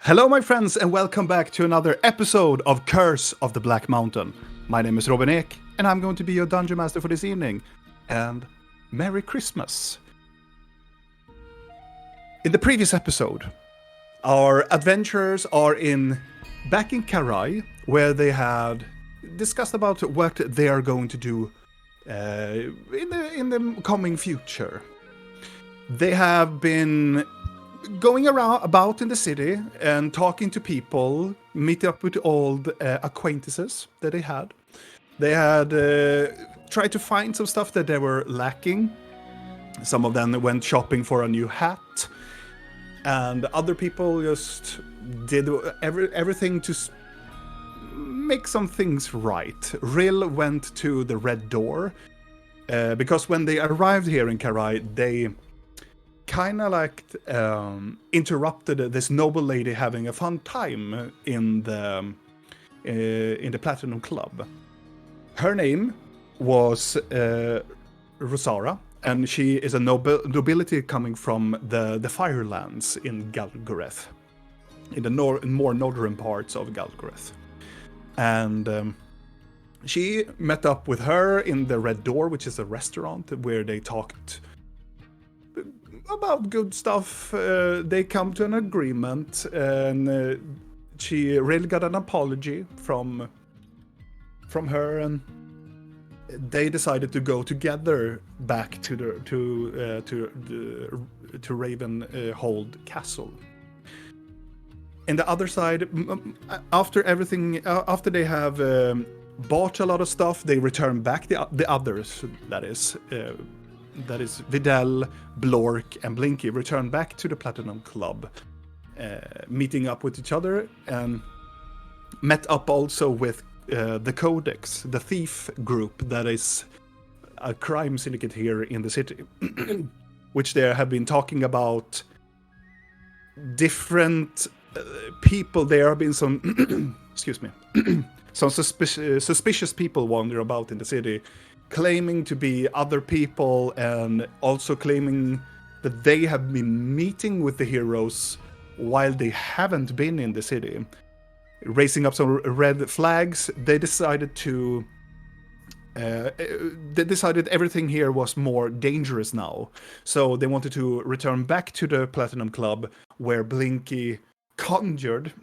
Hello, my friends, and welcome back to another episode of Curse of the Black Mountain. My name is Robin Ek, and I'm going to be your Dungeon Master for this evening. And Merry Christmas! In the previous episode, our adventurers are back in Karai, where they had discussed about what they are going to do in the coming future. They have been going about in the city and talking to people, meeting up with old acquaintances that they had. They had tried to find some stuff that they were lacking. Some of them went shopping for a new hat, and other people just did everything to make some things right. Rill went to the Red Door because when they arrived here in Karai, they kind of interrupted this noble lady having a fun time in the Platinum Club. Her name was Rosara, and she is a nobility coming from the Firelands in Galgoreth, in the more northern parts of Galgoreth. And she met up with her in the Red Door, which is a restaurant where they talked about good stuff. They come to an agreement, and she really got an apology from her, and they decided to go together back to Ravenhold Castle. In the other side, after they have bought a lot of stuff, they return back the others. That is Vidal, Blork, and Blinky return back to the Platinum Club, meeting up with each other, and met up also with the Codex, the thief group that is a crime syndicate here in the city, which they have been talking about different people. There have been some, excuse me, some suspicious people wander about in the city, claiming to be other people, and also claiming that they have been meeting with the heroes while they haven't been in the city. Raising up some red flags, they decided everything here was more dangerous now. So they wanted to return back to the Platinum Club, where Blinky conjured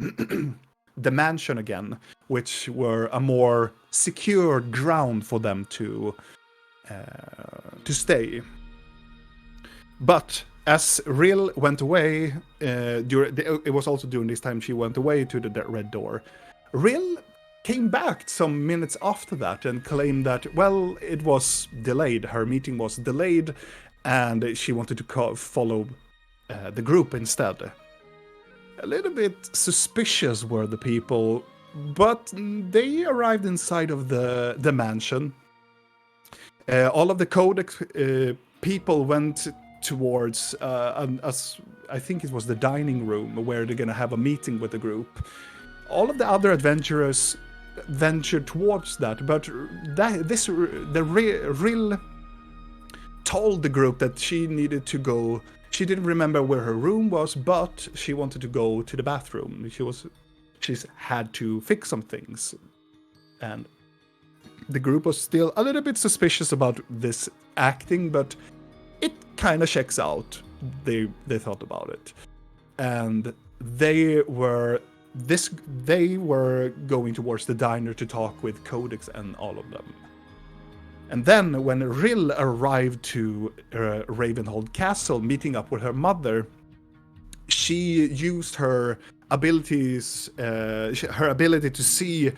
the mansion again, which were a more secure ground for them to stay. But as Rill went away, it was also during this time she went away to the Red Door. Rill came back some minutes after that and claimed that, well, it was delayed. Her meeting was delayed, and she wanted to follow the group instead. A little bit suspicious were the people, but they arrived inside of the mansion. All of the Codex people went towards, I think it was the dining room, where they're going to have a meeting with the group. All of the other adventurers ventured towards that, but Rill told the group that she needed to go. She didn't remember where her room was, but she wanted to go to the bathroom. She's had to fix some things. And the group was still a little bit suspicious about this acting, but it kind of checks out. They thought about it. And they were going towards the diner to talk with Codex and all of them. And then when Rill arrived to Ravenhold Castle, meeting up with her mother, she used her abilities, her ability to see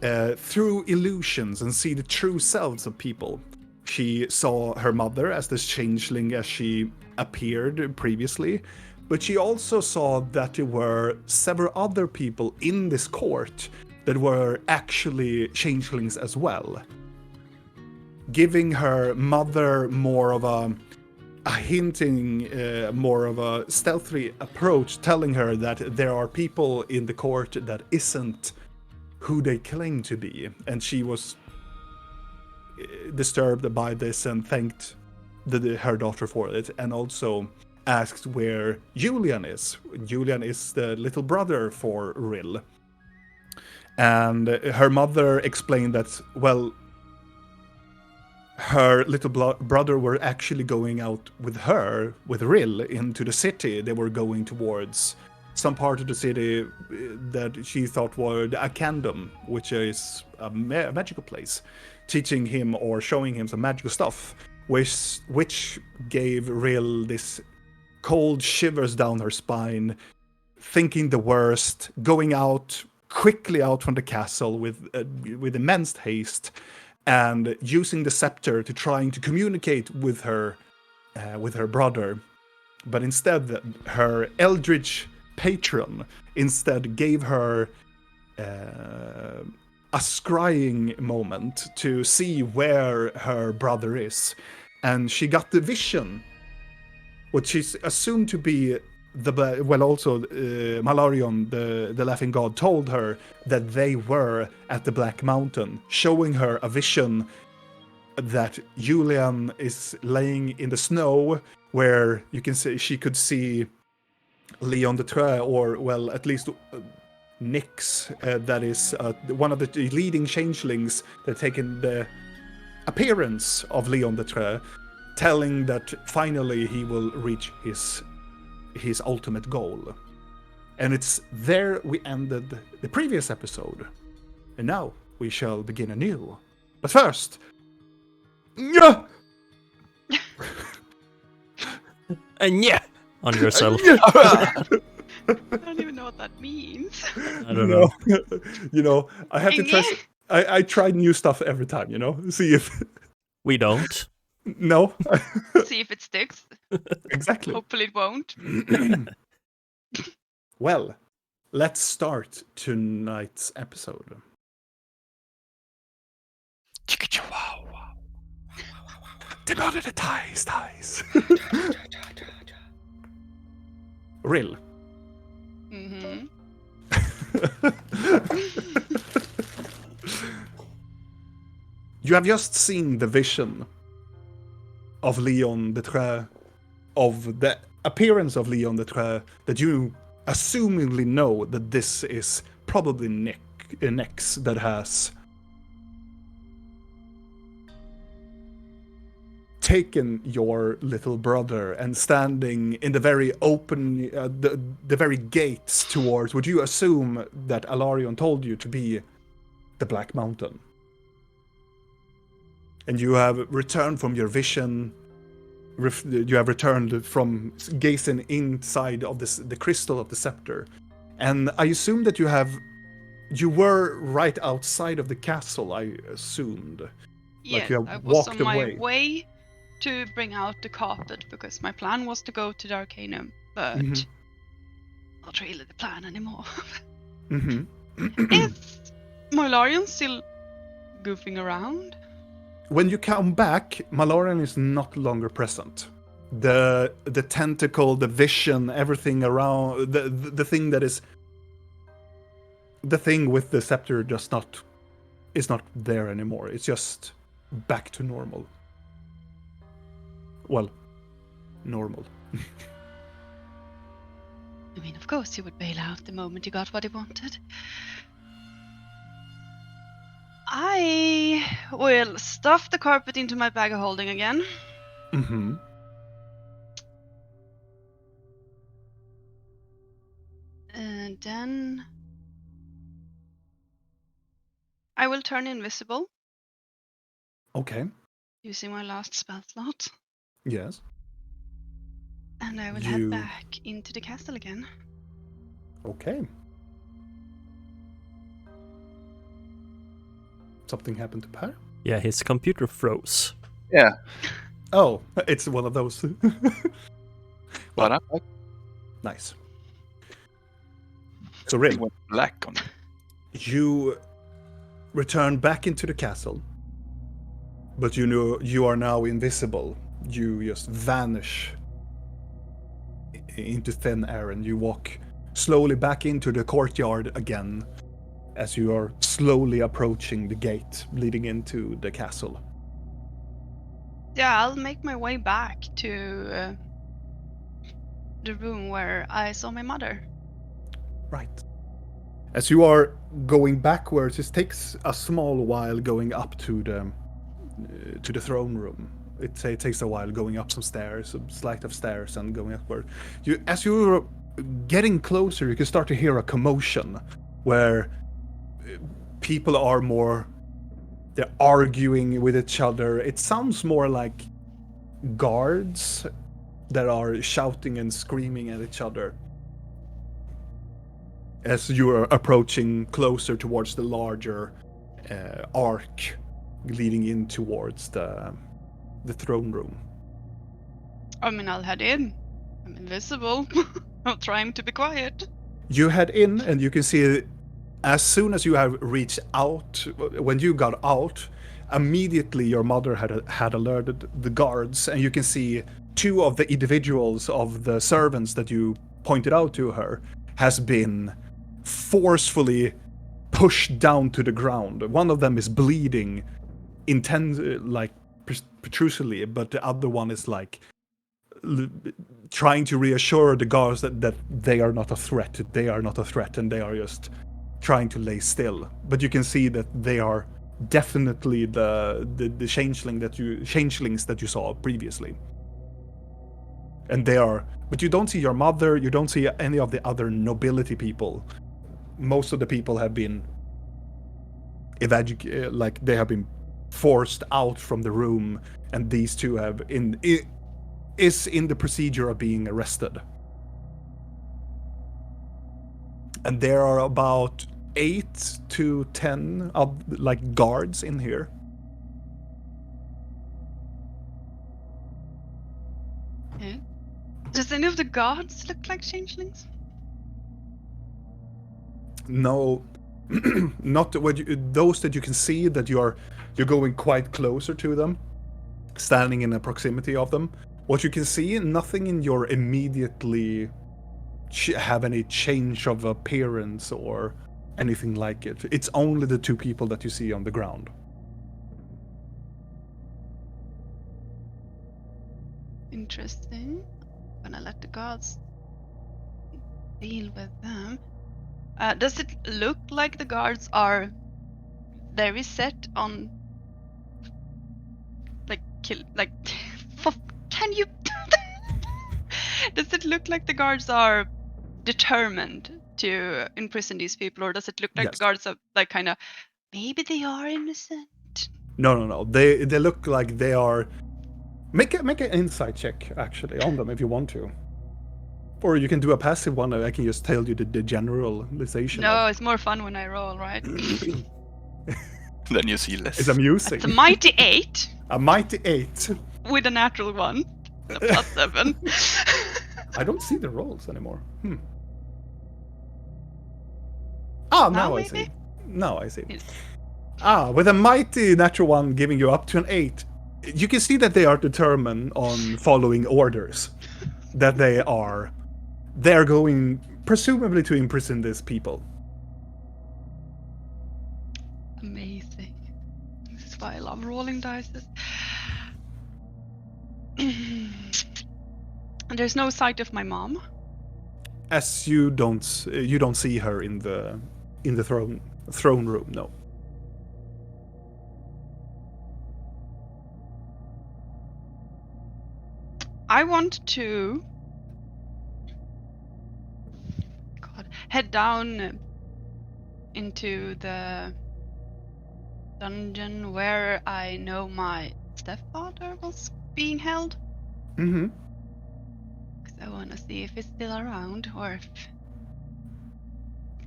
through illusions and see the true selves of people. She saw her mother as this changeling as she appeared previously, but she also saw that there were several other people in this court that were actually changelings as well, giving her mother more of a hinting, more of a stealthy approach, telling her that there are people in the court that isn't who they claim to be. And she was disturbed by this and thanked her daughter for it, and also asks where Julian is. Julian is the little brother for Rill. And her mother explained that, well, her little brother were actually going out with her, with Rill, into the city. They were going towards some part of the city that she thought were the Akandum, which is a magical place, teaching him or showing him some magical stuff, which gave Rill this cold shivers down her spine, thinking the worst, going quickly out from the castle with immense haste, and using the scepter to trying to communicate with her brother. But instead, her eldritch patron instead gave her a scrying moment to see where her brother is. And she got the vision, which is assumed to be Malarion, the Laughing God, told her that they were at the Black Mountain, showing her a vision that Julian is laying in the snow, where she could see Leon de Treux, or well, at least Nyx, that is one of the leading changelings that taken the appearance of Leon de Treux, telling that finally he will reach his ultimate goal. And it's there we ended the previous episode. And now we shall begin anew. But first... And yeah, on yourself. I don't even know what that means. I don't know. You know, I have to try... I try new stuff every time, you know? See if... We don't. No. See if it sticks. Exactly. Hopefully it won't. Well, let's start tonight's episode. Demonetize. Rill. Mm-hmm. You have just seen the vision of Leon de Treux, of the appearance of Leon de Treux, that you assumingly know that this is probably Nyx that has taken your little brother and standing in the very open, the very gates towards what you assume that Alarion told you to be the Black Mountain. And you have returned from your vision. You have returned from gazing inside of the crystal of the scepter. And I assume that you were right outside of the castle, I assumed. Yes, you have I was walked on my away. way to bring out the carpet because my plan was to go to the Arcanum, but not really the plan anymore. Is Malarion still goofing around? When you come back, Malorian is not longer present. The tentacle, the vision, everything around, the thing that is... The thing with the scepter is not there anymore. It's just back to normal. Well, normal. I mean, of course he would bail out the moment he got what he wanted. I will stuff the carpet into my bag of holding again. Mm-hmm. And then I will turn invisible. Okay. Using my last spell slot. Yes. And I will head back into the castle again. Okay. Something happened to Per? Yeah, his computer froze. Yeah. Oh, it's one of those. But I Nice. So, Rill, went black on it. you return back into the castle, but you know you are now invisible. You just vanish into thin air, and you walk slowly back into the courtyard again as you are slowly approaching the gate leading into the castle. Yeah, I'll make my way back to the room where I saw my mother. Right. As you are going backwards, it takes a small while going up to the throne room. It takes a while going up some stairs, a flight of stairs, and going upward. As you're getting closer, you can start to hear a commotion, where people are they're arguing with each other. It sounds more like guards that are shouting and screaming at each other as you are approaching closer towards the larger arc leading in towards the throne room. I mean, I'll head in. I'm invisible. I'm trying to be quiet. You head in, and you can see, as soon as you have reached out, when you got out, immediately your mother had alerted the guards, and you can see two of the individuals of the servants that you pointed out to her has been forcefully pushed down to the ground. One of them is bleeding protrusively, but the other one is trying to reassure the guards that they are not a threat. They are not a threat, and they are just trying to lay still. But you can see that they are definitely the changelings that you saw previously. And but you don't see your mother. You don't see any of the other nobility people. Most of the people have been they have been forced out from the room, and these two is in the procedure of being arrested. And there are about 8 to 10 of guards in here. Okay. Does any of the guards look like changelings? No, not those that you can see that you're going quite closer to them, standing in the proximity of them. What you can see, nothing in your immediately have any change of appearance or anything like it. It's only the two people that you see on the ground. Interesting. I'm gonna let the guards deal with them. Does it look like the guards are very set on can you does it look like the guards are determined to imprison these people, or does it look like Yes. the guards are kind of maybe they are innocent? No. They look like they are. Make an insight check actually on them if you want to. Or you can do a passive one. I can just tell you the generalization. No, it's more fun when I roll, right? Then you see less. It's amusing. It's a mighty 8 A mighty 8. with a natural 1. A plus 7. I don't see the rolls anymore. Ah, now I see. maybe? Now I see. Yes. With a mighty natural 1 giving you up to an 8, you can see that they are determined on following orders. That they're going presumably to imprison these people. Amazing. This is why I love rolling dice. And there's no sight of my mom. As you don't see her in the throne room, no. I want to head down into the dungeon where I know my stepfather was being held. Mm-hmm. Because I want to see if he's still around or if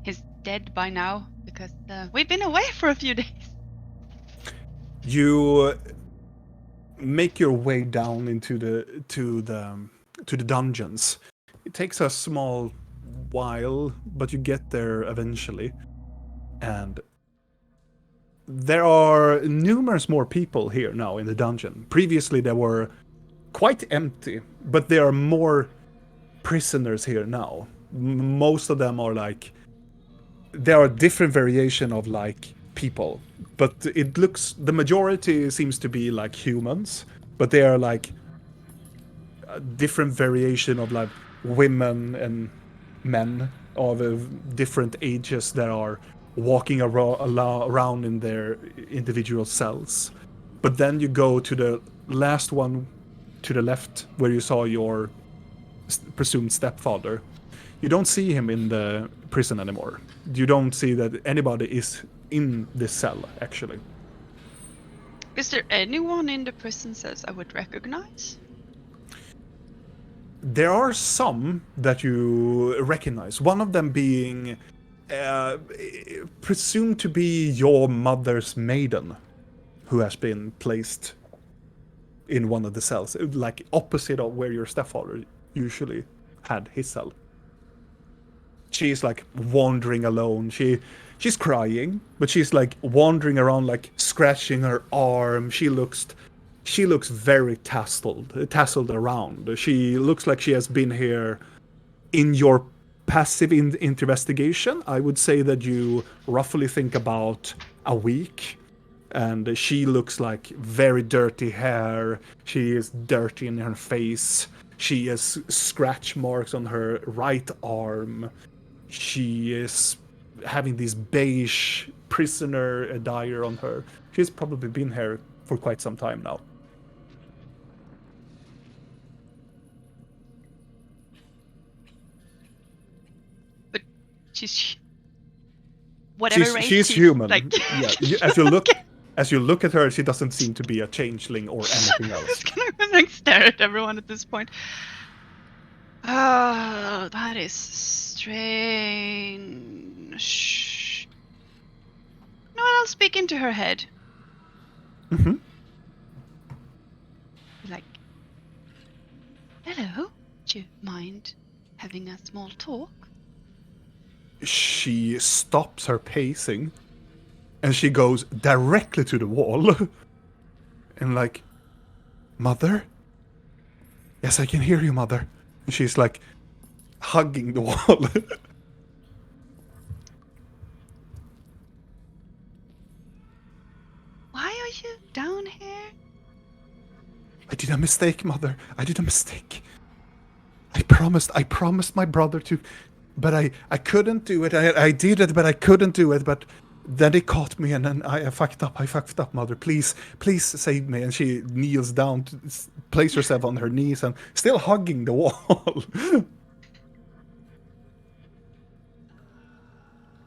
he's dead by now. Because we've been away for a few days. You make your way down into the dungeons. It takes a small while, but you get there eventually. And there are numerous more people here now in the dungeon. Previously they were quite empty, but there are more prisoners here now. Most of them are there are different variation of people, but it looks, the majority seems to be humans, but they are a different variation of women and men of different ages that are walking around in their individual cells. But then you go to the last one to the left where you saw your presumed stepfather. You don't see him in the prison anymore. You don't see that anybody is in this cell, actually. Is there anyone in the prison cells I would recognize? There are some that you recognize. One of them being presumed to be your mother's maiden, who has been placed in one of the cells, like opposite of where your stepfather usually had his cell. She's like wandering alone. She's crying, but she's like wandering around, like scratching her arm. She looks very tasseled around. She looks like she has been here in your passive investigation. I would say that you roughly think about a week. And she looks like very dirty hair. She is dirty in her face. She has scratch marks on her right arm. She is having this beige prisoner attire on her. She's probably been here for quite some time now. But she's whatever race she's human. Like... Yeah, as you look at her, she doesn't seem to be a changeling or anything else. I'm just gonna like stare at everyone at this point. Oh, that is strange. No, I'll speak into her head. Mm-hmm. Like, hello, do you mind having a small talk? She stops her pacing and she goes directly to the wall and like, Mother? Yes, I can hear you, Mother. And she's like hugging the wall. Why are you down here? I did a mistake, Mother. I did a mistake. I promised my brother to, but I couldn't do it. I did it, but I couldn't do it. But then he caught me, and then I fucked up. I fucked up, Mother. Please save me. And she kneels down, to place herself on her knees, and still hugging the wall.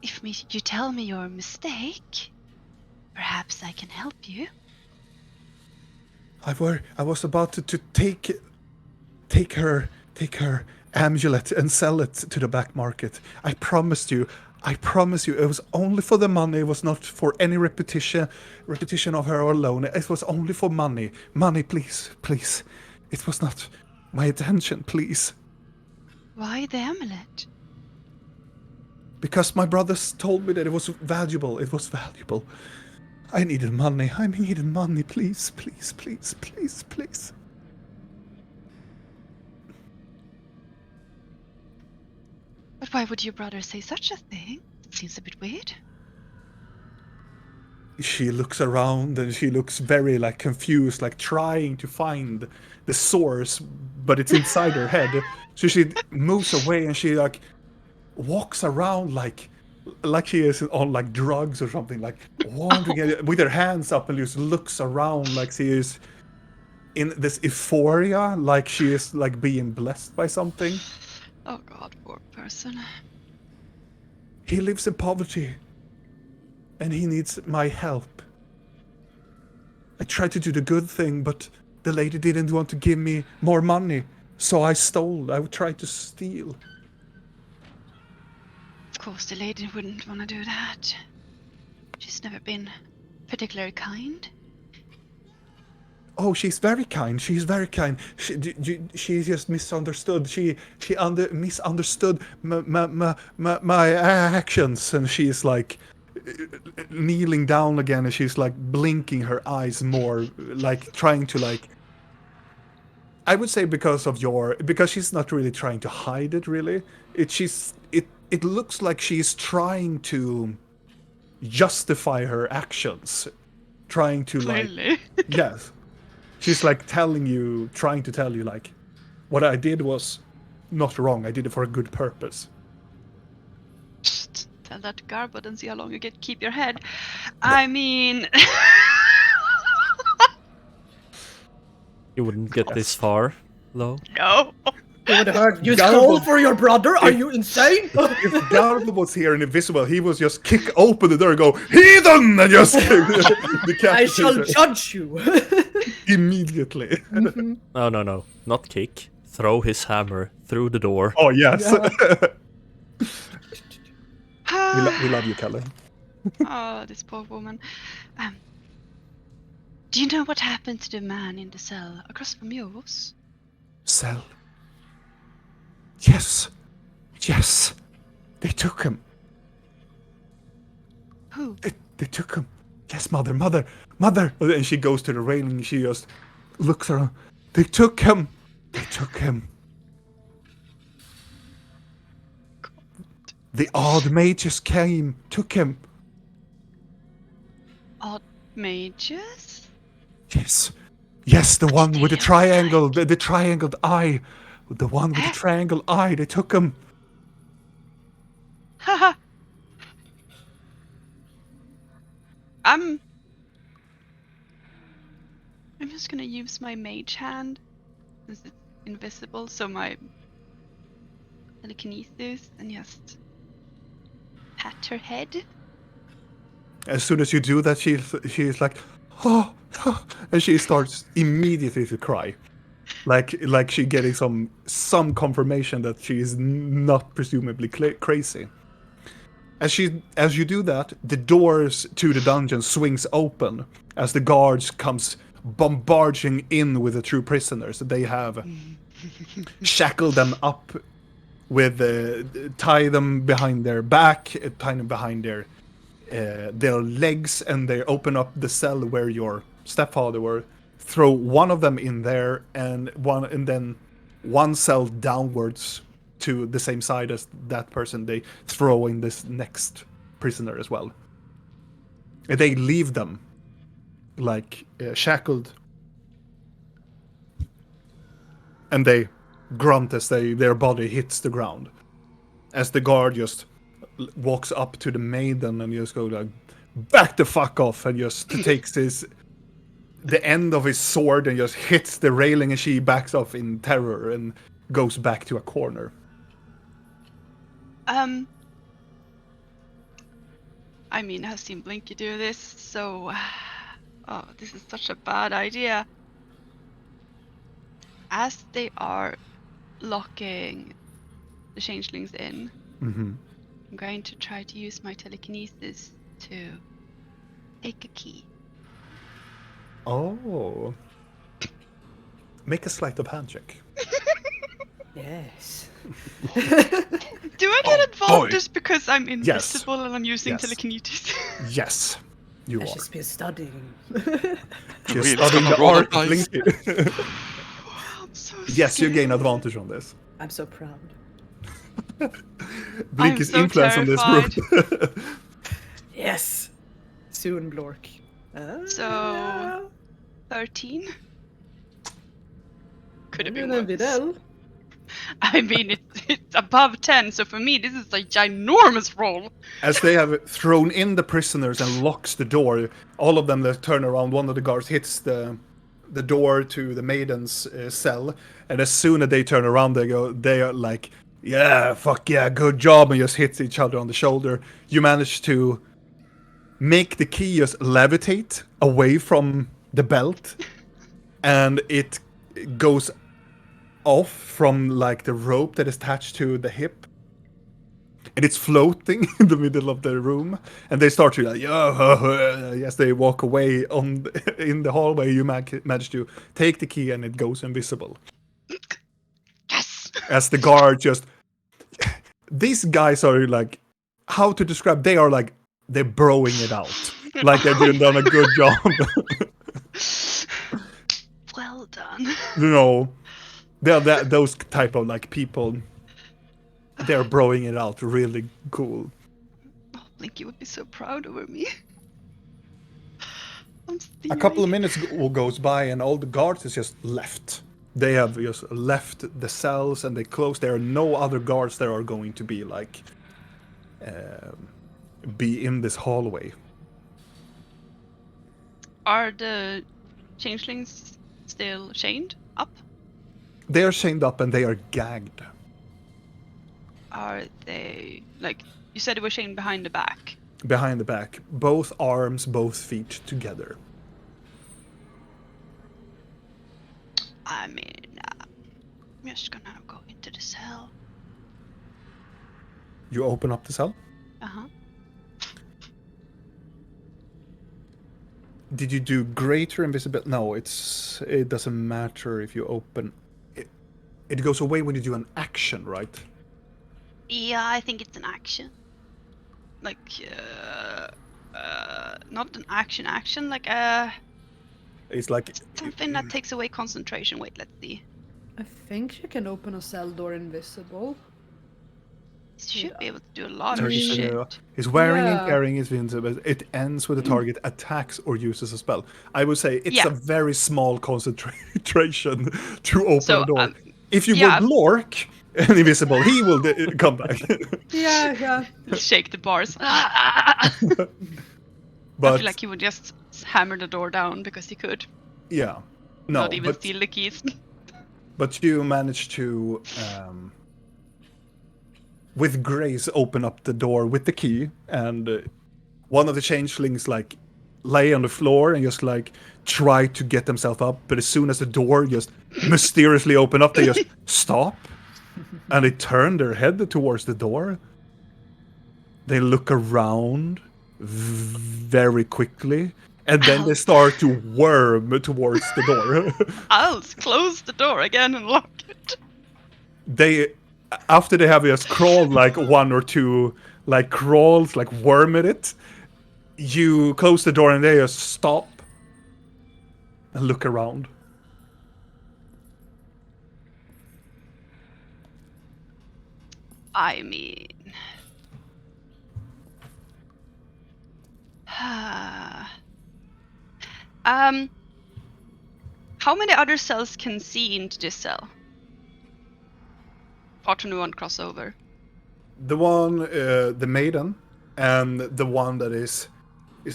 If you tell me your mistake, perhaps I can help you. I was about to take her amulet and sell it to the black market. I promise you, it was only for the money. It was not for any repetition of her alone. It was only for money. Money, please. It was not my intention, please. Why the amulet? Because my brothers told me that it was valuable. I needed money. Please. But why would your brother say such a thing? It seems a bit weird. She looks around and she looks very like confused, like trying to find the source, but it's inside her head. So she moves away and she like walks around like she is on like drugs or something, like wandering with her hands up and just looks around like she is in this euphoria, like she is like being blessed by something. Oh God, poor person. He lives in poverty and he needs my help. I tried to do the good thing, but the lady didn't want to give me more money, so I tried to steal. Of course, the lady wouldn't want to do that. She's never been particularly kind. Oh, she's very kind. She just misunderstood. She misunderstood my actions, and she's like kneeling down again, and she's like blinking her eyes more, like trying to like. I would say because she's not really trying to hide it. Really, it looks like she's trying to justify her actions, trying to Clearly. like yes. She's like trying to tell you, like, what I did was not wrong. I did it for a good purpose. Psst, tell that to Garbod and see how long you get to keep your head. I mean... You wouldn't get this far, though. no! You would have heard, you Garbo- stole for your brother? Are If- you insane? If Garbo was here and invisible, he was just kick open the door and go, heathen! And just I shall decapitate judge you. immediately. No. Not kick. Throw his hammer through the door. Oh, yes. Yeah. We love you, Kalle. Oh, this poor woman. Do you know what happened to the man in the cell across from yours? Cell. Yes. Yes. They took him. Who? They took him. Yes, mother. And she goes to the railing. She just looks around. They took him. The odd mages came, took him. Odd mages? Yes, the one with the triangle, the triangled eye. The one with the triangle eye, they took him. Haha. I'm just gonna use my mage hand since it's invisible, so my telekinesis, and just pat her head. As soon as you do that, she's like, oh, and she starts immediately to cry, like she getting some confirmation that she is not presumably crazy. As you do that, the doors to the dungeon swings open as the guards comes bombarding in with the true prisoners. They have shackled them up with tie them behind their back, tie them behind their legs, and they open up the cell where your stepfather were. Throw one of them in there, and then one cell downwards to the same side as that person. They throw in this next prisoner as well. And they leave them like shackled, and they grunt as their body hits the ground. As the guard just walks up to the maiden and just go like, back the fuck off, and just takes the end of his sword and just hits the railing, and she backs off in terror and goes back to a corner. I mean, I've seen Blinky do this, so... Oh, this is such a bad idea. As they are locking the changelings in, I'm going to try to use my telekinesis to take a key. Oh. Make a sleight of hand check. Yes. Do I get advantage because I'm Yes. invisible and I'm using Yes. telekinesis? Yes, you I are. should be studying. You're Really? studying the Roll art of dice. Blinky. I'm so Yes, you scared. gain advantage on this. I'm so proud. Blinky's so influence on this group. Yes. Soon, Blork. So, 13? Could have been Videl. worse. Videl. I mean, it's above 10, so for me, this is a ginormous roll. As they have thrown in the prisoners and locks the door, all of them that turn around. One of the guards hits the door to the maiden's cell, and as soon as they turn around, they are like, yeah, fuck yeah, good job, and just hits each other on the shoulder. You manage to make the key just levitate away from the belt, and it goes off from like the rope that is attached to the hip, and it's floating in the middle of the room, and they start to like, yes, they walk away in the hallway. You manage to take the key, and it goes invisible. Yes! As the guard just, these guys are like, how to describe? They are like, they're broing it out, like they've done a good job. Well done. You know, they're those type of like people. They're broing it out really cool. Oh, Blinky would be so proud over me. I'm A couple of minutes goes by, and all the guards is just left. They have just left the cells and they close. There are no other guards that are going to be like be in this hallway. Are the changelings still chained up? They are chained up and they are gagged. Are they like you said? They were chained behind the back. Behind the back, both arms, both feet together. I mean, I'm just gonna go into the cell. You open up the cell. Uh-huh. Did you do greater invisibility? No, it doesn't matter if you open. It goes away when you do an action, right? Yeah, I think it's an action. Like, not an action, like, It's like something that takes away concentration. Wait, let's see. I think you can open a cell door invisible. You should be able to do a lot of turns shit. into his wearing and Yeah. carrying is invincible. It ends with the target attacks or uses a spell. I would say it's Yeah. a very small concentration to open So, a door. If you yeah. were Glork and invisible, he will come back. Yeah. Shake the bars. I But feel like he would just hammer the door down because he could. yeah, no, Not even but steal the keys. but you managed to, with grace, open up the door with the key, and one of the changelings like lay on the floor and just like try to get themselves up, but as soon as the door just mysteriously open up, they just stop, and they turn their head towards the door. They look around very quickly, and then they start to worm towards the door. I'll close the door again and lock it. They, after they have just crawled like one or two like crawls, like worm at it, you close the door and they just stop and look around. I mean... how many other cells can see into this cell? Apart from the one crossover. The one, the maiden, and the one that is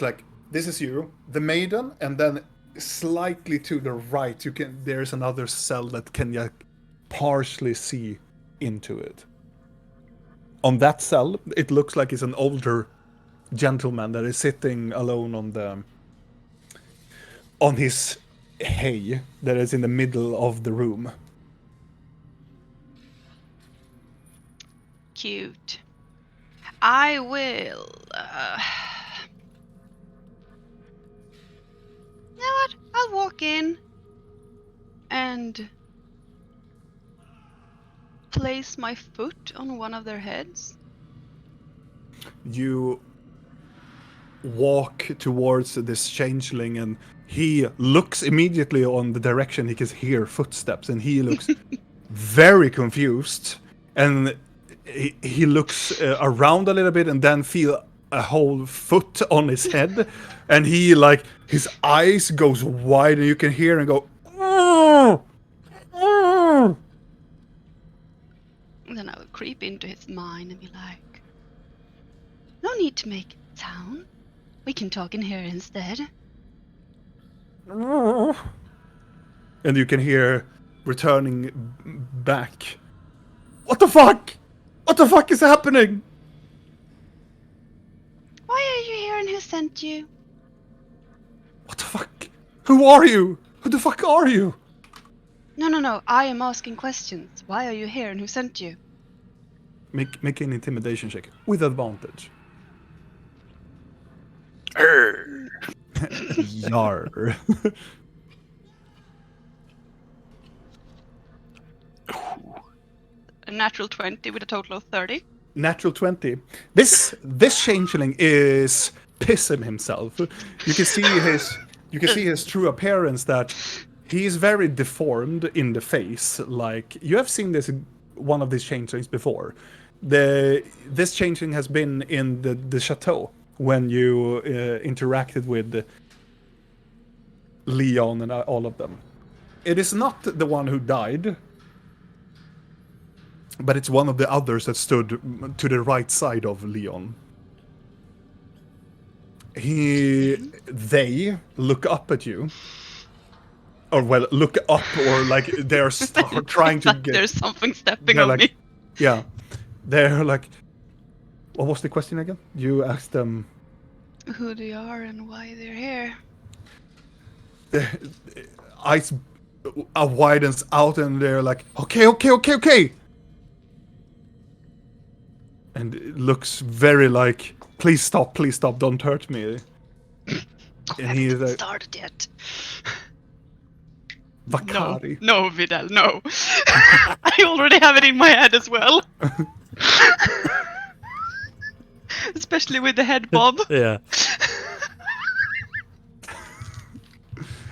like, this is you, the maiden, and then slightly to the right, there's another cell that can like partially see into it. On that cell, it looks like it's an older gentleman that is sitting alone on his hay that is in the middle of the room. Cute. I will... You know what? I'll walk in and place my foot on one of their heads. You walk towards this changeling and he looks immediately on the direction he can hear footsteps, and he looks very confused, and he looks around a little bit and then feel a whole foot on his head, and he like his eyes goes wide and you can hear him go And then I will creep into his mind and be like, no need to make a sound. We can talk in here instead. and you can hear returning back, what the fuck is happening? Why are you here and who sent you? What the fuck? Who are you? Who the fuck are you? No. I am asking questions. Why are you here and who sent you? Make an intimidation check with advantage. Yar. A natural 20 with a total of 30. Natural 20. This changeling is pissing himself. You can see his true appearance, that he is very deformed in the face. Like, you have seen one of these changelings before. This changeling has been in the chateau when you interacted with Leon and all of them. It is not the one who died, but it's one of the others that stood to the right side of Leon. They look up at you. Or, well, look up, or like they're trying to Like get... there's something stepping They're on like, me. yeah. They're like... What was the question again? You asked them... Who they are and why they're here. Eyes widens out and they're like, okay. And it looks very like, please stop, don't hurt me. And he is like, Started yet. Vakari. No, Vidal, no. I already have it in my head as well. Especially with the head bob. Yeah.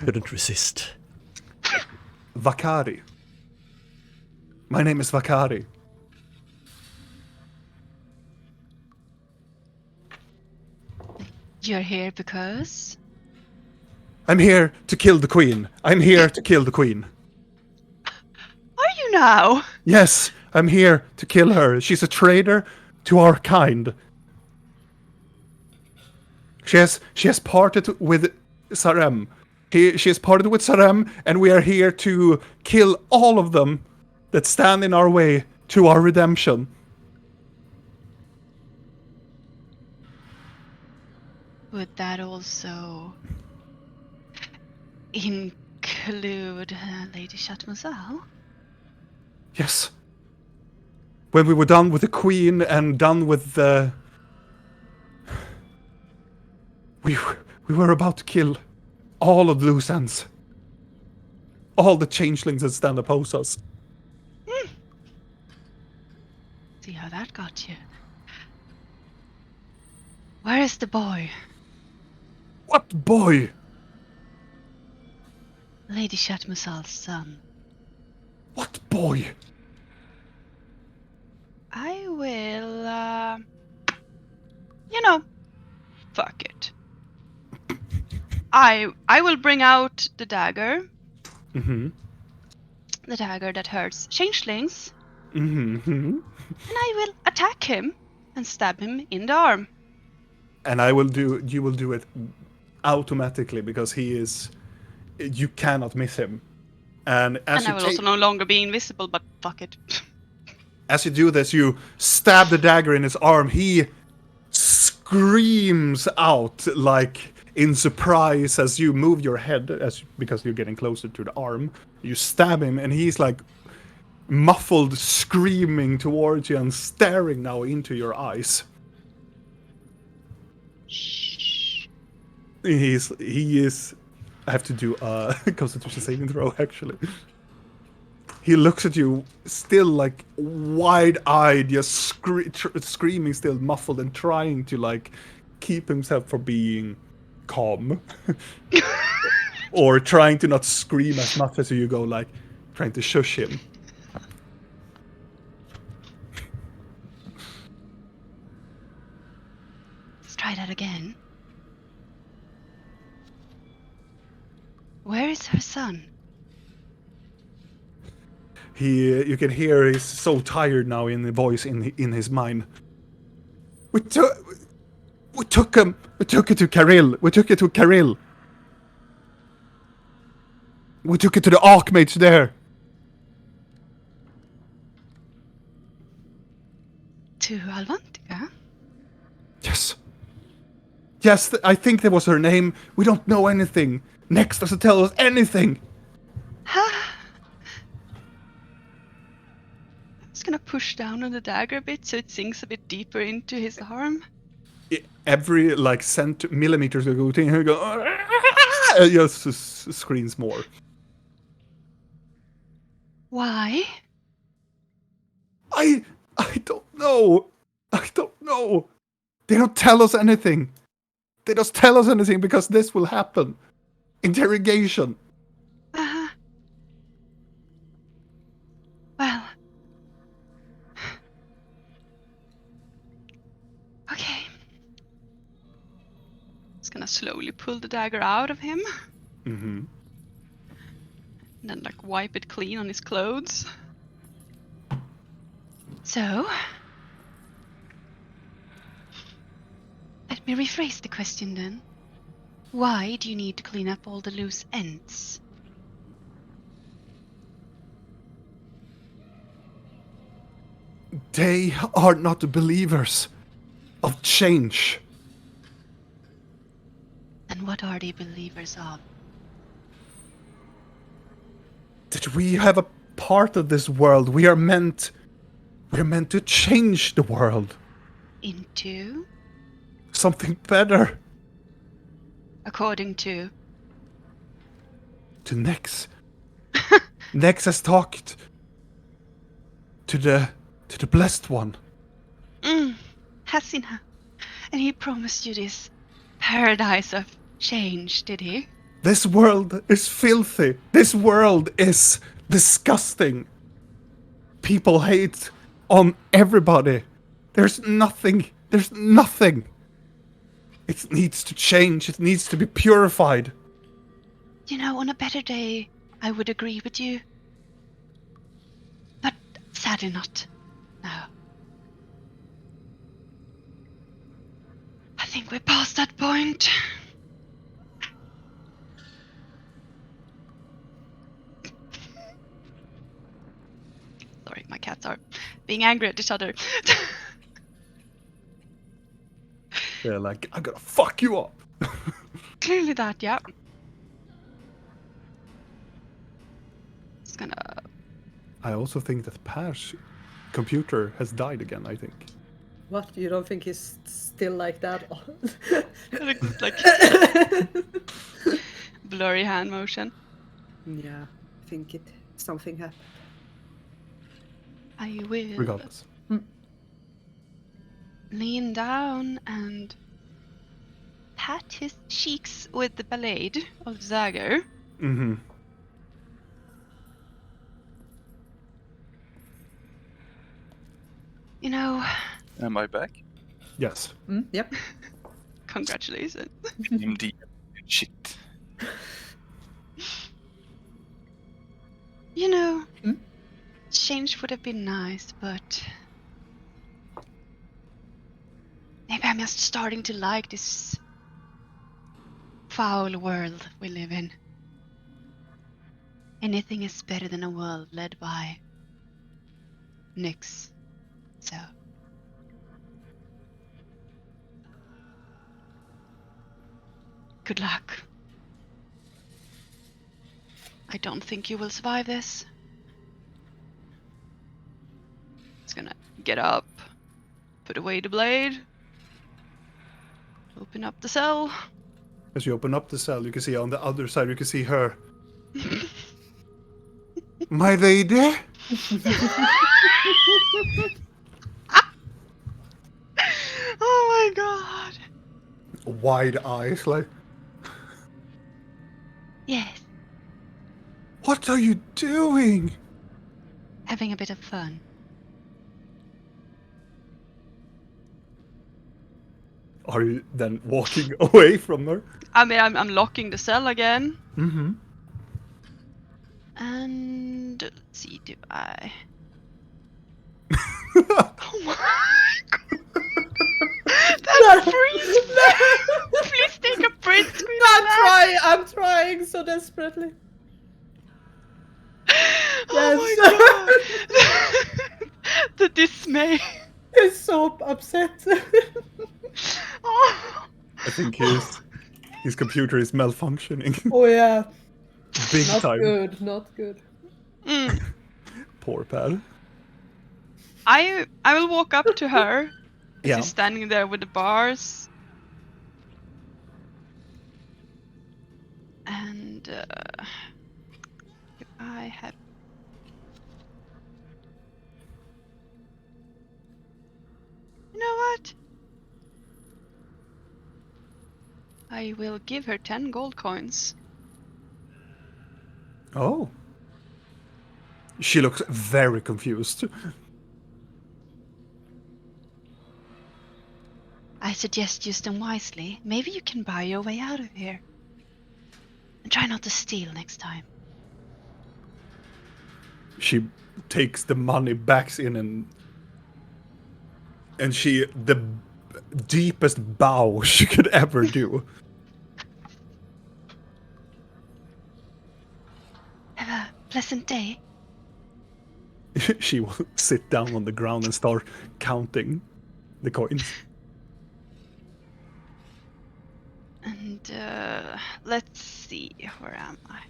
Couldn't resist. Vakari. My name is Vakari. You're here because? I'm here to kill the queen. I'm here to kill the queen. Are you now? Yes, I'm here to kill her. She's a traitor to our kind. She has parted with Sarem. She has parted with Sarem, and we are here to kill all of them that stand in our way to our redemption. Would that also include Lady Chatmazel? Yes. When we were done with the queen and done with the... We were about to kill all of the loose ends. All the changelings that stand opposed us. See how that got you. Where is the boy? What boy? Lady Chatmazel's son. What boy? I will, fuck it. I will bring out the dagger. Mm-hmm. The dagger that hurts changelings. Mm-hmm. And I will attack him and stab him in the arm. And you will do it automatically because he is... You cannot miss him. And as I will also no longer be invisible, but fuck it. As you do this, you stab the dagger in his arm. He screams out like in surprise as you move your head, because you're getting closer to the arm. You stab him, and he's like muffled, screaming towards you and staring now into your eyes. Shh. He is. I have to do a Constitution saving throw, actually. He looks at you, still like wide-eyed, just screaming, still muffled, and trying to like keep himself from being calm, or trying to not scream as much as you go, like trying to shush him. Let's try that again. Where is her son? You can hear he's so tired now in the voice in his mind. We took him. We took it to Karil. We took it to Karil. We took it to the Archmage there. To Alvantica? Yes. Yes, I think that was her name. We don't know anything. Nex doesn't tell us anything. I'm just gonna push down on the dagger a bit so it sinks a bit deeper into his arm. Every like millimeters go to him, go. Just screams more. Why? I don't know. I don't know. They don't tell us anything. They just tell us anything because this will happen. Interrogation. Well. Okay. Just gonna slowly pull the dagger out of him. Mm-hmm. And then like wipe it clean on his clothes. So, let me rephrase the question then. Why do you need to clean up all the loose ends? They are not believers of change. And what are they believers of? That we have a part of this world. We're meant to change the world. Into? Something better. According to? To Nex. Nex has talked to the blessed one. Has he now? And he promised you this paradise of change, did he? This world is filthy. This world is disgusting. People hate on everybody. There's nothing. There's nothing. It needs to change. It needs to be purified. You know, on a better day, I would agree with you. But sadly not. No. I think we're past that point. Sorry, my cats are being angry at each other. They're like, I'm gonna fuck you up. Clearly that, yeah. It's gonna... I also think that Per's computer has died again, I think. What? You don't think he's still like that? like blurry hand motion. Yeah, I think something happened. I will Regardless. lean down and pat his cheeks with the blade of the dagger. Mm-hmm. You know, Am I back? Yes. Yep. congratulations. MD. Shit. You know, Hmm? change would have been nice, but maybe I'm just starting to like this foul world we live in. Anything is better than a world led by Nyx. So good luck. I don't think you will survive this. It's gonna get up, put away the blade, open up the cell. As you open up the cell, you can see on the other side, you can see her. My lady? Oh my god. Wide eyes, like, Yes, what are you doing? having a bit of fun. Are you then walking away from her? I mean, I'm locking the cell again. Mm-hmm. And let's see, do I? Oh my god! That freeze! Please take a print screen of that. I'm trying so desperately. Oh my god! The dismay. He's so upset. Oh. I think his computer is malfunctioning. Oh yeah, Big not time. good, not good. Mm. Poor pal. I will walk up to her. Yeah. She's standing there with the bars. And do I have... You know what? I will give her 10 gold coins. Oh. She looks very confused. I suggest use them wisely. Maybe you can buy your way out of here. And try not to steal next time. She takes the money, backs in, and the deepest bow she could ever do. Have a pleasant day. She will sit down on the ground and start counting the coins. And let's see, where am I?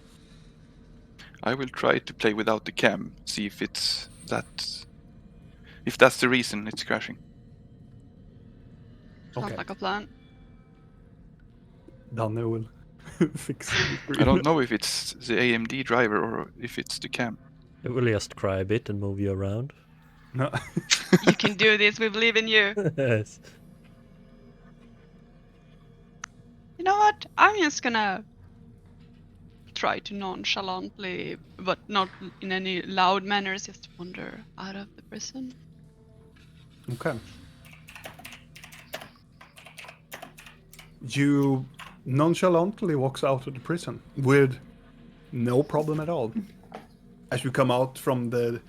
I will try to play without the cam, see if it's that. If that's the reason it's crashing. Sounds Okay. like a plan. Danne will fix it. I don't know if it's the AMD driver or if it's the cam. It will just cry a bit and move you around. No. You can do this. We believe in you. Yes. You know what? I'm just gonna try to nonchalantly, but not in any loud manners, just wander out of the prison. Okay. You nonchalantly walks out of the prison with no problem at all. As you come out from the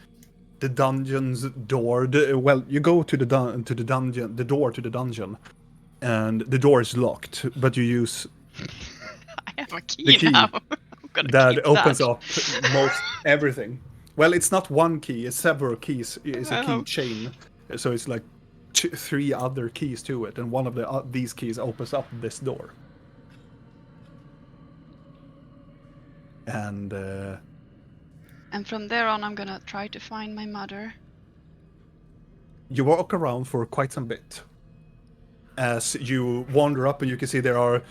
dungeon's door, well, you go to the dungeon, the door to the dungeon, and the door is locked. But you use I have a key, the key now. I'm gonna that keep opens that. up most everything. Well, it's not one key; it's several keys. It's a key Oh. chain, so it's like three other keys to it, and one of these keys opens up this door. And And from there on, I'm gonna try to find my mother. you walk around for quite some bit. As you wander up, and you can see there are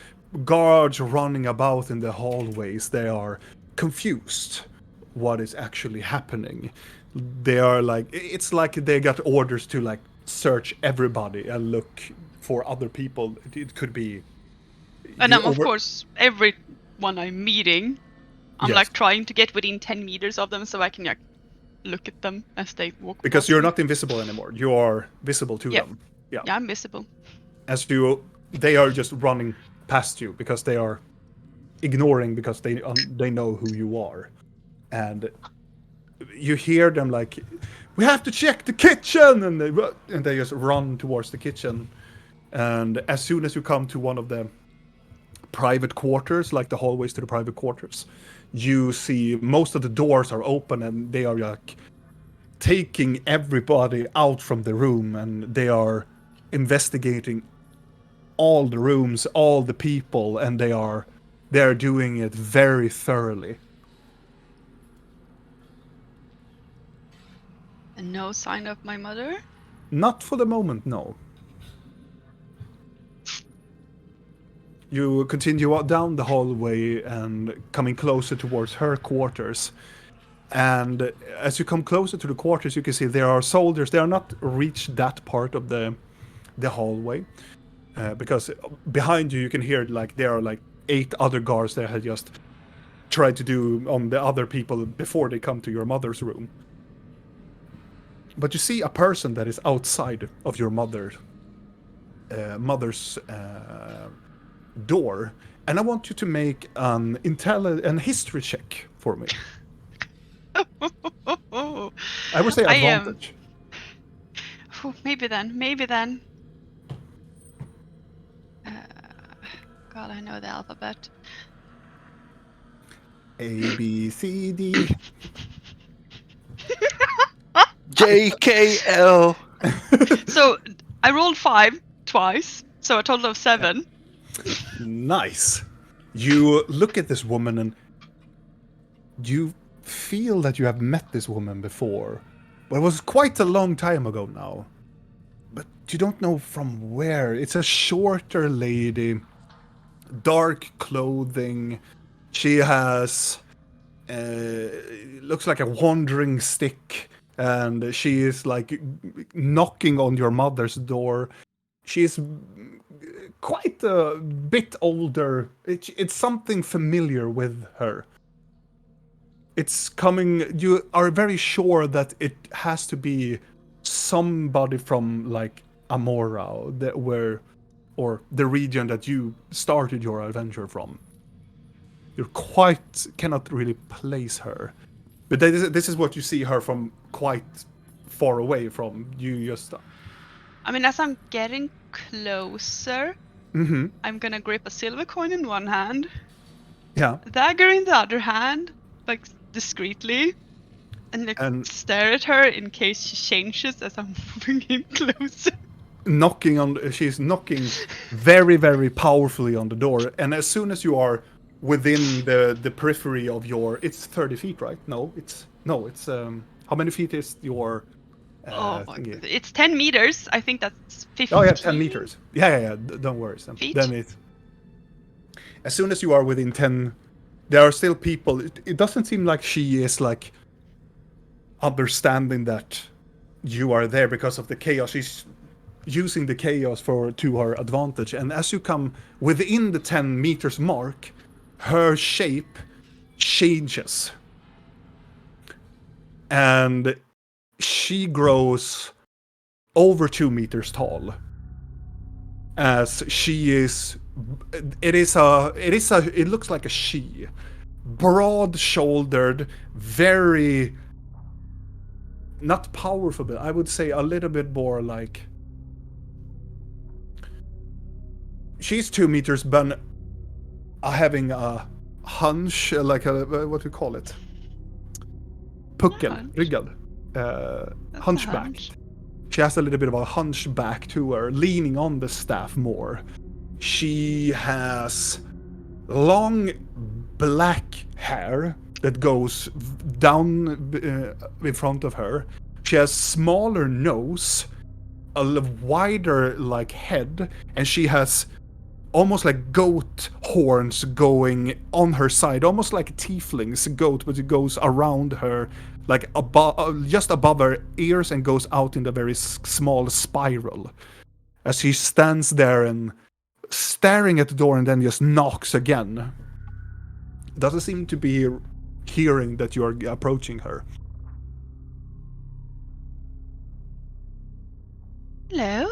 guards running about in the hallways. They are confused what is actually happening. They are like, it's like they got orders to like search everybody and look for other people. It could be. And you I'm, of course, everyone I'm meeting, I'm Yes. like trying to get within 10 meters of them so I can like look at them as they walk Because past you're me. not invisible anymore. You are visible to Yeah. them. Yeah. Yeah, I'm visible. As they are just running past you because they are ignoring because they know who you are, and you hear them like, "We have to check the kitchen," and they just run towards the kitchen. And as soon as you come to one of the private quarters, like the hallways to the private quarters, you see most of the doors are open, and they are like taking everybody out from the room, and they are investigating all the rooms, all the people, and they're doing it very thoroughly. And no sign of my mother? Not for the moment, no. You continue down the hallway and coming closer towards her quarters. And as you come closer to the quarters, you can see there are soldiers. They are not reached that part of the hallway. Because behind you, you can hear like there are like 8 other guards that had just tried to do on the other people before they come to your mother's room. But you see a person that is outside of your mother's door, and I want you to make an history check for me. I would say I am. advantage. Maybe then. God, I know the alphabet. A, B, C, D. JKL. So I rolled 5 twice, so a total of 7. Nice. You look at this woman and you feel that you have met this woman before. But it was quite a long time ago now. But you don't know from where. It's a shorter lady, dark clothing. She has looks like a wandering stick, and she is like knocking on your mother's door. She's quite a bit older. It's something familiar with her. It's coming. You are very sure that it has to be somebody from like Amora, or the region that you started your adventure from. You cannot really place her, But this is what you see her from quite far away from you. Just I mean, as I'm getting closer, I'm gonna grip a silver coin in one hand, yeah, a dagger in the other hand, like discreetly, and like and stare at her in case she changes as I'm moving in closer. she's knocking very, very powerfully on the door, and as soon as you are within the periphery of it's 30 feet, right? No, it's how many feet is your Oh my thingy? god. It's 10 meters. I think that's 15 Oh yeah, 10 meters. Yeah. Don't worry, Sam. feet. Then as soon as you are within 10, there are still people. It doesn't seem like she is like understanding that you are there because of the chaos. She's using the chaos to her advantage. And as you come within the 10 meters mark, her shape changes. And she grows over 2 meters tall. As she is, it looks like a she. Broad-shouldered, very, not powerful, but I would say a little bit more like, she's 2 meters, but having a hunch, like what do you call it? Puckel, Hunch. ryggad, That's a hunchback. hunch. She has a little bit of a hunchback to her, leaning on the staff more. She has long black hair that goes down in front of her. She has smaller nose, a wider like head, and she has almost like goat horns going on her side, almost like a tiefling's goat, but it goes around her, like just above her ears, and goes out in a very small spiral. As she stands there and staring at the door, and then just knocks again. Doesn't seem to be hearing that you are approaching her. Hello?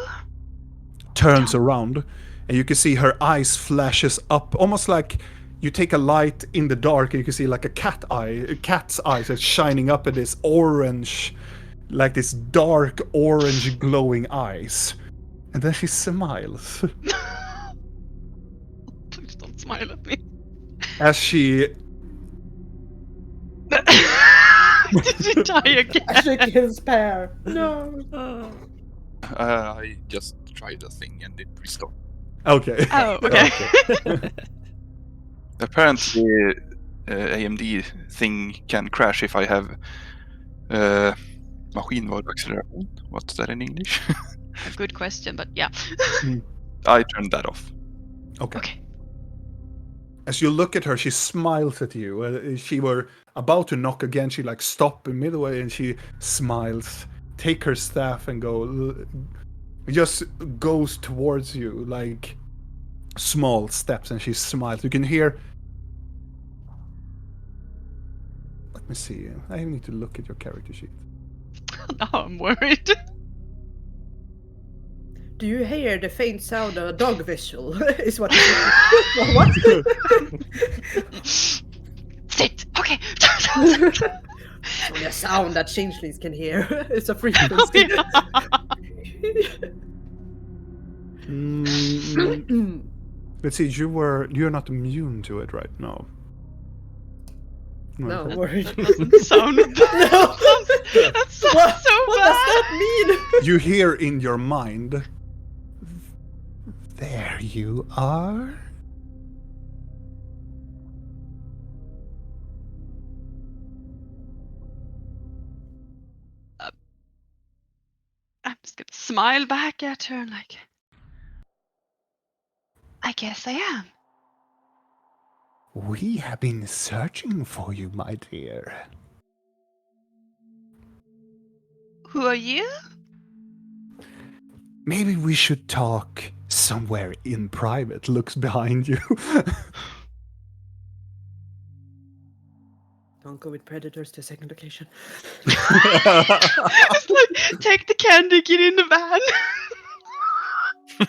Turns around, and you can see her eyes flashes up, almost like you take a light in the dark, and you can see like a cat's eyes that's shining up at this orange, like this dark orange glowing eyes. And then she smiles. Please don't smile at me. As she Did you die again? Actually, kills pair. No. I just tried a thing and it restored. okay. Oh, okay. Apparently, AMD thing can crash if I have maskinvaruacceleration. What's that in English? A good question, but yeah. I turned that off. Okay. Okay. As you look at her, she smiles at you. She were about to knock again. She like stop in midway, and she smiles. Take her staff and just goes towards you like small steps, and she smiles. You can hear. Let me see. I need to look at your character sheet. Now I'm worried. Do you hear the faint sound of a dog whistle? Is what. What? Sit. Okay. It's only a sound that changelings can hear. It's a frequency. Let's see. You're not immune to it right now. No, Okay. worried. That doesn't sound bad. That sounds so What bad. does that mean? You hear in your mind. There you are. I'm just gonna smile back at her like, I guess I am. We have been searching for you, my dear. Who are you? Maybe we should talk somewhere in private. Looks behind you. Don't go with predators to second location. It's like, take the candy, get in the van.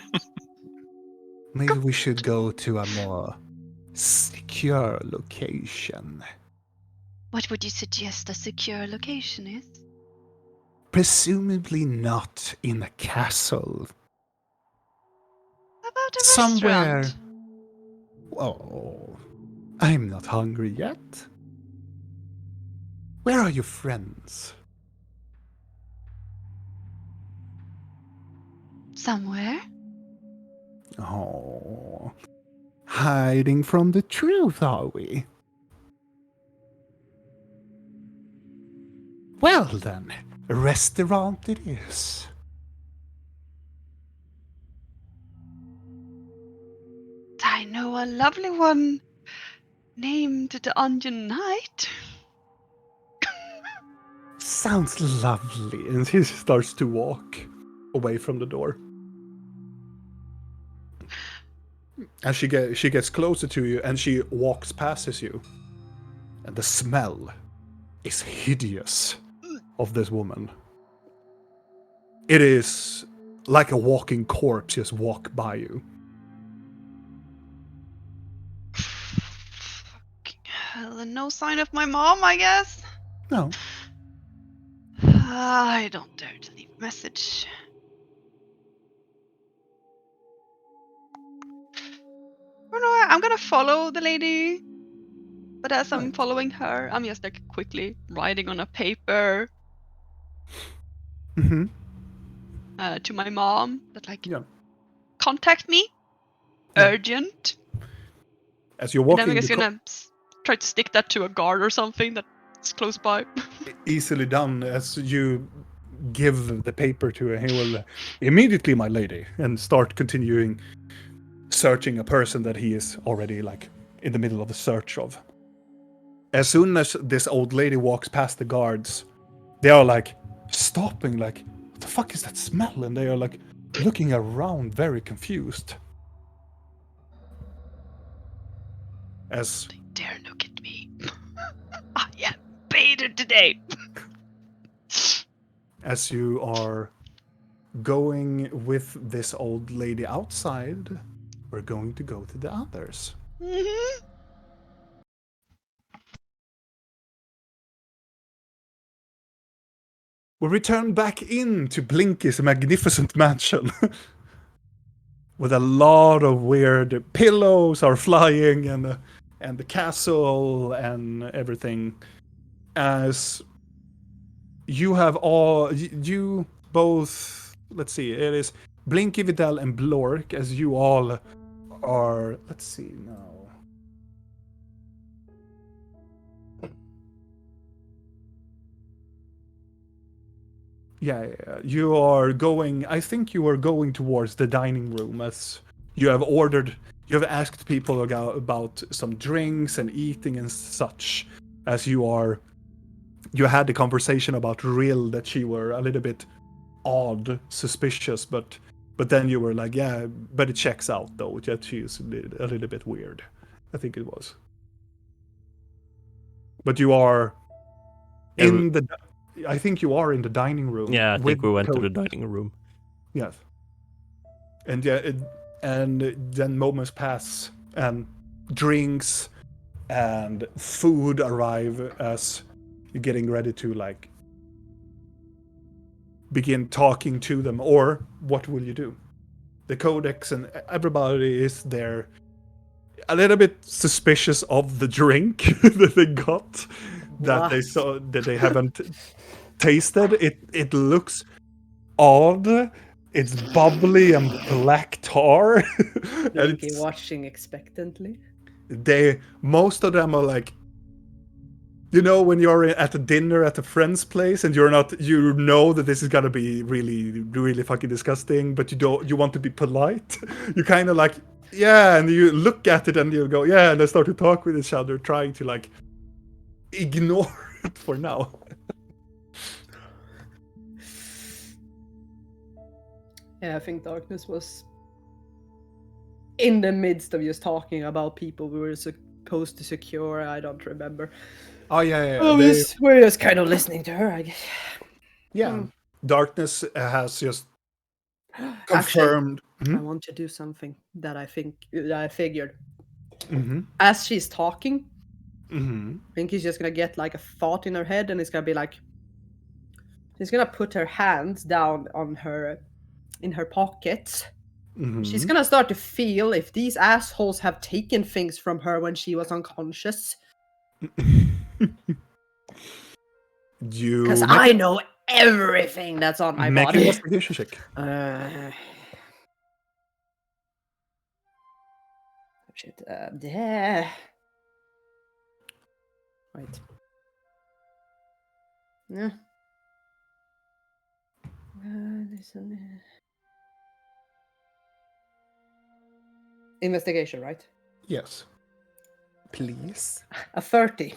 Maybe we should go to a more secure location. What would you suggest a secure location is? Presumably not in a castle. How about a Somewhere. restaurant? Oh, I'm not hungry yet. Where are your friends? Somewhere? Oh, hiding from the truth, are we? Well then, a restaurant it is. I know a lovely one named the Onion Knight. Sounds lovely. And he starts to walk away from the door. And she gets closer to you and she walks past you. And the smell is hideous of this woman. It is like a walking corpse just walk by you. Fucking hell, and no sign of my mom, I guess. No. I don't dare to leave a message. Oh no, I'm gonna follow the lady. But as I'm Right. following her, I'm just like quickly writing on a paper Mm-hmm. to my mom that like, Yeah. contact me, Yeah. urgent. As you're And I'm walking, just gonna try to stick that to a guard or something that's close by. easily done. As you give the paper to him, he will immediately, my lady, and start continuing searching a person that he is already like in the middle of the search of. As soon as this old lady walks past the guards, they are like stopping, like, what the fuck is that smell? And they are like looking around very confused. As Dare look at me. I am baited today. as you are going with this old lady outside, we're going to go to the others. Mhm. We return back into Blinky's magnificent mansion. With a lot of weird pillows are flying and the castle and everything. As you have all you both, let's see, it is Blinky, Vidal, and Blork, as you all are, let's see now. Yeah, you are going, I think you are going towards the dining room as you have asked people about some drinks and eating and such, as you had the conversation about Rill that she were a little bit odd, suspicious, but then you were like, yeah, but it checks out though, that she's a little bit weird. I think it was. But you are in the, I think you are in the dining room. Yeah, I think we went to the dining room. Yes. And yeah, and then moments pass, and drinks and food arrive as you're getting ready to like begin talking to them. Or what will you do? The codex and everybody is there, a little bit suspicious of the drink that they got, that they What? saw that they haven't tasted. It looks odd. It's bubbly and black tar. And Blinky it's, watching expectantly. most of them are like, you know, when you're at a dinner at a friend's place and you know that this is gonna be really, really fucking disgusting, but you want to be polite. You kind of like, yeah, and you look at it and you go, yeah, and they start to talk with each other, trying to like ignore it for now. Yeah, I think Darkness was in the midst of just talking about people we were supposed to secure. I don't remember. Oh yeah. We're just kind of listening to her, I guess. Yeah. Darkness has just Actually, confirmed. I want to do something that I figured. Mm-hmm. As she's talking, Mm-hmm. I think he's just gonna get like a thought in her head, and it's gonna be like, she's gonna put her hands down on her, in her pockets. Mm-hmm. She's gonna start to feel if these assholes have taken things from her when she was unconscious. Because I know everything that's on my make body. investigation check. Shit. Yeah. Wait. Yeah. Investigation, right? Yes. Please. A 30.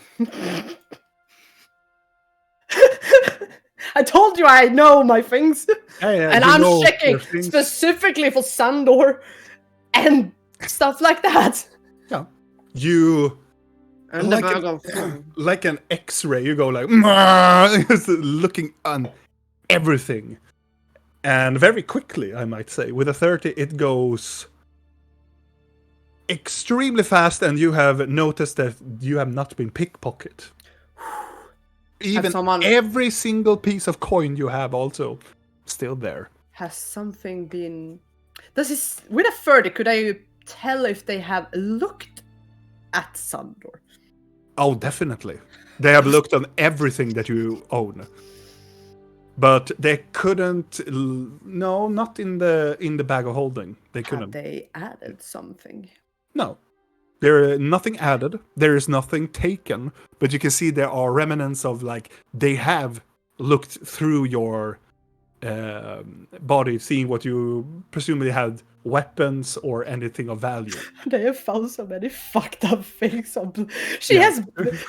I told you I know my things. Yeah, And you I'm know checking your things. specifically for Sandor and stuff like that. Yeah. You And like the bag of like an X-ray, you go like looking on everything. And very quickly, I might say. With a 30, it goes extremely fast, and you have noticed that you have not been pickpocketed. Even every single piece of coin you have also still there. Has something been... With a 30, could I tell if they have looked at Sandor? Oh, definitely. They have looked on everything that you own. But they couldn't. No, not in the bag of holding. They couldn't. Have they added something? No, there nothing added. There is nothing taken. But you can see there are remnants of like they have looked through your body, seeing what you presumably had weapons or anything of value. They have found so many fucked up things. She has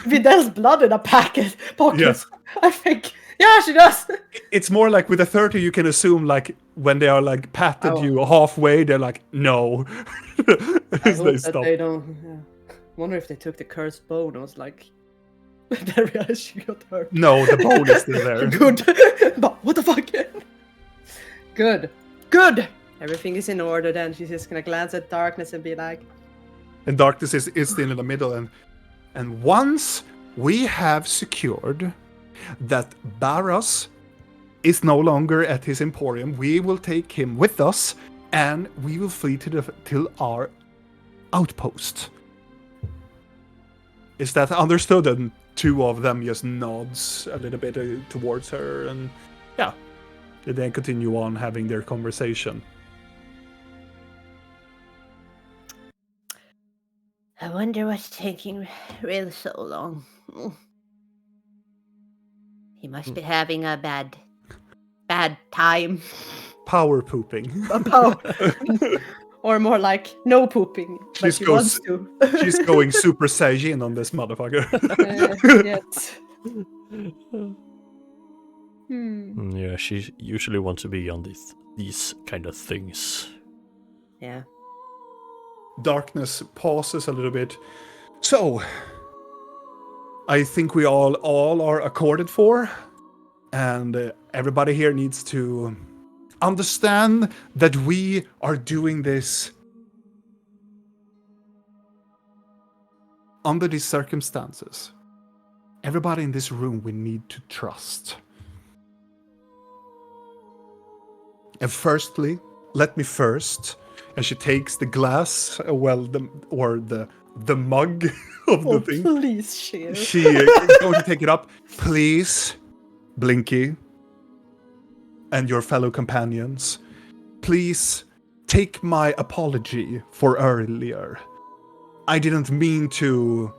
Vidal's blood in a pocket. Yes. I think. Yeah, she does. It's more like with a 30, you can assume like when they are like patted you halfway, they're like, no. I hope that they don't. Yeah. Wonder if they took the cursed bone. I was like, they realized she got hurt. No, the bone is still there. Good. But what the fuck? Good. Everything is in order then. She's just gonna glance at Darkness and be like... And Darkness is still in the middle. And once we have secured that Barras is no longer at his emporium, we will take him with us and we will flee till our outpost. Is that understood? And two of them just nods a little bit towards her, and yeah, they then continue on having their conversation. I wonder what's taking really so long. He must be having a bad time. Power pooping. Or more like no pooping. But she wants to. She's going Super Saiyan on this motherfucker. Yes. Yeah, she usually wants to be on these kind of things. Yeah. Darkness pauses a little bit. So, I think we all are accorded for, and everybody here needs to understand that we are doing this under these circumstances. Everybody in this room we need to trust. And firstly, let me first, and she takes the glass, the mug of the thing. Please share. She is going to take it up. Please, Blinky, and your fellow companions, please take my apology for earlier. I didn't mean to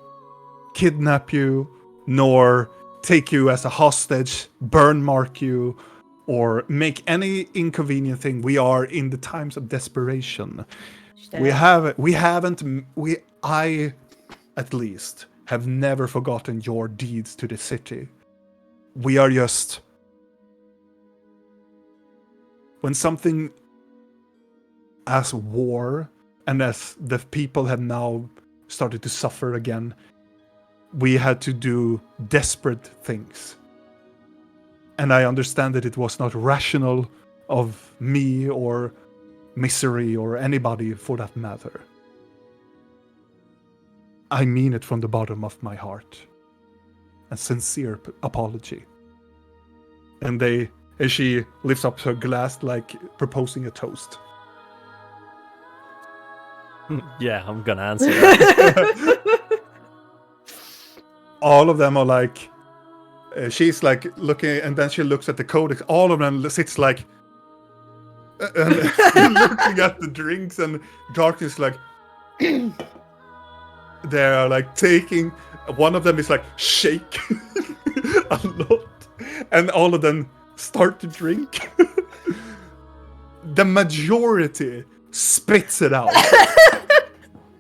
kidnap you, nor take you as a hostage, burn mark you, or make any inconvenient thing. We are in the times of desperation. I, at least, have never forgotten your deeds to the city. We are just... When something as war, and as the people have now started to suffer again, we had to do desperate things. And I understand that it was not rational of me or Misery or anybody for that matter. I mean it from the bottom of my heart. A sincere apology. And she lifts up her glass like proposing a toast. Yeah, I'm gonna answer that. All of them are like, she's like looking, and then she looks at the codex. All of them sits like, and looking at the drinks, and Darkness like, they're like taking. One of them is like shake a lot, and all of them start to drink. The majority spits it out,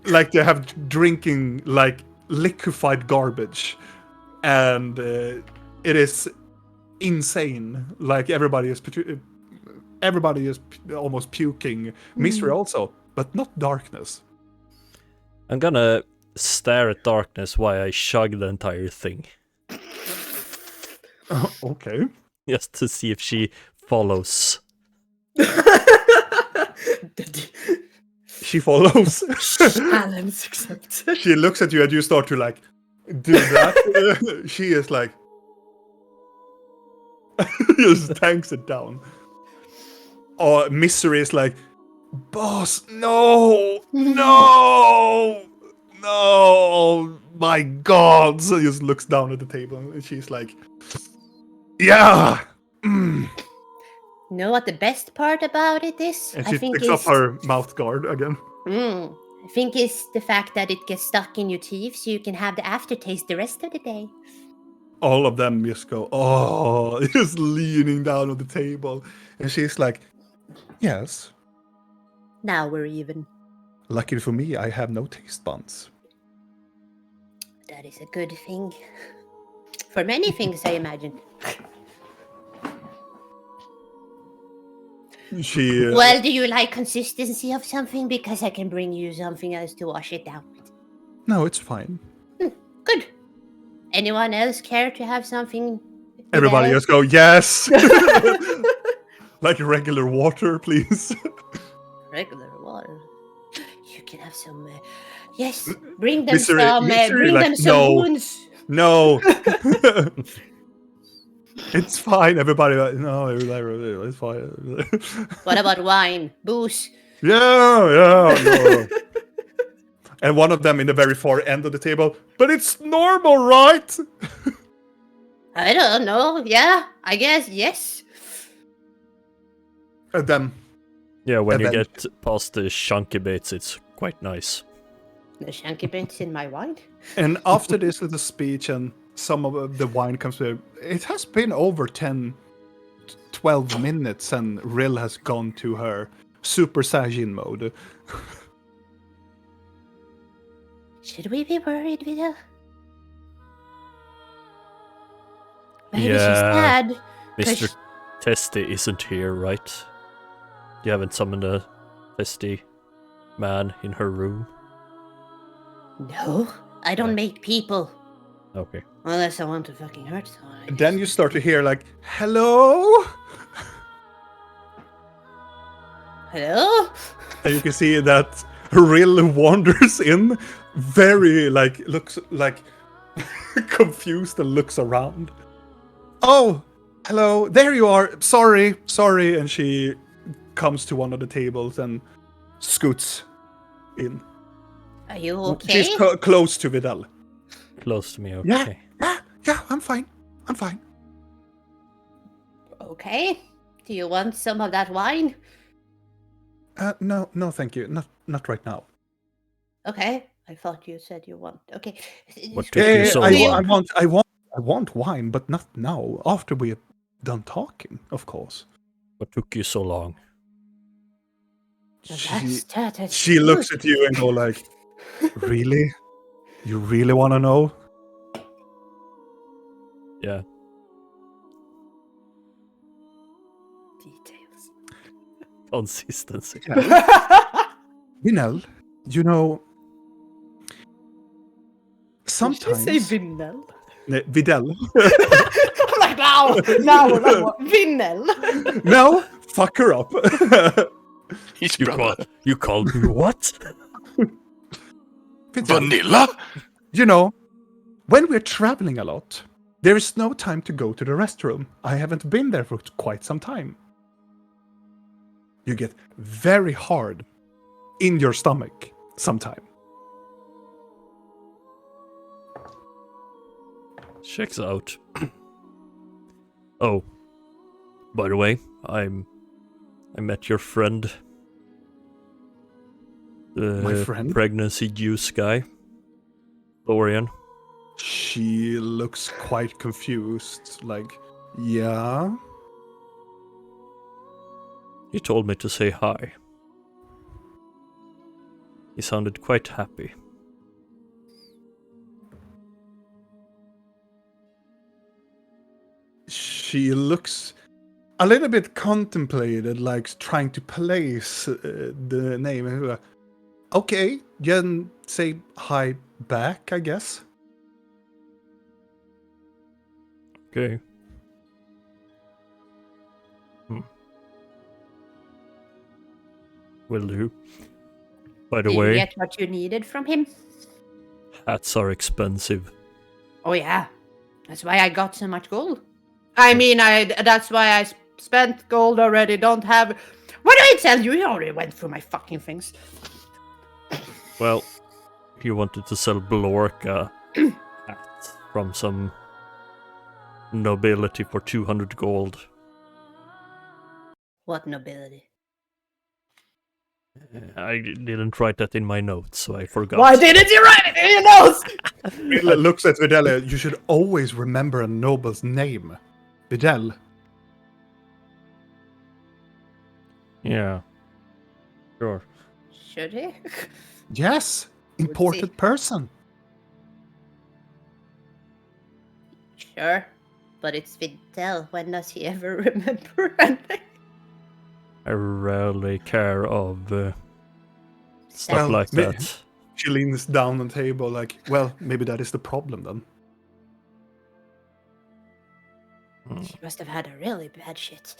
like they have drinking like liquefied garbage, and it is insane. Like everybody is almost puking. Mystery also, but not Darkness. I'm gonna stare at Darkness while I chug the entire thing. Okay. Just to see if she follows. She follows. Challenge accepted. She looks at you and you start to like do that. She is like just tanks it down. Or Mystery is like, boss, no, my God. So just looks down at the table and she's like, yeah. Know what the best part about it is? And she picks up her mouth guard again. I think it's the fact that it gets stuck in your teeth so you can have the aftertaste the rest of the day. All of them just go, oh, just leaning down on the table. And she's like, yes. Now we're even. Luckily for me, I have no taste buds. That is a good thing. For many things, I imagine. She. Well, do you like consistency of something? Because I can bring you something else to wash it down with. No, it's fine. Good. Anyone else care to have something? Everybody just go, yes. Like regular water, please. Regular water. You can have some. Yes, bring them Mystery, some. Bring like, them some no. wounds. No. It's fine. Everybody, no, it's fine. What about wine, booze? Yeah. And one of them in the very far end of the table, but it's normal, right? I don't know. Yeah, I guess yes. And then, Yeah, when And you then- get past the chunky bits, it's quite nice. The shanky bits in my wine. and after this little speech and some of the wine comes to, it has been over 12 minutes and Rill has gone to her Super Saiyajin mode. Should we be worried, Vida? Maybe Yeah. she's sad. Mr. Testy isn't here, right? You haven't summoned a Testy man in her room? No, I don't make people. Okay. Unless I want to fucking hurt someone. And then you start to hear like, hello? Hello? And you can see that Rill wanders in, very like, looks like confused and looks around. Oh, hello, there you are. Sorry. And she comes to one of the tables and scoots in. Are you okay? She's close to Vidal. Close to me, okay. Yeah, I'm fine. Okay. Do you want some of that wine? No, thank you. Not right now. Okay. I thought you said you want. Okay. What took you so long? I want wine, but not now. After we are done talking, of course. What took you so long? That's She looks at you and go like, really? You really want to know? Yeah. details. Consistency. Vinel, you know, Did sometimes... you say Vinnel? Vidal. I'm like, now, Vinnel. No, fuck her up. His You, brother. you called me what? Fidel, Vanilla? you know, when we're traveling a lot, there is no time to go to the restroom. I haven't been there for quite some time. You get very hard in your stomach sometime. Checks out. Oh, by the way, I met your friend. The My friend? pregnancy juice guy, Florian. She looks quite confused, like, yeah? He told me to say hi. He sounded quite happy. She looks a little bit contemplated, like trying to place the name. Okay, then say hi back, I guess. Okay. Will do. By the Did you way, get what you needed from him? hats are expensive. Oh yeah, that's why I got so much gold. I mean, that's why I spent gold already. Don't have. What do I tell you? You already went through my fucking things. Well, he wanted to sell Blorka hats from some nobility for 200 gold. What nobility? I didn't write that in my notes, so I forgot. Why didn't you write it in your notes? Videl looks at Videl. You should always remember a noble's name. Videl. Yeah. Sure. Should he? Yes, important person. Sure, but it's Videl. When does he ever remember anything? I rarely care of stuff Well, like that. She leans down on the table like, well, maybe that is the problem then. He must have had a really bad shit.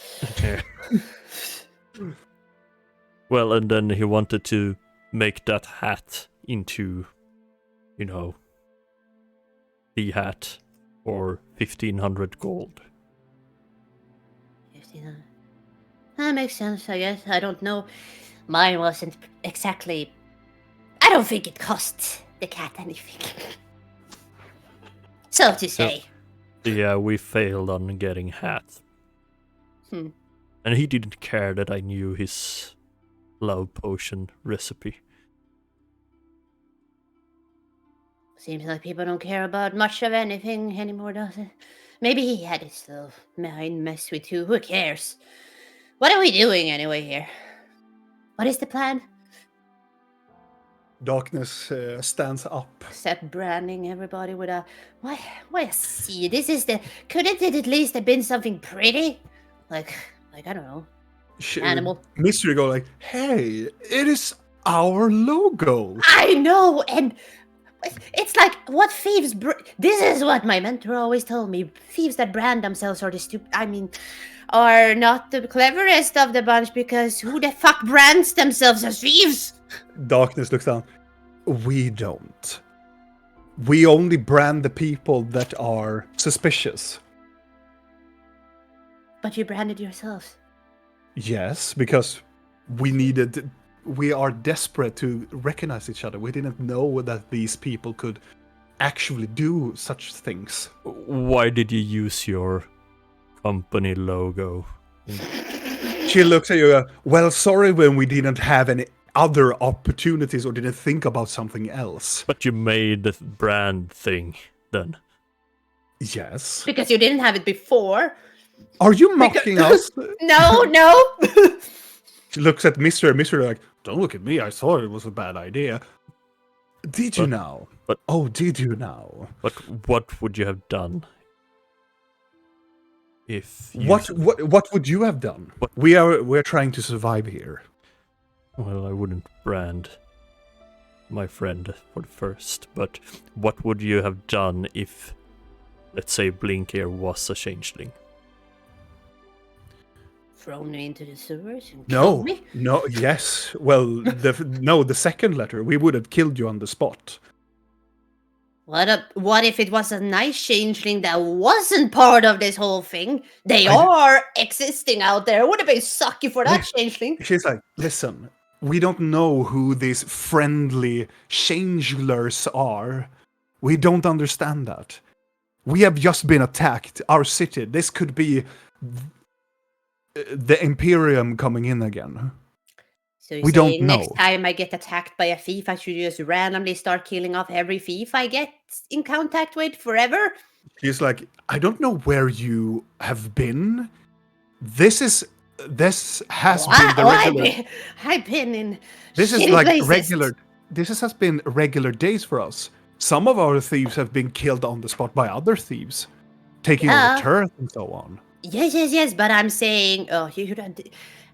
Well, and then he wanted to make that hat into, you know, the hat for 1,500 gold. 1500. That makes sense, I guess. I don't know. Mine wasn't exactly. I don't think it cost the cat anything. So to say. Yeah, we failed on getting hat. Hmm. And he didn't care that I knew his love potion recipe. Seems like people don't care about much of anything anymore, does it? Maybe he had his little mind messed with too. Who cares? What are we doing anyway here? What is the plan? Darkness stands up. Except branding everybody with a why a C? This is the couldn't it at least have been something pretty? Like I don't know. Animal. Mystery go like, hey, it is our logo. I know, and it's like what thieves. This is what my mentor always told me. Thieves that brand themselves are the stupid. I mean, are not the cleverest of the bunch because who the fuck brands themselves as thieves? Darkness looks down. We don't. We only brand the people that are suspicious. But you branded yourselves. Yes, because we are desperate to recognize each other. We didn't know that these people could actually do such things. Why did you use your company logo? She looks at you, well, sorry when we didn't have any other opportunities or didn't think about something else. But you made the brand thing then. Yes. Because you didn't have it before. Are you mocking us? No. She looks at Mr. like, don't look at me, I thought it was a bad idea. Did you now? Did you now? But what would you have done? If you... What would you have done? We're trying to survive here. Well, I wouldn't brand my friend for the first, but what would you have done if, let's say, Blink here was a changeling? thrown me into the sewers and No, killed me? no, yes. Well, the second letter, we would have killed you on the spot. What if it was a nice changeling that wasn't part of this whole thing? They I- are existing out there. It would have been sucky for that Yes. changeling. She's like, listen, we don't know who these friendly changelers are. We don't understand that. We have just been attacked. Our city. This could be the Imperium coming in again. So you're We don't saying next know. time I get attacked by a thief, I should just randomly start killing off every thief I get in contact with forever? She's like, I don't know where you have been. This has been the regular. I've been in This is shitty like places. regular. Has been regular days for us. Some of our thieves have been killed on the spot by other thieves, taking Yeah. over turf and so on. Yes, but I'm saying, you don't.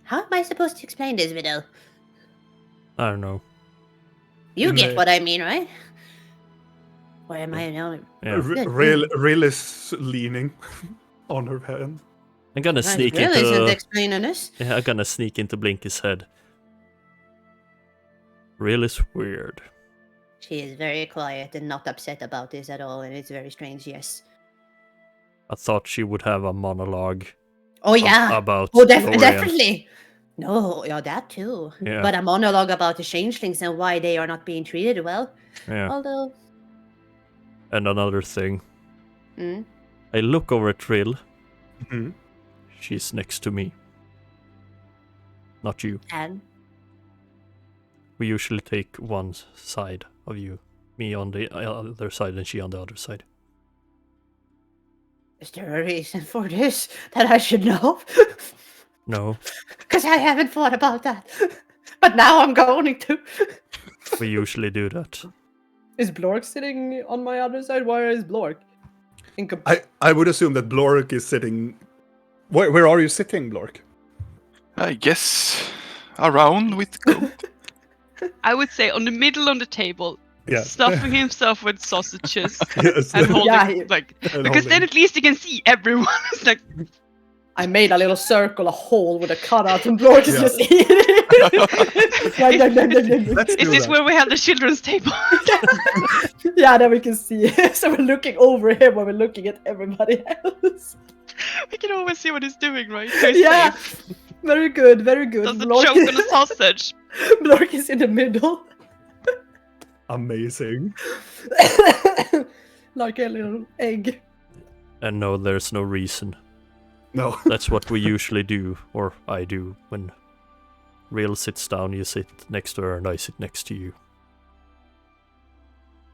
How am I supposed to explain this, Vidal? I don't know. You In get the- what I mean, right? Or am I now? Yeah. Real is leaning on her hand. I'm gonna sneak Really isn't into. explaining this. Yeah, I'm gonna sneak into Blinky's head. Real is weird. She is very quiet and not upset about this at all, and it's very strange, yes. I thought she would have a monologue Oh, yeah. about Lorien. Definitely. No, yeah, that too. Yeah. But a monologue about the changelings and why they are not being treated well. Yeah. Although, And another thing, mm, I look over at Trill. Mhm. She's next to me. Not you. and We usually take one side of you. Me on the other side and she on the other side. is there a reason for this that I should know? No, Because I haven't thought about that. But now I'm going to. we usually do that. Is Blork sitting on my other side? Where is Blork? I would assume that Blork is sitting. Where are you sitting, Blork? I guess around with goat. I would say on the middle on the table, Yeah. stuffing himself with sausages Yes. and holding Yeah, like And because then holding. at least you can see everyone. It's like I made a little circle, a hole with a cutout, and Blork is Yeah. just eating it. Let's is do this that. where we have the children's table? Yeah, then we can see. So we're looking over him while we're looking at everybody else. We can always see what he's doing, right? So he's Yeah, safe. very good, very good. Doesn't Blork choke on a sausage. Blork is in the middle. Amazing. Like a little egg. And no, there's no reason. No. That's what we usually do, or I do, when Real sits down, you sit next to her and I sit next to you.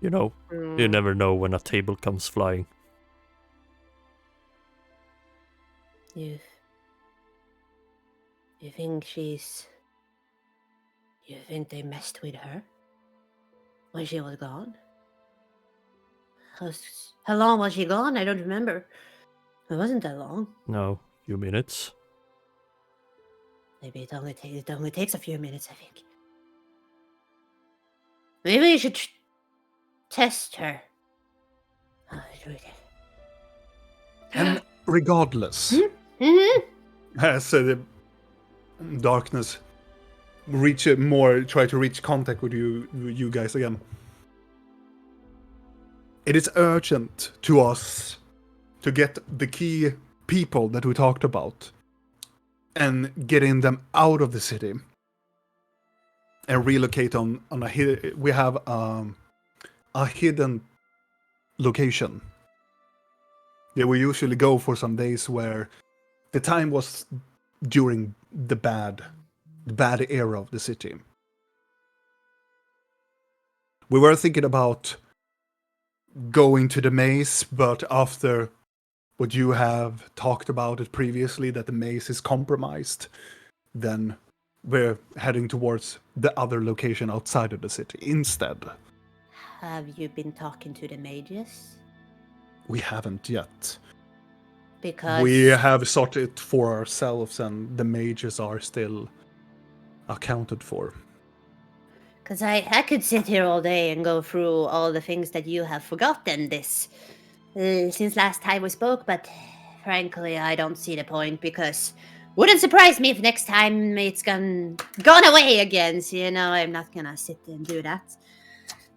You know, you never know when a table comes flying. You think You think they messed with her? When she was gone? How long was she gone? I don't remember. It wasn't that long. No, few minutes. Maybe it only takes a few minutes, I think. Maybe we should test her. Oh, And regardless, Mm-hmm. as the darkness try to reach contact with you guys again. It is urgent to us to get the key people that we talked about and getting them out of the city and relocate on we have a hidden location. Yeah, we usually go for some days where the time was during the bad era of the city. We were thinking about going to the maze, but after what you have talked about it previously, that the maze is compromised, then we're heading towards the other location outside of the city instead. Have you been talking to the mages? We haven't yet. Because We have sought it for ourselves, and the mages are still accounted for. Because I could sit here all day and go through all the things that you have forgotten since last time we spoke, but frankly, I don't see the point because Wouldn't surprise me if next time it's gone away again. So, I'm not gonna sit and do that.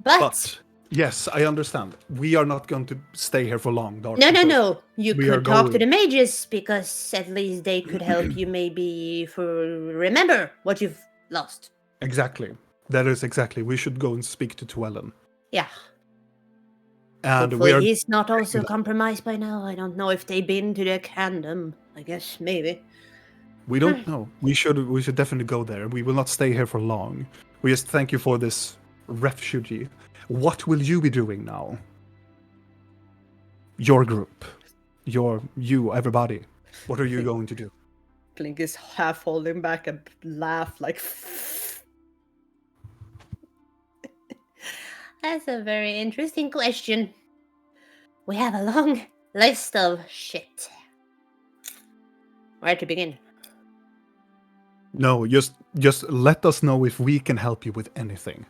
But yes, I understand. We are not going to stay here for long, Darkness. No. You We are could talk to going. the mages because at least they could help you maybe remember what you've lost. Exactly. That is exactly. We should go and speak to Twellen. Yeah. And Hopefully he's not also compromised by now. I don't know if they've been to the kingdom. I guess maybe. we don't know. We should definitely go there. We will not stay here for long. We just thank you for this refugee. What will you be doing now? Your group. You, everybody. What are you going to do? Blink is half holding back and laugh like. That's a very interesting question. We have a long list of shit. Where to begin? No, just let us know if we can help you with anything.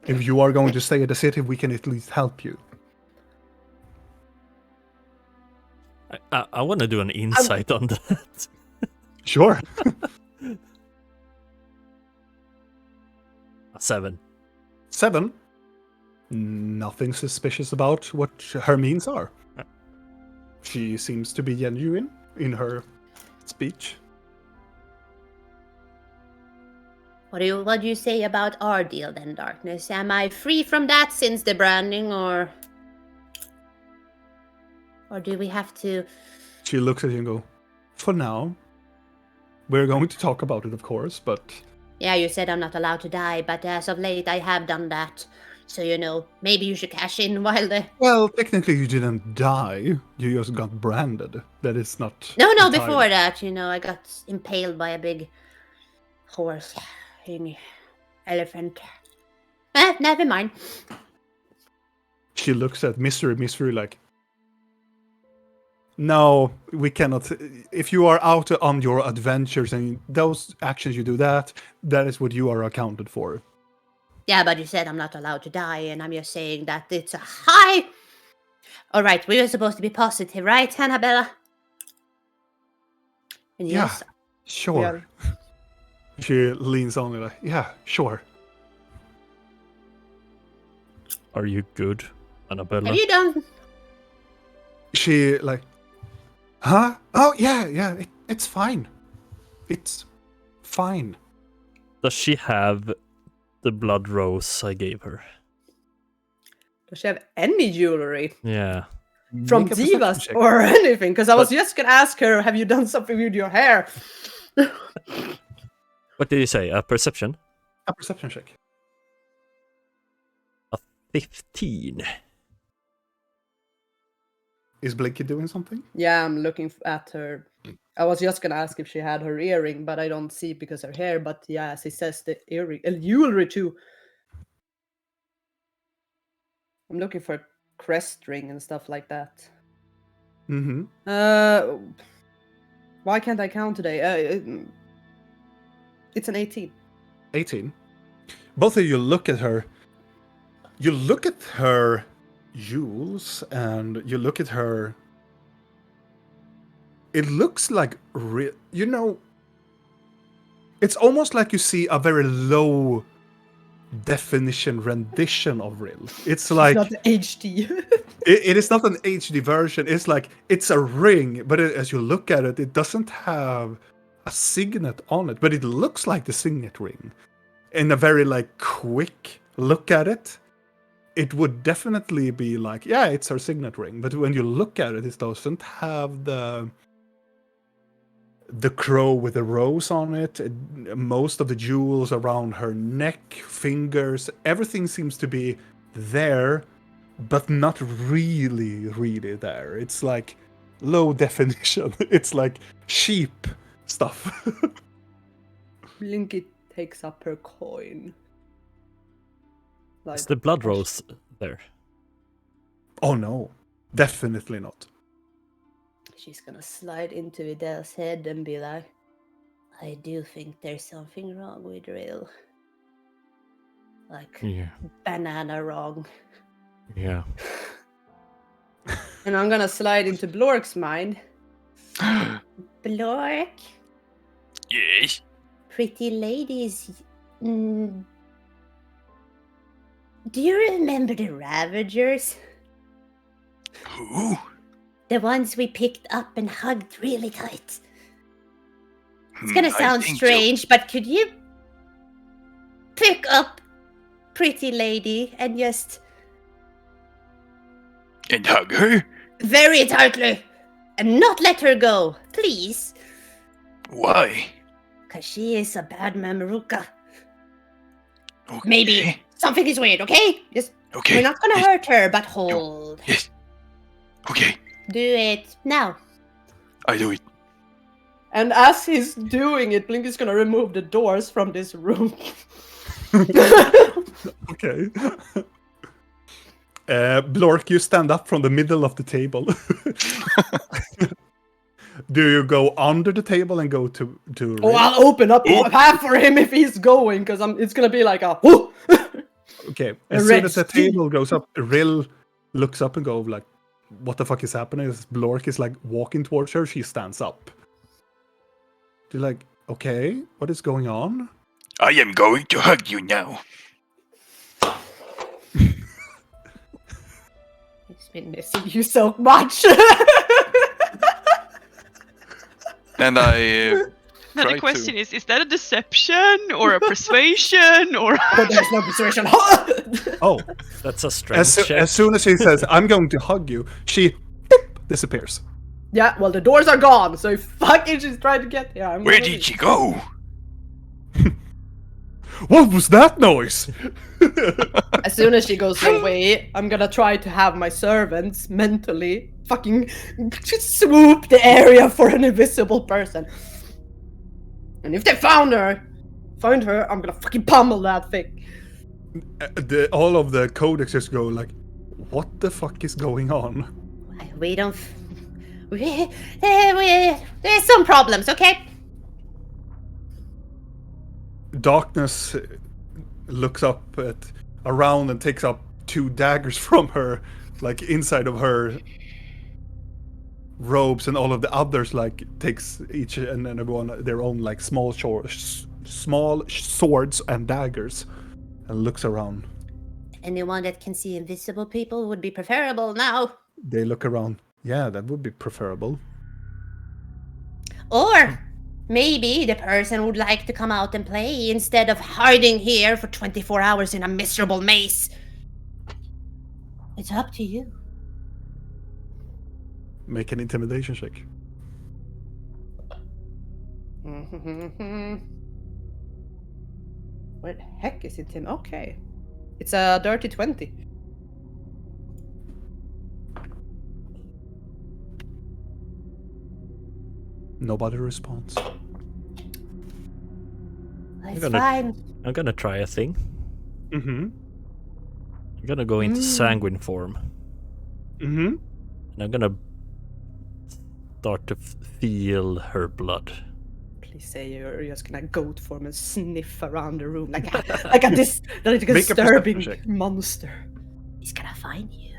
If you are going to stay at the city, we can at least help you. I want to do an insight on that. Sure. A 7. 7. Nothing suspicious about what her means are. She seems to be genuine in her speech. What do you say about our deal then, Darkness? Am I free from that since the branding, or do we have to? She looks at you and go, for now. We're going to talk about it, of course, but... Yeah, you said I'm not allowed to die, but as of late I have done that. So, maybe you should cash in while the... Well, technically you didn't die. You just got branded. That is not... No, entirely- before that, I got impaled by a big horse. Elephant. Never mind. She looks at Mystery like... No, we cannot. If you are out on your adventures and those actions you do that is what you are accounted for. Yeah, but you said I'm not allowed to die, and I'm just saying that it's a high... Alright, we were supposed to be positive, right, Annabella? And yes. Yeah, sure. Yeah. She leans on me like, yeah, sure. Are you good, Annabella? Have you done... She like, huh? Oh, yeah, it's fine. It's fine. Does she have the blood rose I gave her? Does she have any jewelry Yeah. from Make a perception Divas check. or anything? Because I was just gonna ask her, have you done something with your hair? What did you say? A perception? A perception check. A 15. Is Blinky doing something? Yeah, I'm looking at her. I was just gonna ask if she had her earring, but I don't see it because of her hair. But yeah, as it says, the earring, jewelry too. I'm looking for a crest ring and stuff like that. Mm-hmm. Why can't I count today? It's an 18. 18. Both of you look at her. You look at her jewels and you look at her. It looks like it's almost like you see a very low definition rendition of Rill. It's like It's not HD. it is not an HD version. It's like it's a ring, but as you look at it, it doesn't have a signet on it, but it looks like the signet ring. In a very like quick look at it, it would definitely be like, yeah, it's her signet ring. But when you look at it, it doesn't have the crow with the rose on it. Most of the jewels around her neck, fingers, everything seems to be there, but not really there. It's like low definition. It's like sheep stuff. Blinky takes up her coin. Like, Is the blood rose there? Oh no, definitely not. She's gonna slide into Adele's head and be like, I do think there's something wrong with Rill. Like, Yeah. banana wrong. Yeah. And I'm gonna slide into Blork's mind. Blork, Yes. Pretty ladies. Do you remember the Ravagers? Who? The ones we picked up and hugged really tight. It's gonna I sound think so. strange, but could you pick up Pretty Lady and just And hug her? very tightly and not let her go, please? Why? Because she is a bad Mameruka. Okay. Maybe something is weird, okay? Just Okay. we're not gonna Yes. hurt her, but hold. Yes. Okay. Do it now. I do it. And as he's doing it, Blink is gonna remove the doors from this room. Okay. Blork, you stand up from the middle of the table. Do you go under the table and go to Oh, Rill? I'll open up the path for him if he's going, because it's gonna be like a whoo! Okay. A As soon red as the steam. table goes up, Rill looks up and go like, "What the fuck is happening?" As Blork is like walking towards her, she stands up. You're like, "Okay, what is going on?" I am going to hug you now. He's been missing you so much. And I Now try the question is that a deception or a persuasion or But there's no persuasion. Oh, That's a strength check. as soon as she says, "I'm going to hug you," she boop, disappears. Yeah, well, the doors are gone, so fucking she's trying to get here. Where did she go? What was that noise? As soon as she goes away, I'm gonna try to have my servants mentally fucking swoop the area for an invisible person. And if they find her, I'm gonna fucking pummel that thing. All of the codexes go like, "What the fuck is going on?" We don't. There's some problems, okay? Darkness looks up around and takes up 2 daggers from her, like inside of her robes, and all of the others like takes each and everyone their own like small swords and daggers, and looks around. Anyone that can see invisible people would be preferable now. They look around. Yeah, that would be preferable. Or maybe the person would like to come out and play instead of hiding here for 24 hours in a miserable maze. It's up to you. Make an intimidation check. Where the heck is it, Tim? Okay. It's a dirty 20. Nobody responds. It's gonna- fine. I'm gonna try a thing. Mm-hmm. I'm gonna go into sanguine form. Mm-hmm. And I'm gonna start to feel her blood. Please say you're just gonna goat form and sniff around the room like a Make a disturbing perception check. monster. He's gonna find you.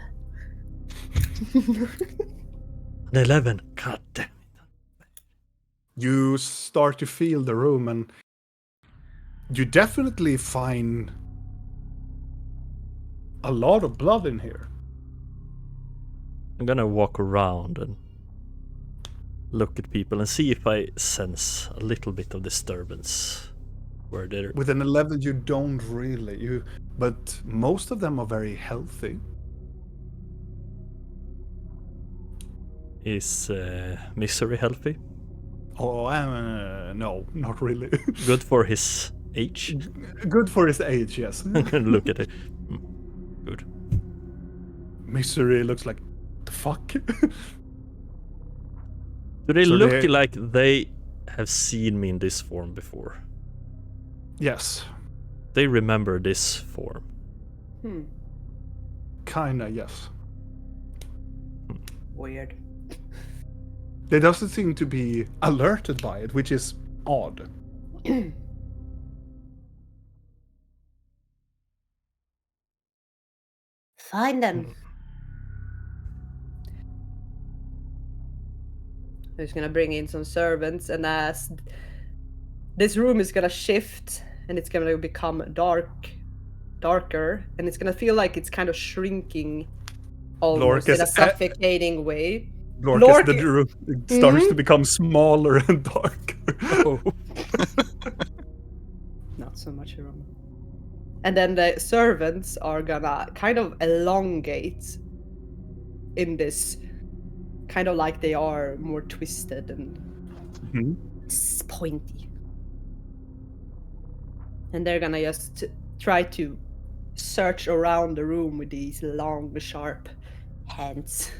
An 11. God damn. You start to feel the room, and you definitely find a lot of blood in here. I'm gonna walk around and look at people and see if I sense a little bit of disturbance where they're. With an 11, you don't really. But most of them are very healthy. Is Misery healthy? Oh, no, not really. Good for his age? Good for his age, yes. I'm gonna look at it. Good. Misery looks like the fuck. Do they So look they- like they have seen me in this form before? Yes, They remember this form. kinda, yes. Weird. They doesn't seem to be alerted by it, which is odd. Find them. He's gonna bring in some servants, and as this room is gonna shift and it's gonna become darker, and it's gonna feel like it's kind of shrinking almost in a suffocating way. Lork, as the room starts to become smaller and darker. Oh. Not so much room. And then the servants are gonna kind of elongate in this, kind of like they are more twisted and pointy. And they're gonna just try to search around the room with these long, sharp hands.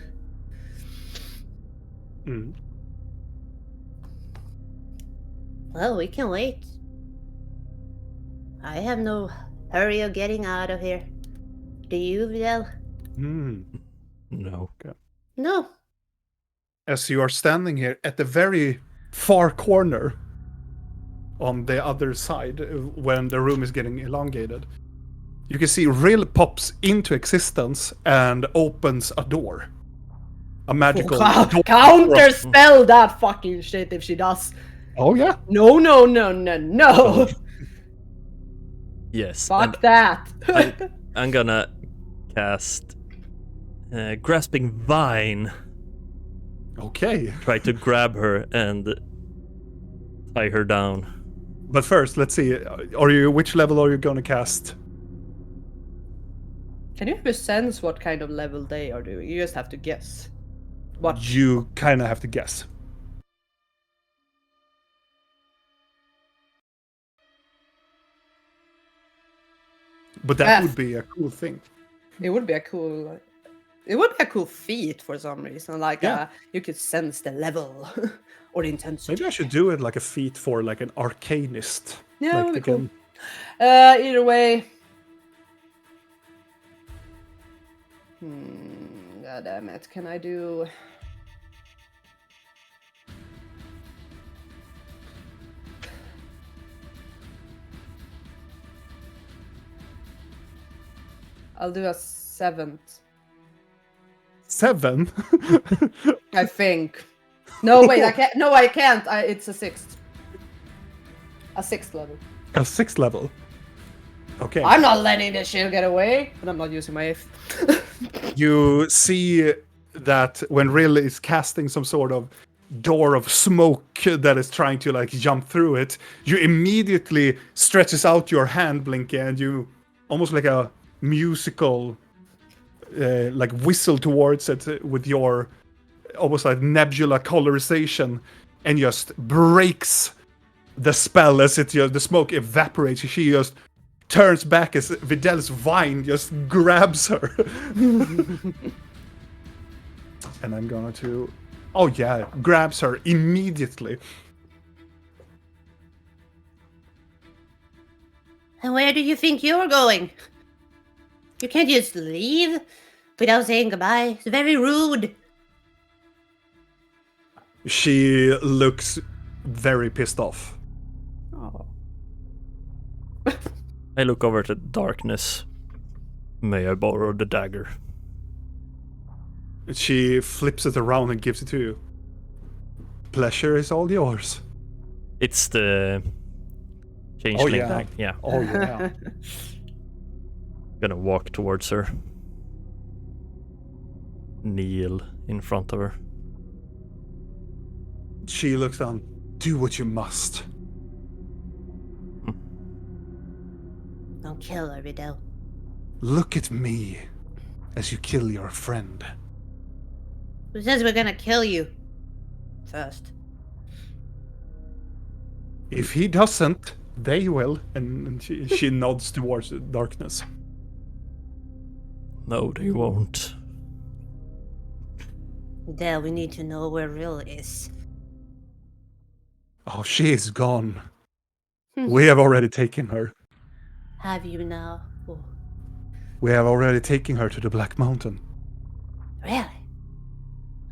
Well, we can wait. I have no hurry of getting out of here. Do you, Vidal? No. No. As you are standing here at the very far corner on the other side, when the room is getting elongated, you can see Rill pops into existence and opens a door. A magical door. Counter spell that fucking shit if she does. Oh yeah. No. Yes. Fuck that. I'm gonna cast Grasping Vine. Okay. Try to grab her and tie her down. But first, let's see. Which level are you gonna cast? Can you ever sense what kind of level they are doing? You just have to guess. What? You kind of have to guess. But that would be a cool thing. It would be a cool. It would be a cool feat for some reason. Like you could sense the level or the intensity. Maybe I should do it like a feat for like an arcanist. Yeah, like would be cool. can... Either way. God damn it! Can I do? I'll do a 7th. 7? I think. No, wait, I can't. No, I can't. It's a 6th. A 6th level. A 6th level? Okay. I'm not letting this shit get away, but I'm not using my 8th. You see that when Rill is casting some sort of door of smoke that is trying to like jump through it, you immediately stretches out your hand, Blinky, and you almost like a musical like whistle towards it with your almost like nebula colorization, and just breaks the spell as the smoke evaporates. She just turns back as Vidal's vine just grabs her. And I'm gonna to... Oh yeah, grabs her immediately. And where do you think you're going? You can't just leave without saying goodbye. It's very rude. She looks very pissed off. Oh. I look over to darkness. May I borrow the dagger? She flips it around and gives it to you. Pleasure is all yours. It's the changeling. Oh yeah. Yeah. Oh yeah. Gonna walk towards her. Kneel in front of her. She looks down. Do what you must. Don't kill her, Vidal. Look at me as you kill your friend. Who says we're gonna kill you first? If he doesn't, they will. And she nods towards the darkness. No, they won't. Vidal, we need to know where Rill is. Oh, she is gone. We have already taken her. Have you now? Oh. We have already taken her to the Black Mountain. Really?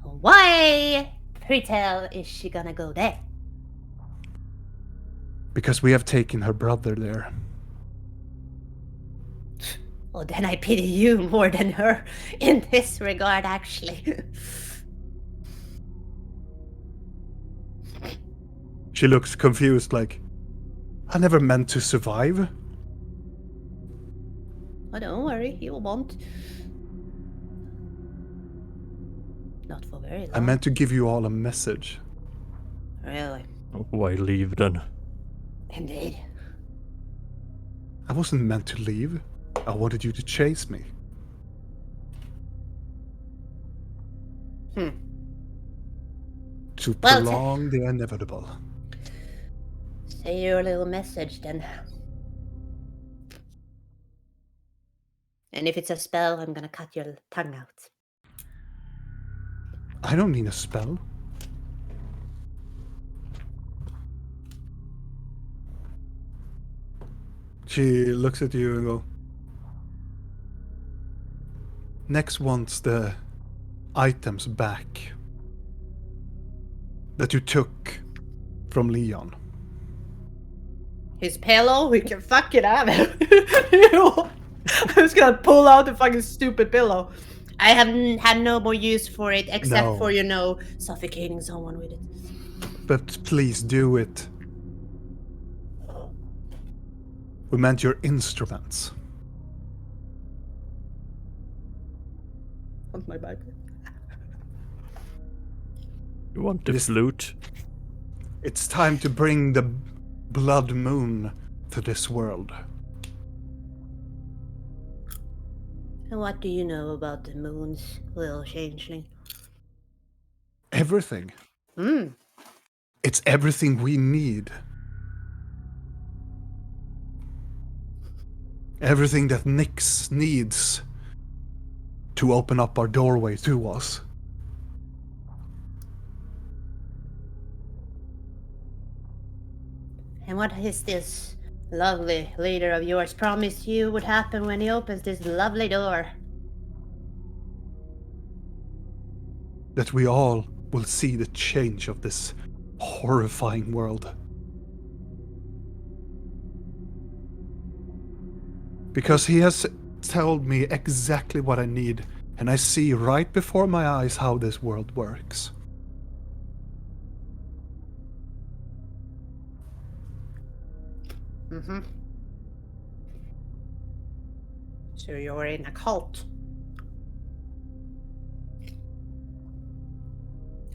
Why, pretell, is she gonna go there? Because we have taken her brother there. Oh, then I pity you more than her in this regard, actually. She looks confused, like, I never meant to survive. Oh, don't worry, you won't. Not for very long. I meant to give you all a message. Really? Why leave then? Indeed. I wasn't meant to leave. I wanted you to chase me. Hmm. To Well, prolong the inevitable. Say your little message then. And if it's a spell, I'm gonna cut your tongue out. I don't need a spell. She looks at you and go, Nex wants the items back that you took from Leon. His pillow, we can fucking have it. I'm just gonna pull out the fucking stupid pillow. I haven't had no more use for it except No. for, suffocating someone with it. But please do it. We meant your instruments. Want my bag? You want the It is- flute? It's time to bring the blood moon to this world. And what do you know about the moons, little changeling? Everything. Hmm. It's everything we need. Everything that Nyx needs to open up our doorway to us. And what is this lovely leader of yours promised you would happen when he opens this lovely door? That we all will see the change of this horrifying world. Because he has told me exactly what I need, and I see right before my eyes how this world works. Mm-hmm. So you're in a cult?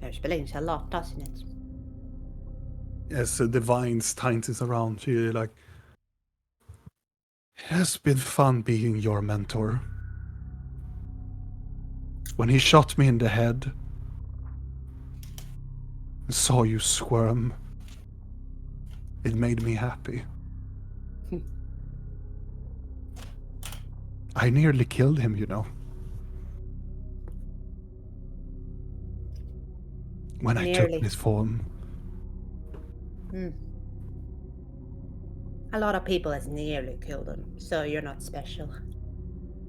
Det explains a lot, doesn't it? As the vines tints around, she like, it has been fun being your mentor. When he shot me in the head and saw you squirm, it made me happy. I nearly killed him, when I Nearly. took this form. Hmm. A lot of people has nearly killed him, so you're not special.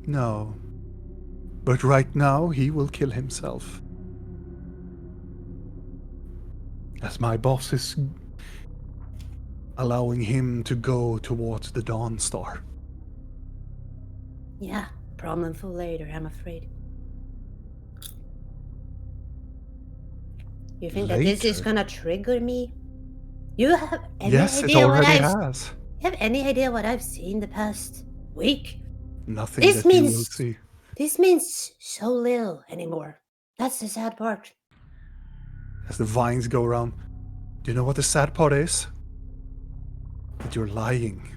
No. But right now, he will kill himself. As my boss is allowing him to go towards the Dawn Star. Yeah, problem for later, I'm afraid. You think that this is Later? gonna trigger me? You have any Yes, it idea what already I've has. You have any idea what I've seen the past week? Nothing This that you will means- see. This means so little anymore. That's the sad part. As the vines go around. Do you know what the sad part is? That you're lying.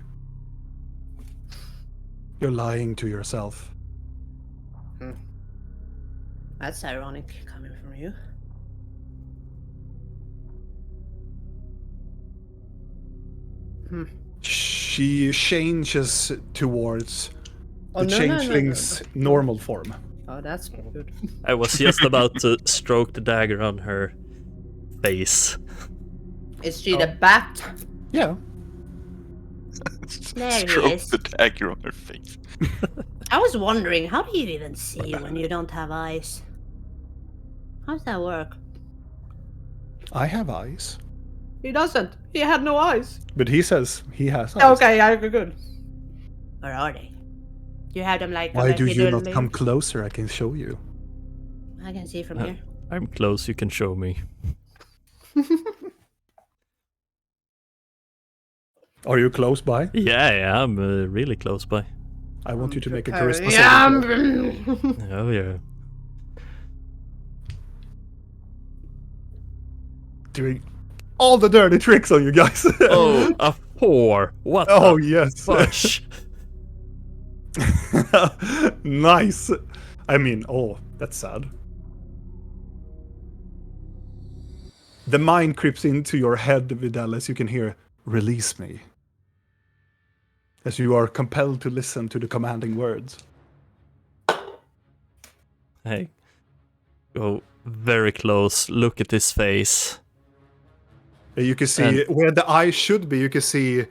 You're lying to yourself. That's ironic coming from you. She changes towards Oh, the no, no, no, no, changeling's no. normal form. Oh, that's good. I was just about to stroke the dagger on her face. Is she the bat? Yeah. There he Stroke is. the dagger on her face. I was wondering, how do you even see when you don't have eyes? How does that work? I have eyes. He doesn't. He had no eyes. But he says he has eyes. Okay, yeah, good. Where are they? You have them like... Why do you not literally- come closer? I can show you. I can see from Uh, here. I'm close, you can show me. Are you close by? Yeah, I'm really close by. I want you to make a charisma saving throw. Oh yeah. Doing all the dirty tricks on you guys. Oh, a 4. What Oh, the yes. fudge? Nice. I mean, oh, that's sad. The mind creeps into your head, Vidal, as you can hear, "Release me." As you are compelled to listen to the commanding words. Hey, go very close. Look at his face. You can see where the eyes should be, you can see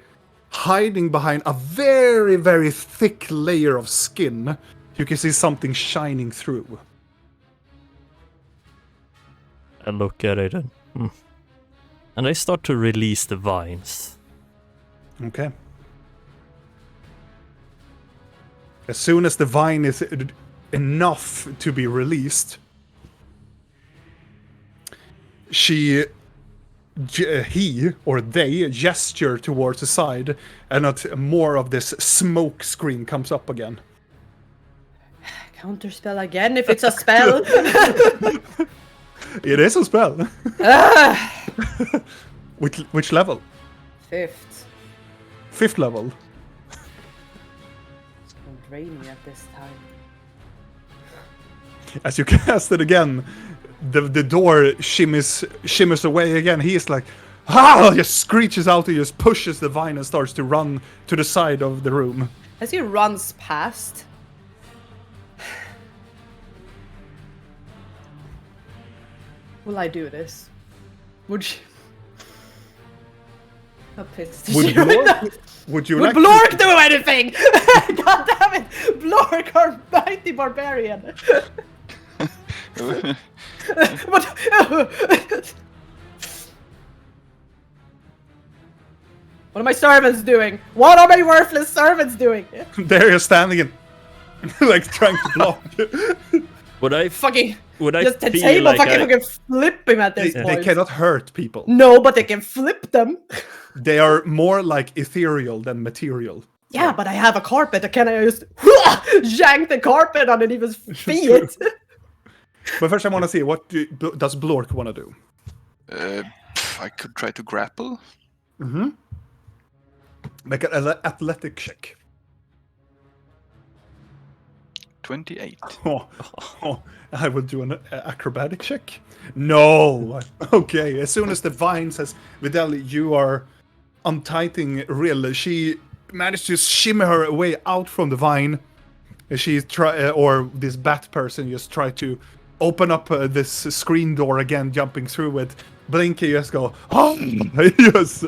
hiding behind a very, very thick layer of skin, you can see something shining through. I look at it and I start to release the vines. Okay. As soon as the vine is enough to be released, he or they gesture towards the side, and more of this smoke screen comes up again. Counterspell again if it's a spell. It is a spell. Which level? 5th. 5th level. It's gonna drain me at this time. As you cast it again, the door shimmers away again. He is like, ah! Just screeches out and just pushes the vine and starts to run to the side of the room. As he runs past. Will I do this? Would you? How pissed is Would she right now? Blork, would you Would like Blork do anything? God damn it! Blork, our mighty barbarian. What? What are my servants doing? What are my worthless servants doing? There you're standing and like trying to block. Would I Fucking would I just the feel table like fucking flip him at this They point. cannot hurt people. No, but they can flip them. They are more like ethereal than material. Yeah, but I have a carpet. Can I just yank the carpet on Aniva's feet? But first I want to see, what does Blork want to do? I could try to grapple. Mm-hmm. Make an athletic check. 28. Oh, I will do an acrobatic check. No. Okay. As soon as the vine says, Vidal, you are untightening Rill, she managed to shimmy her way out from the vine. She or this bat person just try to open up this screen door again, jumping through it. Blinky just go, oh, just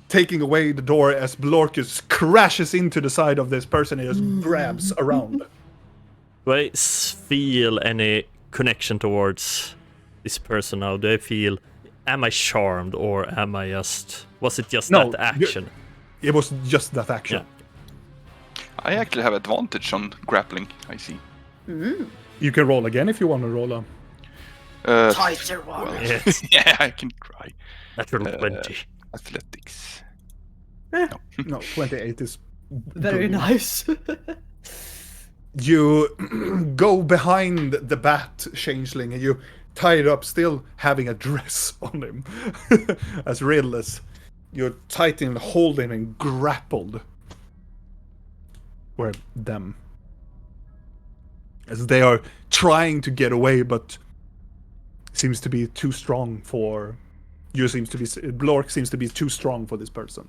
taking away the door as Blorkus crashes into the side of this person and just grabs around. Do I feel any connection towards this person now? Do I feel, am I charmed or am I just, was it just No, that action? It was just that action. Yeah. I actually have advantage on grappling, I see. You can roll again if you want to roll a... Tighter one. Well, Yes. yeah, I can try. Natural 20. Athletics. No, 28 is... Very good. nice. You go behind the bat changeling and you tie it up, still having a dress on him. As real as you're tightening, holding and grappled. Or them. As they are trying to get away, but seems to be too strong for... Blork seems to be too strong for this person.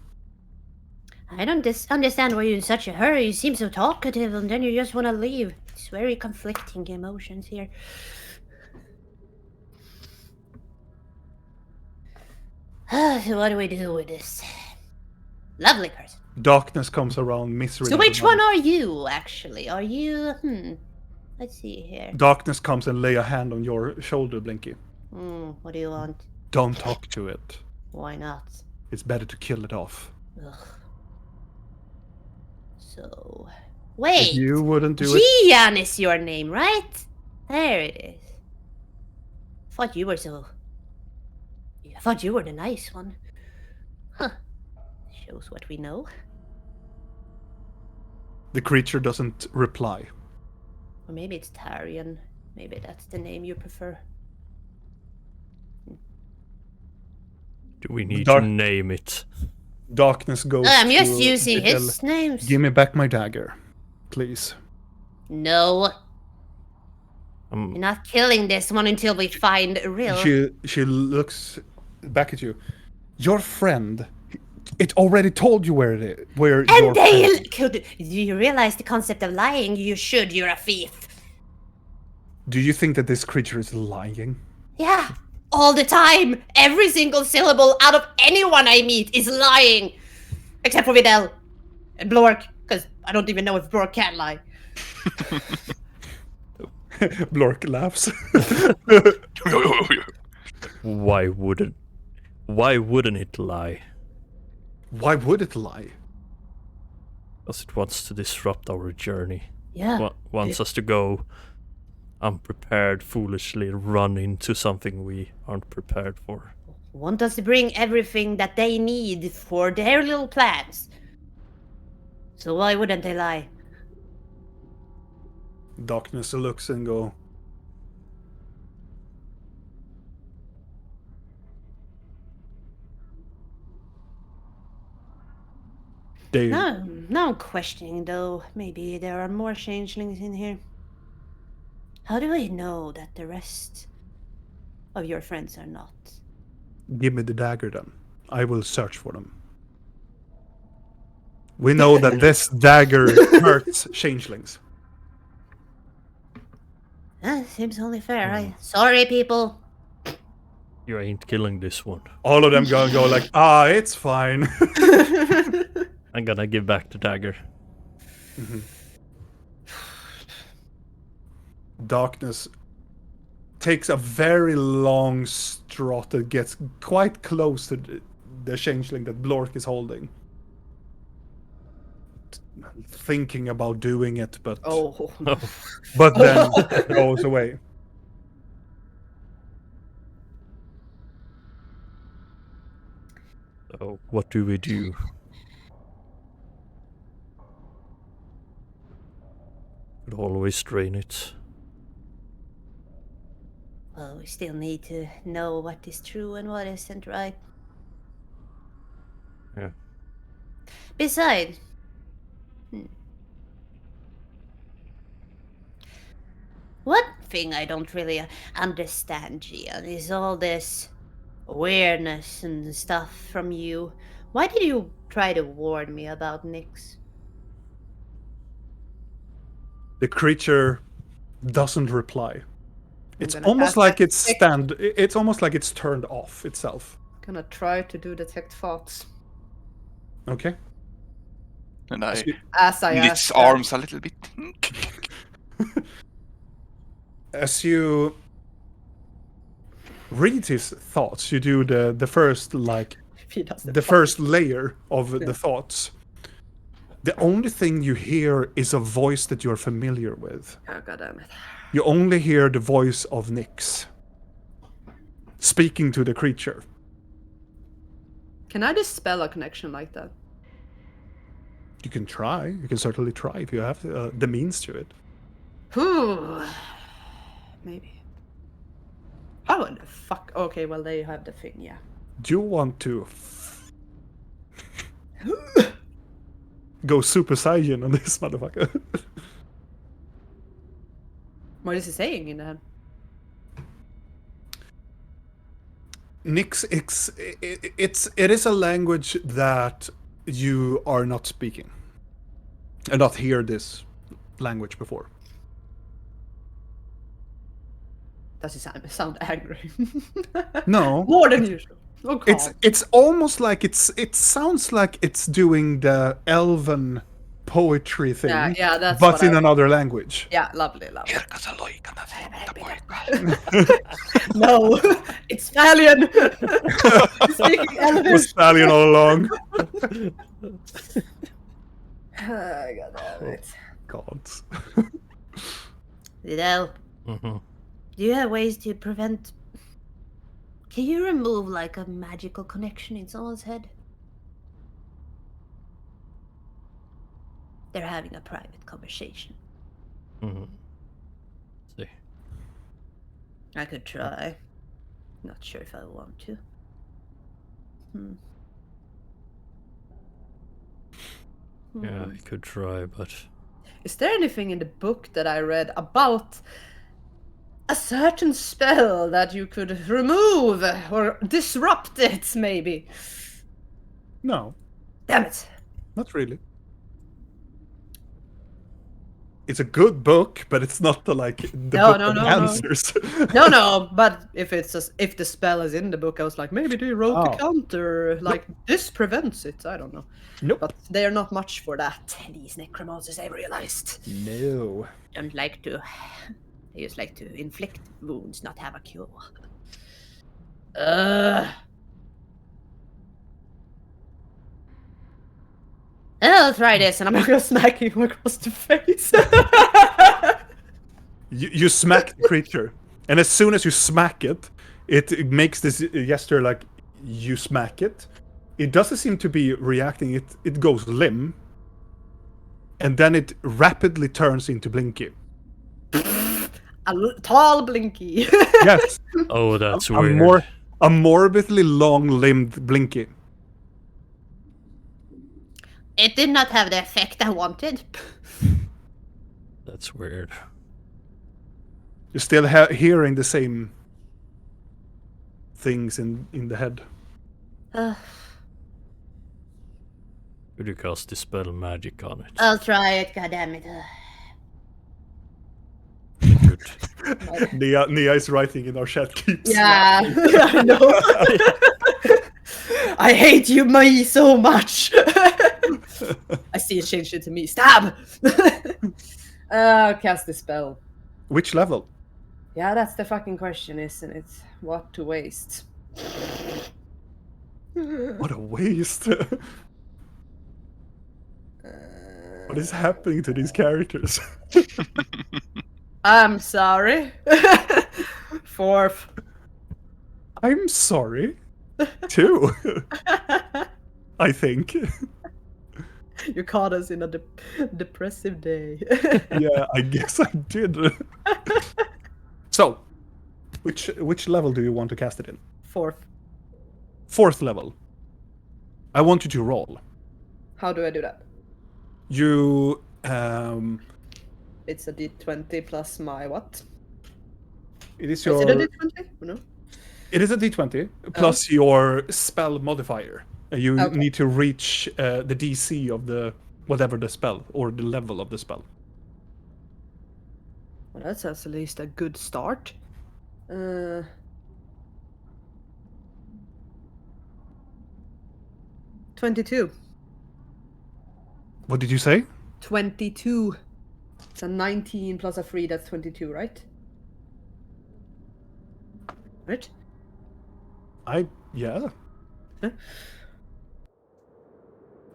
I don't understand why you're in such a hurry. You seem so talkative and then you just want to leave. It's very conflicting emotions here. So what do we do with this? Lovely person. Darkness comes around, misery. So which one are you, actually? Are you... Let's see here. Darkness comes and lay a hand on your shoulder, Blinky. What do you want? Don't talk to it. Why not? It's better to kill it off. Ugh. So... Wait! You wouldn't do it. Gian is your name, right? There it is. I thought you were so... I thought you were the nice one. Huh. shows what we know. The creature doesn't reply. Or maybe it's Tarian. Maybe that's the name you prefer. Do we need Dark- to name it? Darkness goes I'm to just using Little, his names. Give me back my dagger, please. No, you're Um, not killing this one until we find a real. She looks back at you. Your friend, it already told you where it is. Where your And they friend- could. Do you realize the concept of lying? You should. You're a thief. Do you think that this creature is lying? Yeah, all the time. Every single syllable out of anyone I meet is lying, except for Videl and Blork, because I don't even know if Blork can lie. Blork laughs. why wouldn't it lie? Why would it lie? Because it wants to disrupt our journey. Yeah. Wants us to go unprepared, foolishly run into something we aren't prepared for. Want us to bring everything that they need for their little plans. So why wouldn't they lie? Darkness looks and go. They Now I'm questioning though. Maybe there are more changelings in here. How do I know that the rest of your friends are not? give me the dagger then. I will search for them. We know that this dagger hurts changelings. Seems only fair. Sorry, people. You ain't killing this one. All of them go like, it's fine. I'm gonna give back the dagger. Darkness takes a very long strut that gets quite close to the changeling that Blork is holding. Thinking about doing it, but but then goes away. So what do we do? Could always drain it. Well, we still need to know what is true and what isn't, right? Yeah. Besides, one thing I don't really understand, Gian, is all this awareness and stuff from you. Why did you try to warn me about Nyx? The creature doesn't reply. It's gonna almost cast like that it's it's almost like it's turned off itself. Gonna try to do detect thoughts. Okay. And I As I knit asked arms a little bit. As you read his thoughts, you do the first if he doesn't the first layer of the thoughts. The only thing you hear is a voice that you're familiar with. Oh, God damn it. You only hear the voice of Nyx speaking to the creature. Can I dispel a connection like that? You can try. You can certainly try if you have the means to it. Maybe. How the fuck? Okay, well, they have the thing, yeah. Do you want to go Super Saiyan on this motherfucker? What is he saying in that? Nyx, it is a language that you are not speaking, and not hear this language before. Does he sound angry? No, More than usual. Oh, God. it's almost like it sounds like it's doing the elven poetry thing, Yeah, that's but what in another language. Yeah, lovely. No. No, it's Valian! Speaking Was elven. Stallion all along? God damn it. Gods. Videl, Mm-hmm. do you have ways to prevent... Can you remove, like, a magical connection in someone's head? They're having a private conversation. Mm-hmm. See. I could try. Not sure if I want to. Yeah, I could try, but Is there anything in the book that I read about a certain spell that you could remove or disrupt it, maybe? No, Damn it. not really. It's a good book, but it's not the No, book of no. answers. No, but if the spell is in the book, I was like, maybe they wrote Oh. a counter, like this prevents it. I don't know. Nope. But they are not much for that. These necromancers, I realized, No. don't like to. They just like to inflict wounds, not have a cure. I'll try this, and I'm I'm gonna smack him across the face. You smack the creature, and as soon as you smack it, it makes this gesture like you smack it. It doesn't seem to be reacting. It goes limp, and then it rapidly turns into Blinky. Tall Blinky. Yes, oh, that's a weird. morbidly long-limbed Blinky. It did not have the effect I wanted. That's weird. You're still hearing the same things in the head. Could you cast Dispel Magic on it? I'll try it, goddammit. Good. Nia is writing in our chat. Keeps Yeah, I know. I hate you, me, so much. I see it changed it to me. Stab! Cast the spell. Which level? Yeah, that's the fucking question, isn't it? What to waste? What a waste. What is happening to these characters? I'm sorry. Fourth. I'm sorry. Too. I think. You caught us in a depressive day. Yeah, I guess I did. So, which level do you want to cast it in? Fourth. 4th level. I want you to roll. How do I do that? You It's a d20 plus my what? it is Is your it a d20? No. it is a d20 plus your spell modifier. You Okay. need to reach the DC of the whatever the spell or the level of the spell. Well, that's at least a good start. 22. What did you say? 22. It's a 19 plus a 3, that's 22, right? Right? Yeah. Huh?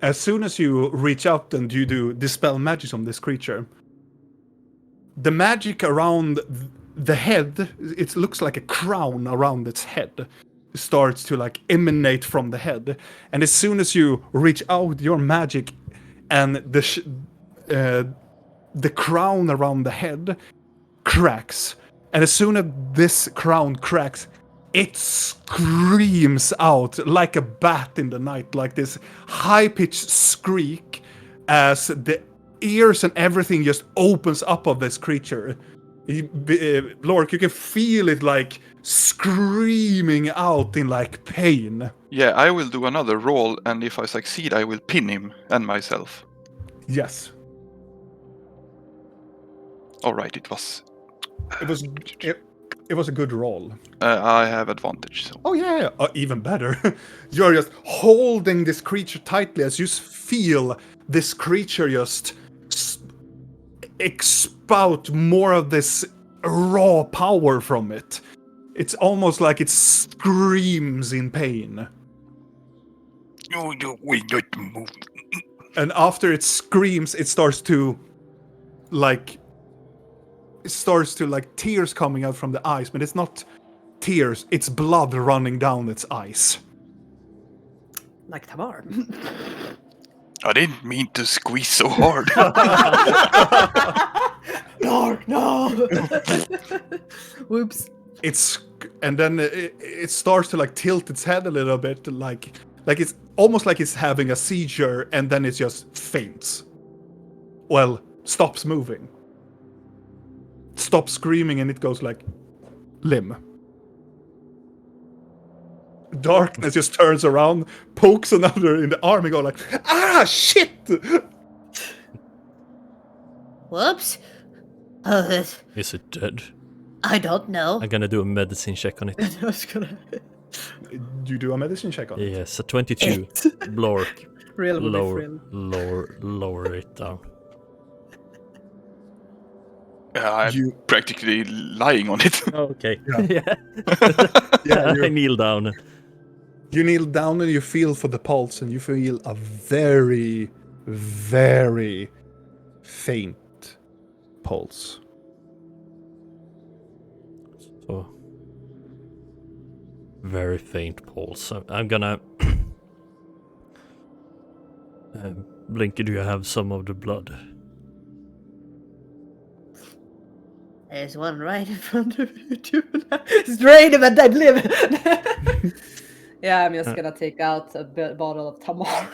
As soon as you reach out and you do dispel magic on this creature, the magic around the head, it looks like a crown around its head, starts to emanate from the head. And as soon as you reach out your magic and the crown around the head cracks, and as soon as this crown cracks, it screams out like a bat in the night, like this high-pitched skreak, as the ears and everything just opens up of this creature. Lork, you can feel it screaming out in pain. Yeah, I will do another roll, and if I succeed, I will pin him and myself. Yes. Alright, it was. It was a good roll. I have advantage, so. Oh yeah, even better. You're just holding this creature tightly as you feel this creature just expout more of this raw power from it. It's almost like it screams in pain. No, we not move. And after it screams, it starts to tears coming out from the eyes, but it's not tears, it's blood running down its eyes. Like Tamar. I didn't mean to squeeze so hard. Dark, no! Whoops. And then it starts to like tilt its head a little bit, like it's almost like it's having a seizure, and then it just faints. Well, stops moving, stops screaming, and it goes like limb. Darkness just turns around, pokes another in the arm, and go like, ah, shit! Whoops. Is it dead? I don't know. I'm gonna do a medicine check on it. I was gonna. You do a medicine check on it. Yes, a 22. Blork. Real would be Lower, thrill. lower it down. I'm practically lying on it. Okay. Yeah. Yeah. I kneel down. You kneel down and you feel for the pulse, and you feel a very, very faint pulse. So, very faint pulse. I'm gonna. Blinky, do you have some of the blood? There's one right in front of you, too. Drain him and then live. Yeah, I'm just gonna take out a bottle of Tamar.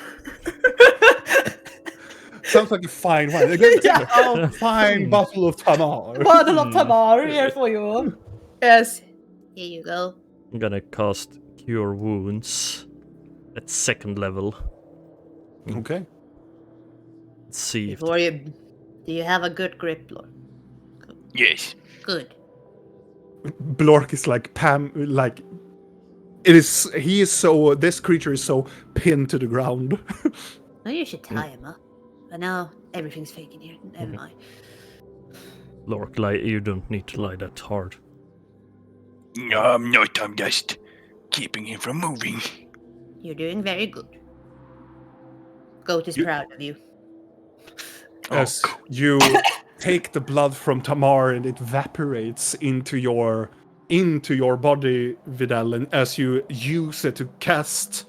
Sounds like a fine wine. Yeah. Oh, fine bottle of Tamar. Bottle of Tamar here for you. Yes. Here you go. I'm gonna cast Cure Wounds at 2nd level. Okay. Let's see if Before you, do you have a good grip, Lord? Yes. Good. Blork is like it is. He is so. This creature is so pinned to the ground. No, you should tie him up. But now everything's fake in here. Never mind. Lork, you don't need to lie that hard. No, I'm not. I'm just keeping him from moving. You're doing very good. Goat is proud of you. As you take the blood from Tamar and it evaporates into your body, Vidal, and as you use it to cast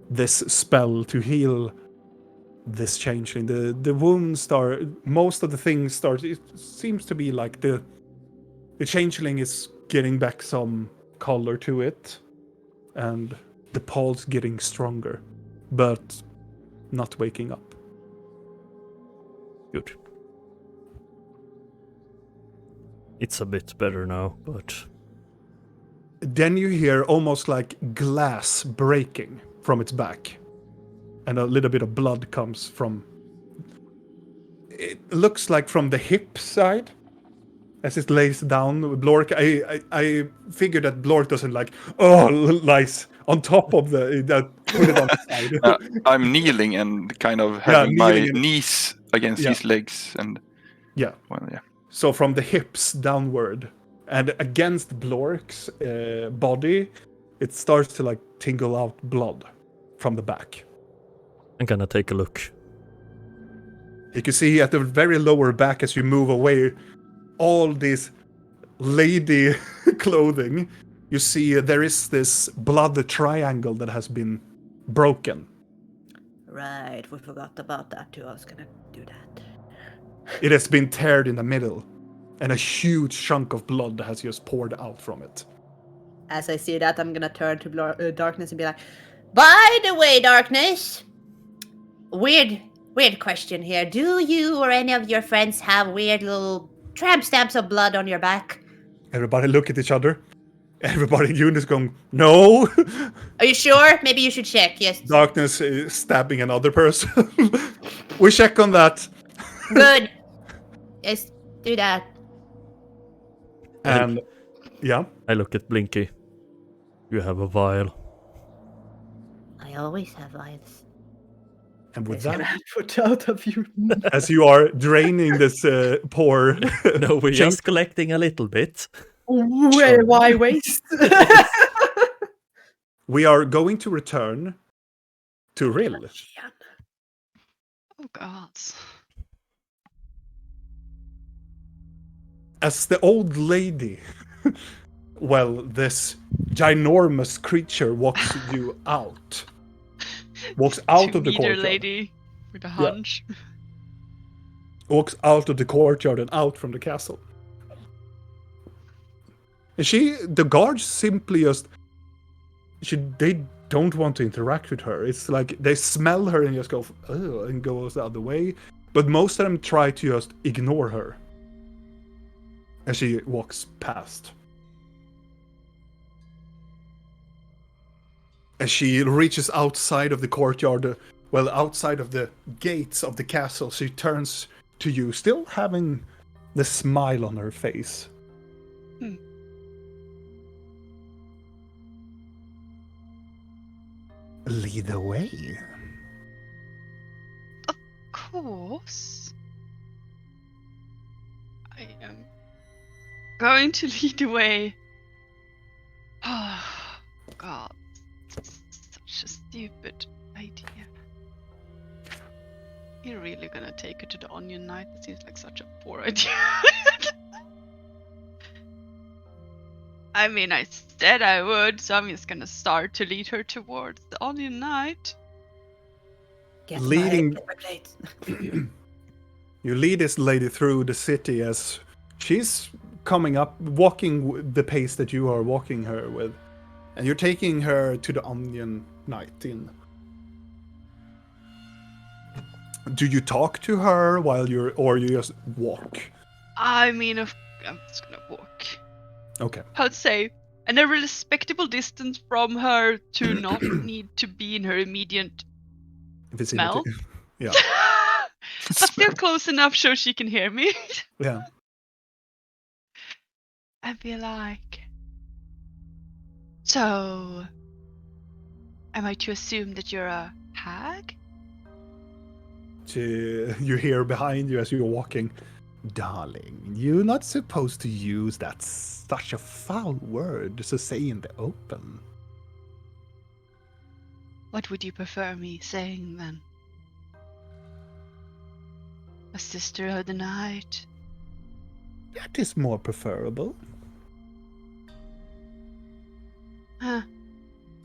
this spell to heal this changeling, the wounds start. Most of the things start. It seems to be like the changeling is getting back some color to it, and the pulse getting stronger, but not waking up. Good. It's a bit better now, but... Then you hear almost like glass breaking from its back. And a little bit of blood comes from... It looks like from the hip side. As it lays down, Blork... I figure that Blork doesn't like... Oh, lies on top of that. Put it on the side. I'm kneeling and kind of having my kneeling and- knees against his legs. And Yeah. well, yeah. So from the hips downward and against Blork's body, it starts to like tingle out blood from the back. I'm gonna take a look. You can see at the very lower back as you move away, all this lady clothing. You see there is this blood triangle that has been broken. Right, we forgot about that too. I was gonna do that. It has been teared in the middle, and a huge chunk of blood has just poured out from it. As I see that, I'm gonna turn to Darkness and be like, By the way, Darkness, weird question here. Do you or any of your friends have weird little tramp stamps of blood on your back? Everybody look at each other. Everybody in unit is going, no! Are you sure? Maybe you should check. Yes. Darkness is stabbing another person. We check on that. Good. Yes, do that. And yeah, I look at Blinky. You have a vial. I always have vials. and with gonna that, put out of you. as you are draining this poor, No, we're just collecting a little bit. Why waste? we are going to return to Rill. Oh gods. As the old lady, well, this ginormous creature walks you out. walks out of the 2-meter courtyard. lady with a hunch. Walks out of the courtyard and out from the castle. And the guards simply just, they don't want to interact with her. It's like they smell her and just go, oh, and go the other way. But most of them try to just ignore her as she walks past. As she reaches outside of the courtyard, outside of the gates of the castle, she turns to you, still having the smile on her face. Lead the way. Of course. I am going to lead the way. Oh, God. Such a stupid idea. You're really gonna take her to the Onion Knight? That seems like such a poor idea. I mean, I said I would, so I'm just gonna start to lead her towards the Onion Knight. Get Leading- my plate. You lead this lady through the city as she's coming up, walking the pace that you are walking her with. And you're taking her to the Onion Knight Inn. Do you talk to her or you just walk? I mean, I'm just gonna walk. Okay. I'd say, and a respectable distance from her to not need to be in her immediate Vicinity. smell. Yeah. But still close enough so she can hear me. Yeah. I'd be like, so, am I to assume that you're a hag? You hear behind you as you're walking, darling, you're not supposed to use that such a foul word to say in the open. What would you prefer me saying then? A sister of the night? That is more preferable. Huh.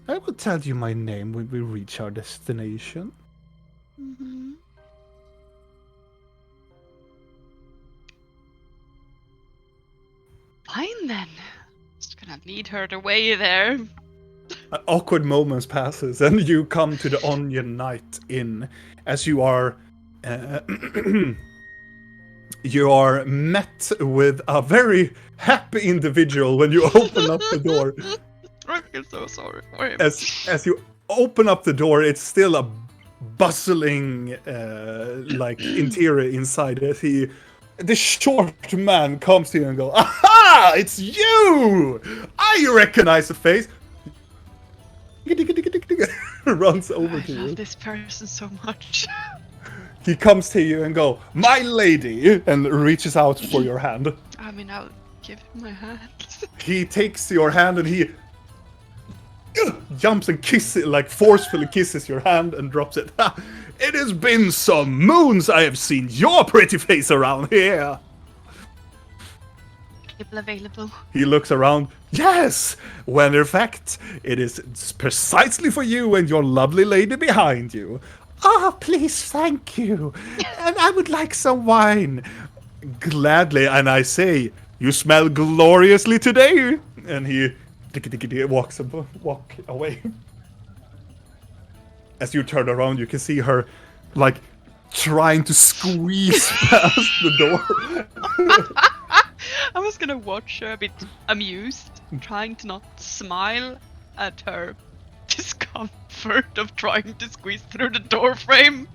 I will tell you my name when we reach our destination. Mm-hmm. Fine then. Just gonna lead her the way there. An awkward moments passes, and you come to the Onion Knight Inn. As you are, you are met with a very happy individual when you open up the door. I feel so sorry for him. As you open up the door, it's still a bustling interior inside. As the short man comes to you and goes, "Aha! It's you! I recognize the face." Runs over to I love you. this person so much. He comes to you and go, "My lady," and reaches out for your hand. I mean, I'll give him my hand. He takes your hand and he jumps and kisses, forcefully kisses your hand and drops it. It has been some moons I have seen your pretty face around here. People available. He looks around. Yes! When in fact, it is precisely for you and your lovely lady behind you. Ah, please, thank you. And I would like some wine. Gladly, and I say, you smell gloriously today. And he walk away. As you turn around, you can see her, trying to squeeze past the door. I was gonna watch her a bit amused, trying to not smile at her discomfort of trying to squeeze through the door frame.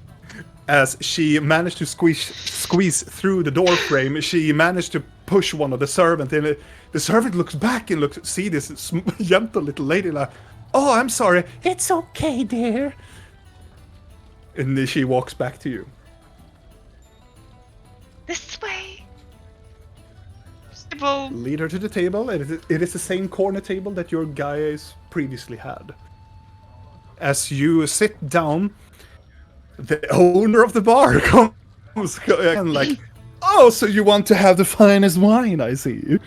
As she managed to squeeze through the door frame, she managed to push one of the servants in. The servant looks back and see this gentle little lady like, "Oh, I'm sorry. It's okay, dear." And then she walks back to you. This way. Table. Lead her to the table. It is the same corner table that your guys previously had. As you sit down, the owner of the bar comes and "Oh, so you want to have the finest wine, I see."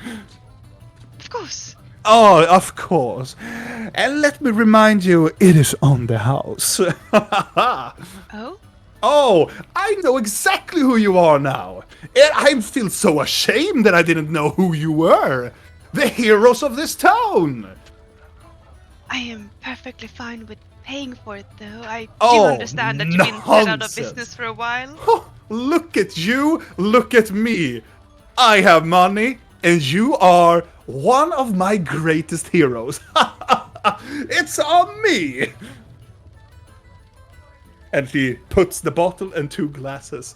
Of course. Oh, of course. And let me remind you, it is on the house. Oh? Oh, I know exactly who you are now. And I feel so ashamed that I didn't know who you were. The heroes of this town. I am perfectly fine with paying for it, though. I do Oh, understand that you've been set out of nonsense. business for a while. Oh, look at you, look at me. I have money, and you are one of my greatest heroes. It's on me. And he puts the bottle and 2 glasses.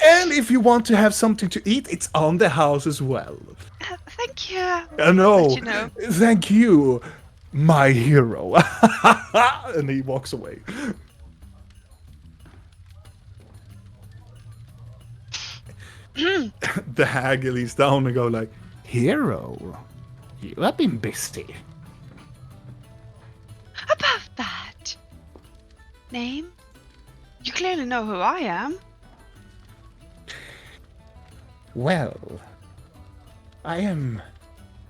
And if you want to have something to eat, it's on the house as well. Thank you. No, Let you know. thank you, my hero. And he walks away. The hag leans down and go like, hero, you have been busy. About that. Name? You clearly know who I am. Well, I am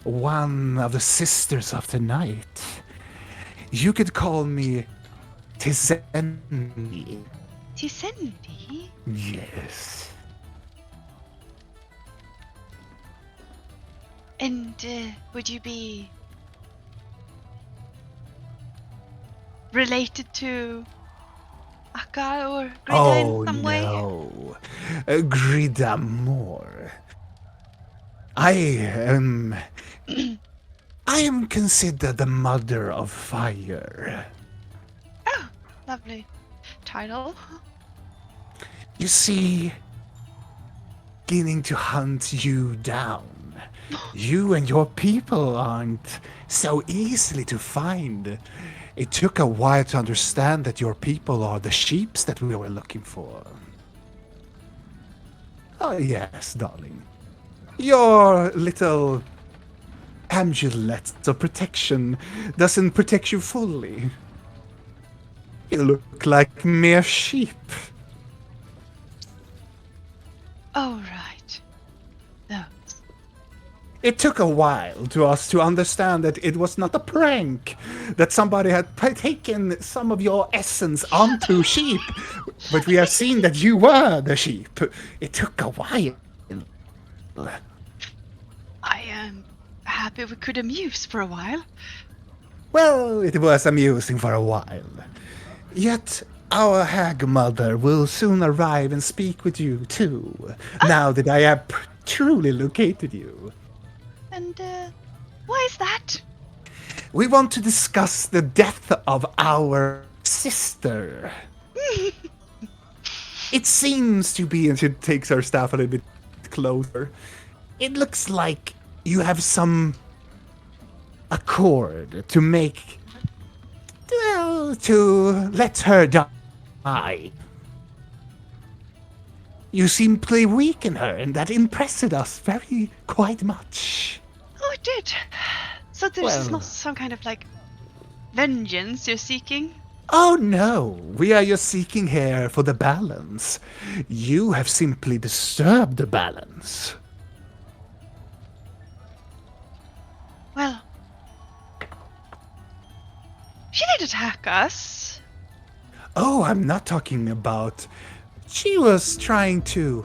one of the sisters of the night. You could call me Tizendi. Tisendi? Yes. And would you be related to Akka or Grida in some way? No. Grida more. I am considered the mother of fire. Oh, lovely title. You see, beginning to hunt you down. You and your people aren't so easily to find. It took a while to understand that your people are the sheeps that we were looking for. Oh yes, darling. Your little amulet of protection doesn't protect you fully. You look like mere sheep. Oh, right. Those. It took a while to us to understand that it was not a prank, that somebody had taken some of your essence onto sheep, but we have seen that you were the sheep. It took a while. I am happy we could amuse for a while. Well, it was amusing for a while. Yet our hag mother will soon arrive and speak with you too, now that I have truly located you. And why is that? We want to discuss the death of our sister. It seems to be, and she takes her staff a little bit closer. It looks like you have some accord to make, well, to let her die. You simply weaken her, and that impressed us very quite much. Oh, it did. So this is Well. not some kind of like vengeance you're seeking? Oh no, we are just seeking here for the balance. You have simply disturbed the balance. Well, she did attack us. Oh, I'm not talking about... She was trying to,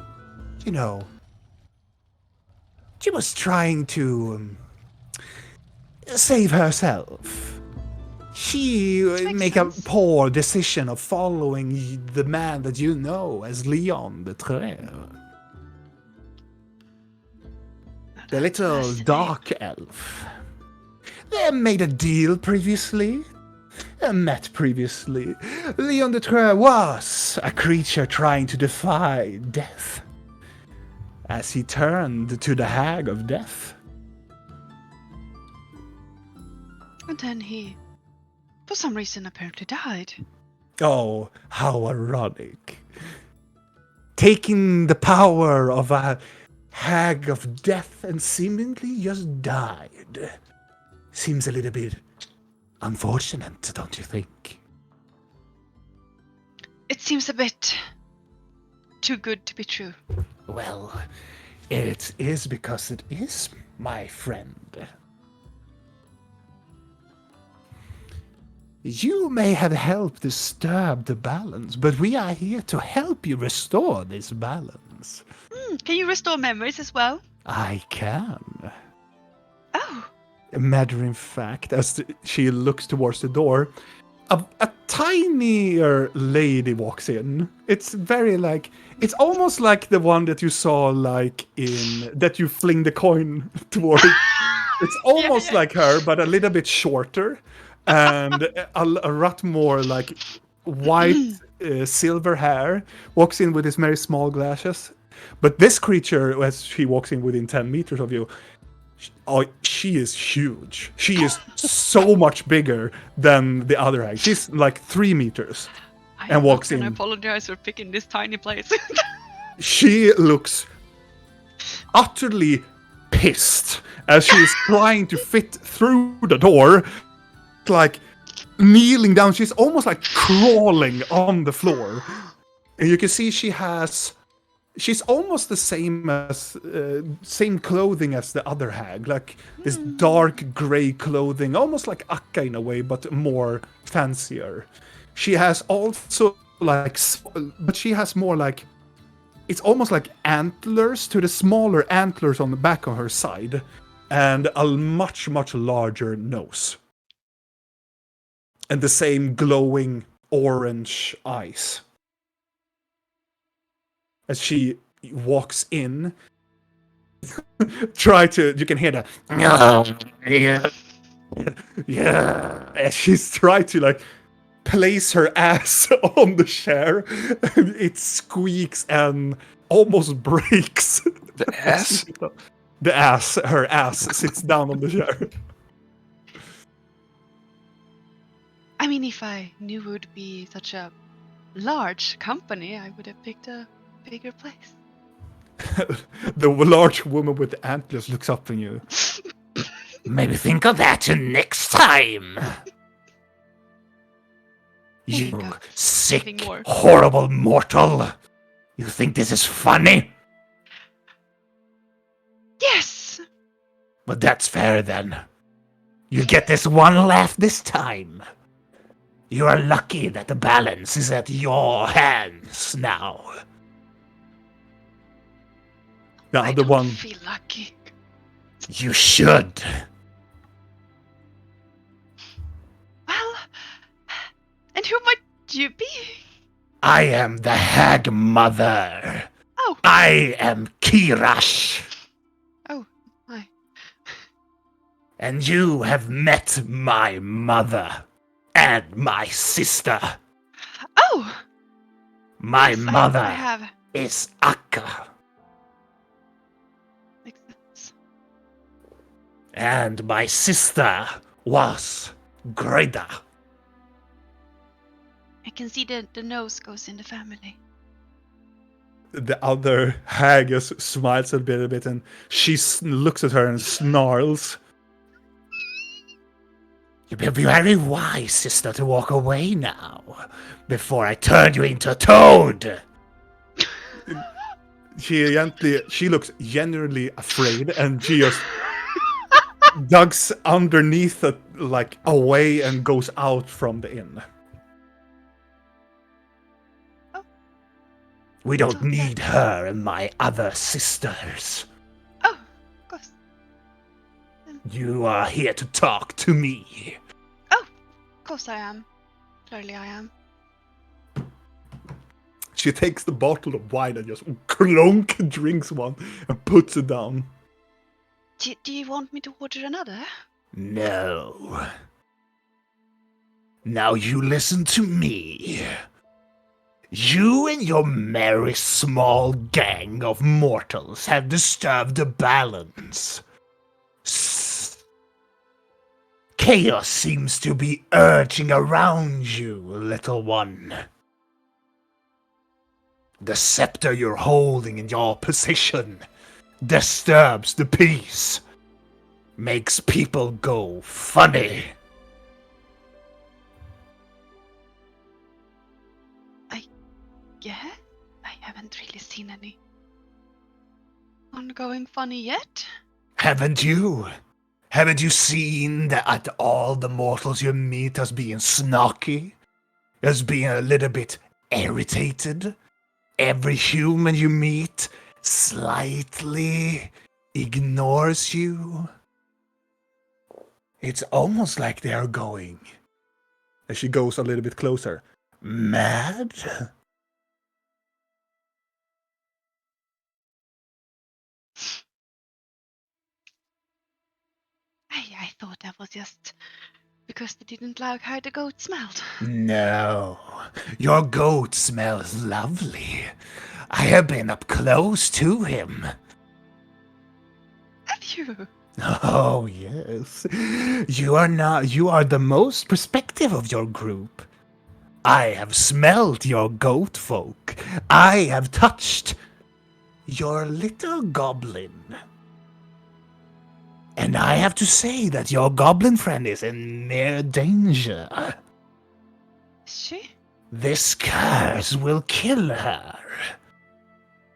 she was trying to save herself. She make sense. a poor decision of following the man that you know as Leon the Treur. The little Fascinating. dark elf. They made a deal previously. Met previously. Leon the Treur was a creature trying to defy death. As he turned to the Hag of Death. And then he, for some reason, apparently died. Oh, how ironic. Taking the power of a Hag of Death and seemingly just died. Seems a little bit unfortunate, don't you think? It seems a bit too good to be true. Well, it is because it is, my friend. You may have helped disturb the balance, but we are here to help you restore this balance. Can you restore memories as well? I can. Oh, Matter in fact, as she looks towards the door, a tinier lady walks in. It's very like, it's almost like the one that you saw like in, that you fling the coin toward. It's almost yeah. like her, but a little bit shorter, and a lot more like white silver hair. Walks in with his very small glasses. But this creature, as she walks in within 10 meters of you, she is huge. She is so much bigger than the other hag. She's like 3 meters and walks I in. apologize for picking this tiny place. She looks utterly pissed as she is trying to fit through the door, like kneeling down. She's almost like crawling on the floor. And you can see she's almost the same as same clothing as the other hag, like this dark gray clothing, almost like Akka in a way, but more fancier. She has also like, but she has more like, it's almost like antlers, to the smaller antlers on the back of her side, and a much larger nose, and the same glowing orange eyes. As she walks in, you can hear the yeah, as she's trying to like place her ass on the chair, and it squeaks and almost breaks. The ass? Her ass sits down on the chair. I mean, if I knew it would be such a large company, I would have picked a bigger place. The large woman with the antlers looks up on you. Maybe think of that next time. You Think of sick, something more. horrible mortal. You think this is funny? Yes! But that's fair then. You get this one laugh this time. You are lucky that the balance is at your hands now. The I other don't one, feel lucky. you should. Well, and who might you be? I am the hag mother. Oh, I am Kirash. oh, hi. And you have met my mother and my sister. Oh! My Yes, mother I have. is Akka, Makes sense. and my sister was Greta. I can see the nose goes in the family. The other hag just smiles a bit, and she looks at her and snarls. You'd be very wise, sister, to walk away now, before I turn you into a toad. She looks genuinely afraid, and she just ducks underneath it, like away, and goes out from the inn. Oh. We don't need her and my other sisters. Oh, of course. You are here to talk to me. Of course I am. Clearly I am. She takes the bottle of wine and just clunk, drinks one, and puts it down. Do you want me to order another? No. Now you listen to me. You and your merry small gang of mortals have disturbed the balance. Chaos seems to be urging around you, little one. The scepter you're holding in your position disturbs the peace, makes people go funny. Yeah? I haven't really seen any ongoing funny yet. Haven't you? Haven't you seen that all the mortals you meet as being snarky? As being a little bit irritated? Every human you meet slightly ignores you? It's almost like they are going, as she goes a little bit closer, mad? I thought that was just because they didn't like how the goat smelled. No, your goat smells lovely. I have been up close to him. Have you? Oh, yes. You are the most perspective of your group. I have smelled your goat folk. I have touched your little goblin. And I have to say that your goblin friend is in near danger. Is she? This curse will kill her.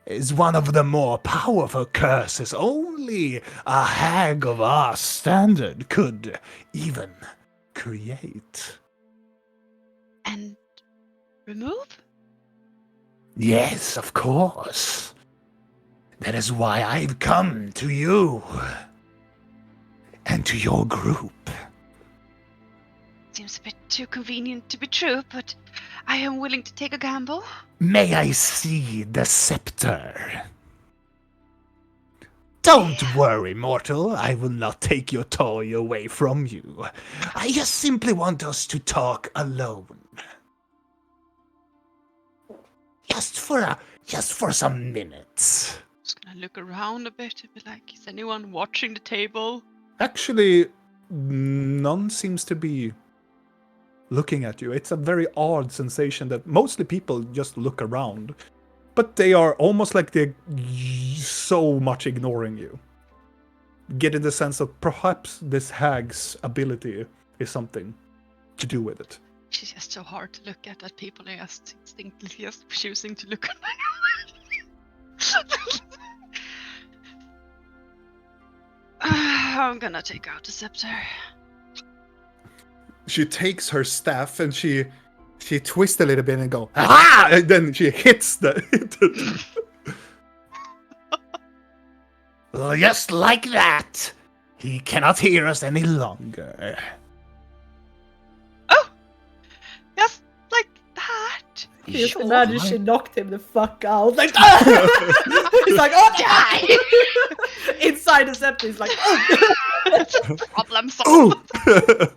It's one of the more powerful curses only a hag of our standard could even create. And remove? Yes, of course. That is why I've come to you. And to your group. Seems a bit too convenient to be true, but I am willing to take a gamble. May I see the scepter? Don't worry, mortal. I will not take your toy away from you. I just simply want us to talk alone. Just for some minutes. Just gonna look around a bit and be like, is anyone watching the table? Actually, none seems to be looking at you. It's a very odd sensation that mostly people just look around. But they are almost like they're so much ignoring you. Getting the sense of perhaps this hag's ability is something to do with it. She's just so hard to look at that people are just instinctively just choosing to look at her. I'm gonna take out the scepter. She takes her staff and she twists a little bit and go, ah! And then she hits the just like that. He cannot hear us any longer. Oh! Just like that. Just Sure. imagine she knocked him the fuck out. Like, he's like, oh, die! Inside the scepter, he's like, oh. Problem solved. Oh!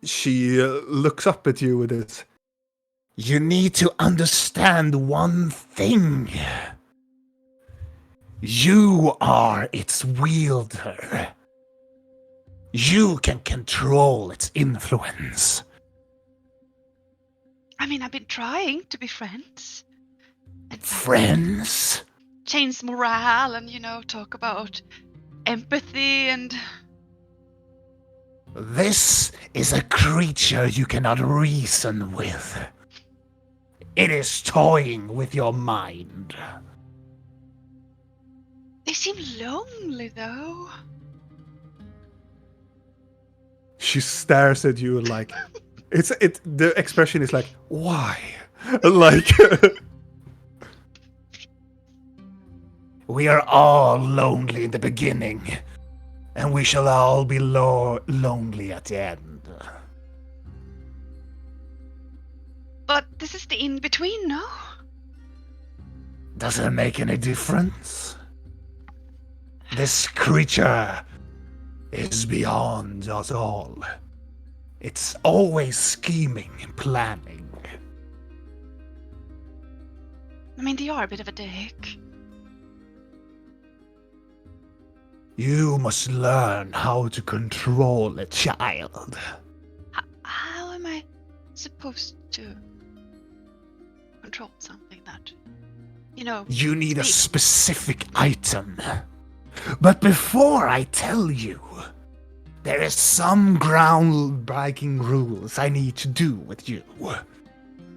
She looks up at you with this. You need to understand one thing. You are its wielder. You can control its influence. I mean, I've been trying to be friends. And Friends? change morale and, talk about empathy and... This is a creature you cannot reason with. It is toying with your mind. They seem lonely, though. She stares at you like... The expression is like, why? Like... We are all lonely in the beginning. And we shall all be lonely at the end. But this is the in-between, no? Does it make any difference? This creature is beyond us all. It's always scheming and planning. I mean, they are a bit of a dick. You must learn how to control a child. How am I supposed to control something that, You need a speaks? specific item. But before I tell you, there is some groundbreaking rules I need to do with you.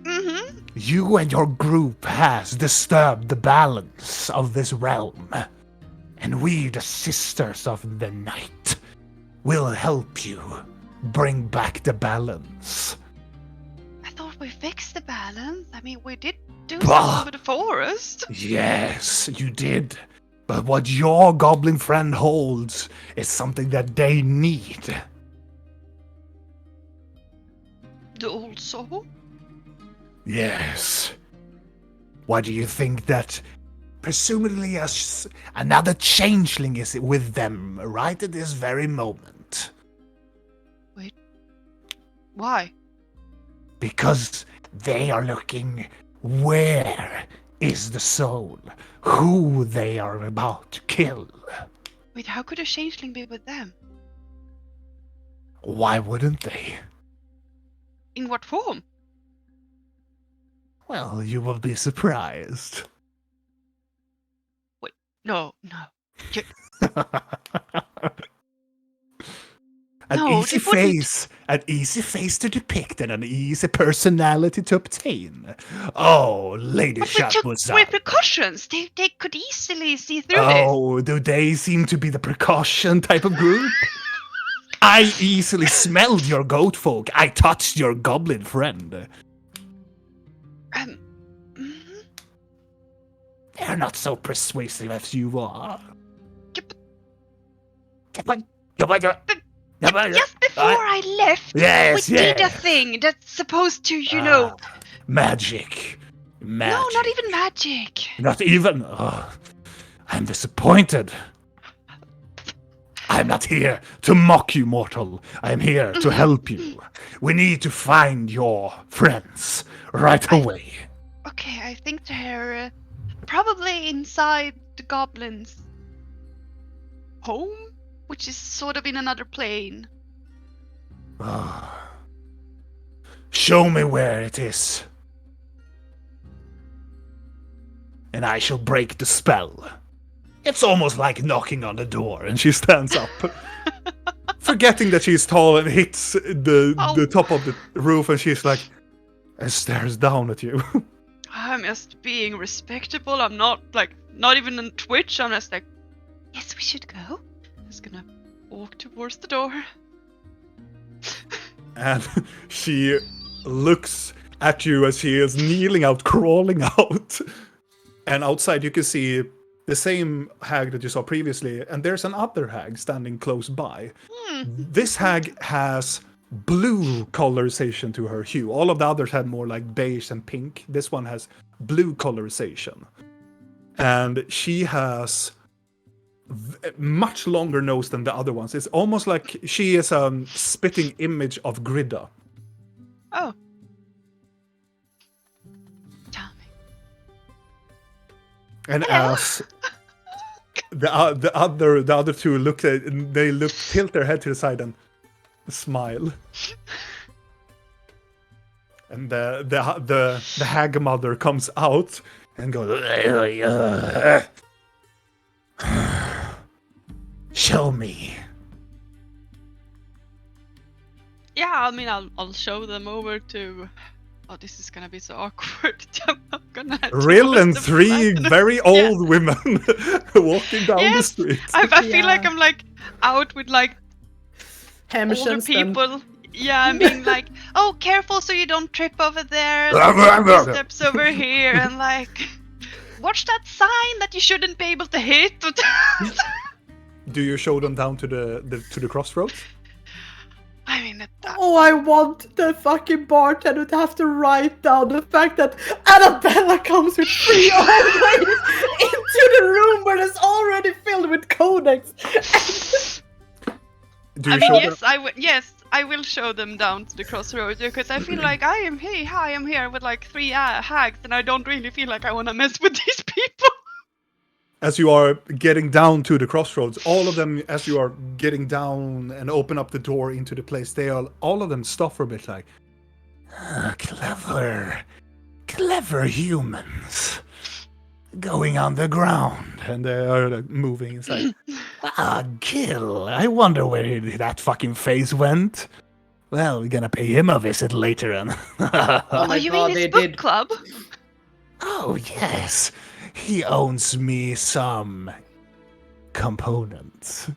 Mm-hmm. You and your group has disturbed the balance of this realm. And we, the Sisters of the Night, will help you bring back the balance. I thought we fixed the balance. I mean, we did do Bah. something with the forest. Yes, you did. But what your goblin friend holds is something that they need. The old soul? Yes. Why do you think that presumably another changeling is with them right at this very moment? Wait. Why? Because they are looking where is the soul, who they are about to kill. Wait, how could a changeling be with them? Why wouldn't they? In what form? Well, you will be surprised. No. An No, easy they wouldn't. face, an easy face to depict, and an easy personality to obtain. Oh, Lady But we took Shotwoods. repercussions. They could easily see through Oh, do they seem to be the precaution type of group? I easily smelled your goat folk. I touched your goblin friend. this. Mhm. They're not so persuasive as you are. Just before I left, Yes, we did a yes. thing that's supposed to, you know. Magic. Magic. No, not even magic. Not even? Oh, I'm disappointed. I'm not here to mock you, mortal. I'm here to help you. We need to find your friends right away. Okay, I think they're probably inside the goblin's home, which is sort of in another plane. Show me where it is, and I shall break the spell. It's almost like knocking on the door, and she stands up, forgetting that she's tall, and hits the top of the roof, and she's like, and stares down at you. I'm just being respectable. I'm not even on Twitch. I'm just like, yes, we should go. I'm just gonna walk towards the door. And she looks at you as she is kneeling out, crawling out. And outside you can see the same hag that you saw previously, and there's another hag standing close by. This hag has blue colorization to her hue. All of the others had more like beige and pink. This one has blue colorization. And she has much longer nose than the other ones. It's almost like she is a spitting image of Grida. Oh. Tell me. And Hello. as the other two look at, they tilt their head to the side and smile. And the hag mother comes out and goes, show me. Yeah, I mean, I'll show them over to. Oh, this is gonna be so awkward. I'm gonna. Rill and towards the three front. very old women walking down the Yes, street. I feel like Yeah. I'm like out with like older Hemshens them. people. Yeah, I mean like, oh, careful so you don't trip over there. Like, steps over here and like, watch that sign that you shouldn't be able to hit. Do you show them down to the crossroads? I mean, Oh, I want the fucking bartender to have to write down the fact that Annabella comes with 3 old ladies into the room where it's already filled with codex. Do you I mean, show yes, them? yes, I will show them down to the crossroads because I feel like I am here with like 3 hags, and I don't really feel like I want to mess with these people. As you are getting down to the crossroads, all of them, as you are getting down and open up the door into the place, all of them stop for a bit like, clever humans going underground, and they are like, moving inside. Gil, I wonder where that fucking face went. Well, we're gonna pay him a visit later on. Oh my you god, mean his they book did. club? Oh, yes. He owns me some components.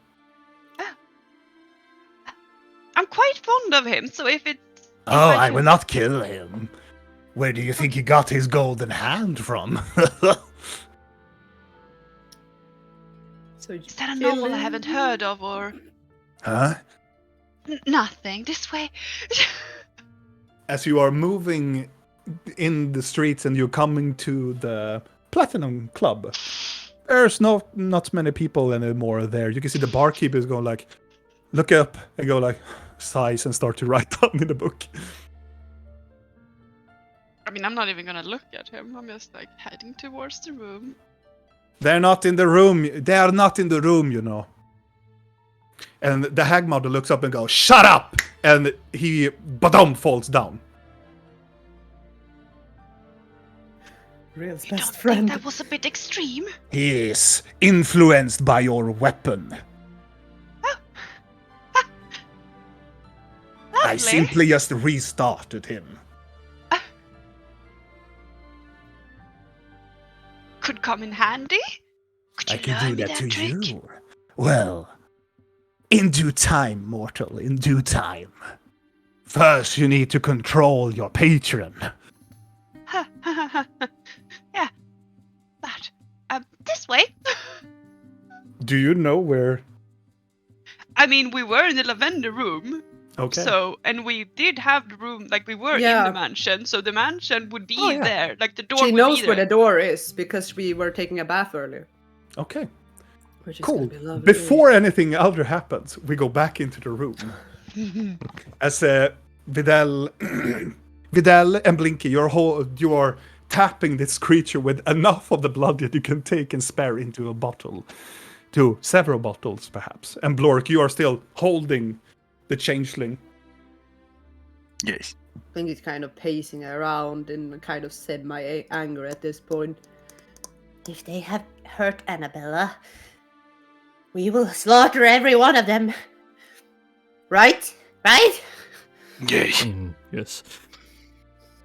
I'm quite fond of him, so if it's... Oh, I I will not kill him. Where do you think he got his golden hand from? So Is that a novel I haven't heard of, or... Huh? Nothing. This way. As you are moving in the streets and you're coming to the Platinum Club, there's not many people anymore there. You can see the barkeeper is going like, look up and go like, sighs and start to write down in the book. I mean, I'm not even gonna look at him. I'm just like heading towards the room. They're not in the room. They are not in the room, you know. And the hag mother looks up and goes, shut up! And he, badum, falls down. Real's You best don't friend. think that was a bit extreme? He is influenced by your weapon. I Lovely. simply just restarted him. Could come in handy. Could you I can learn do me that to trick? you. Well, in due time, mortal, in due time. First, you need to control your patron. Yeah. That. This way. Do you know where? I mean, we were in the lavender room. Okay. So, and we did have the room, like we were in Yeah. the mansion, so the mansion would be Oh, yeah. there, like the door She would knows be where there. the door is because we were taking a bath earlier. Okay. Which is Cool. gonna be lovely. Before anything other happens, we go back into the room. As Vidal, Vidal and Blinky, you are tapping this creature with enough of the blood that you can take and spare into a bottle, to several bottles perhaps. And Blork, you are still holding the changeling. Yes. I think he's kind of pacing around in kind of semi-anger at this point. If they have hurt Annabella, we will slaughter every one of them. Right? Right? Yes. Yes.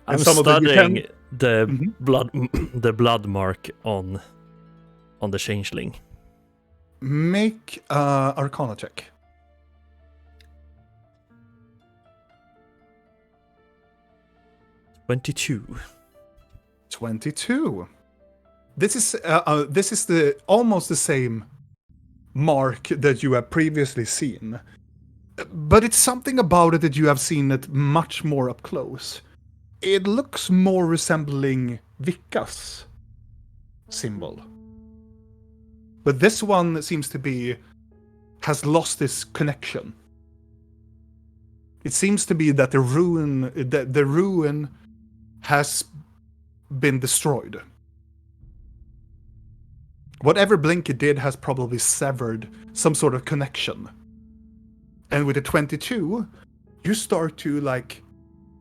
And I'm some of them you studying can- the Mhm. the blood mark on the changeling. Make Arcana check. 22. 22. This is the almost the same mark that you have previously seen, but it's something about it that you have seen it much more up close. It looks more resembling Vicka's symbol, but this one seems to be has lost its connection. It seems to be that the ruin has been destroyed. Whatever Blinky did has probably severed some sort of connection. And with the 22, you start to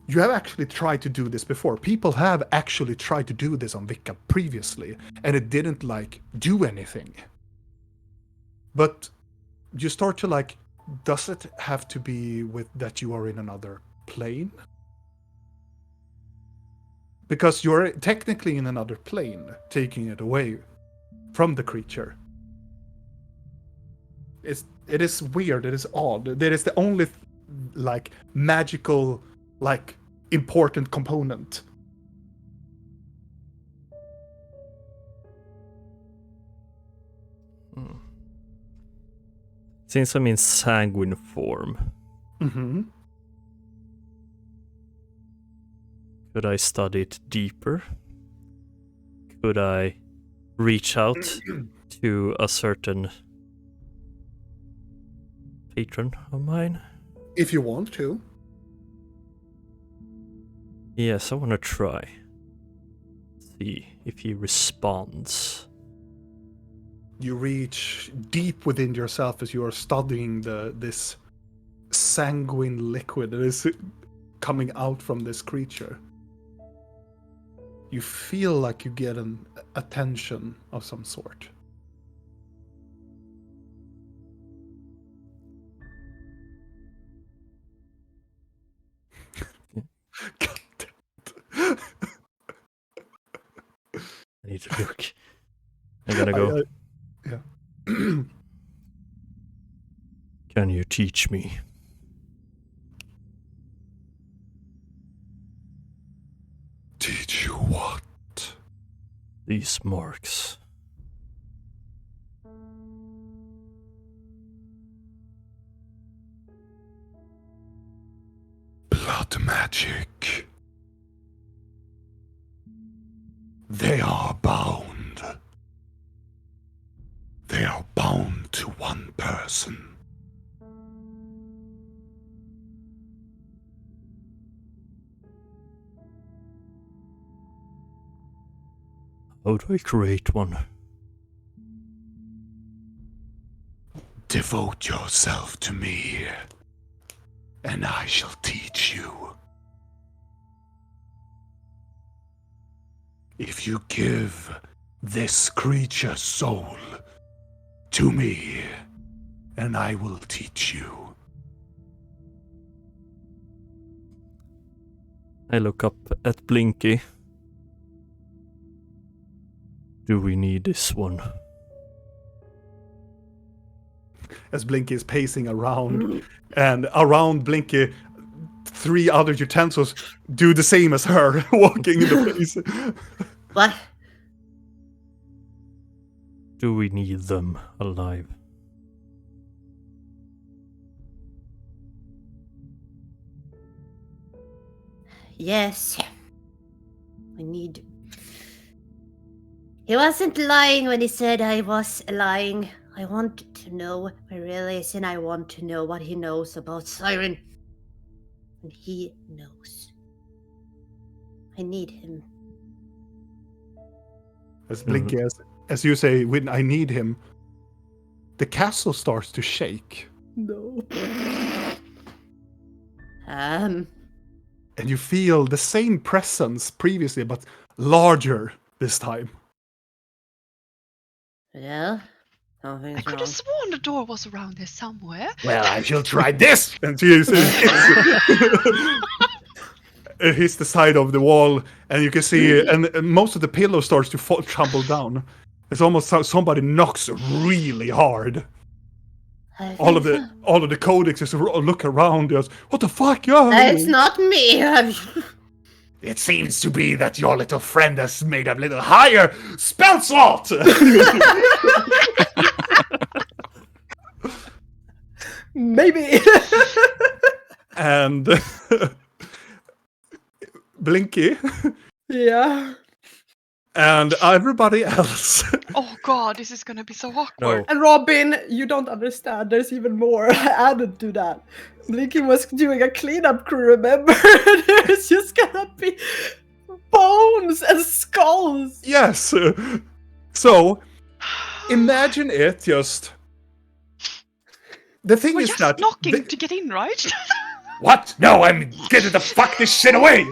you have actually tried to do this before. People have actually tried to do this on Vicka previously, and it didn't do anything. But you start to does it have to be with that you are in another plane? Because you're technically in another plane, taking it away from the creature. It is weird, it is odd. That is the only magical important component. Since I'm in sanguine form, Mm-hmm. could I study it deeper? Could I reach out to a certain patron of mine? If you want to. Yes, I want to try. See if he responds. You reach deep within yourself as you are studying this sanguine liquid that is coming out from this creature. You feel like you get an attention of some sort. need to look. I'm gonna go. Yeah. Can you teach me? Teach you what? These marks. Blood magic. They are bound. They are bound to one person. How do I create one? Devote yourself to me, and I shall teach you. If you give this creature's soul to me, and I will teach you. I look up at Blinky. Do we need this one? As Blinky is pacing around, and around Blinky, 3 other utensils do the same as her, walking in the place. What? Do we need them alive? Yes. We need. He wasn't lying when he said I was lying. I want to know where he is, and I want to know what he knows about Siren. And he knows. I need him. As Blinky, as you say, when I need him, the castle starts to shake. No. And you feel the same presence previously, but larger this time. Well, I something's could wrong. have sworn the door was around here somewhere. Well, I shall try this! And she it hits the side of the wall, and you can see, and most of the pillow starts to tumble down. It's almost like somebody knocks really hard. I All of think the codexes look around us. What the fuck? it's not me. It seems to be that your little friend has made a little higher spell slot! Maybe. And Blinky Yeah. and everybody else. Oh god, this is gonna be so awkward. And Robin, you don't understand. There's even more added to that. Blinky was doing a cleanup crew, remember? There's just gonna be bones and skulls. Yes. So imagine it just. The thing We're is just that knocking to get in, right? What? No, I'm getting the fuck this shit away.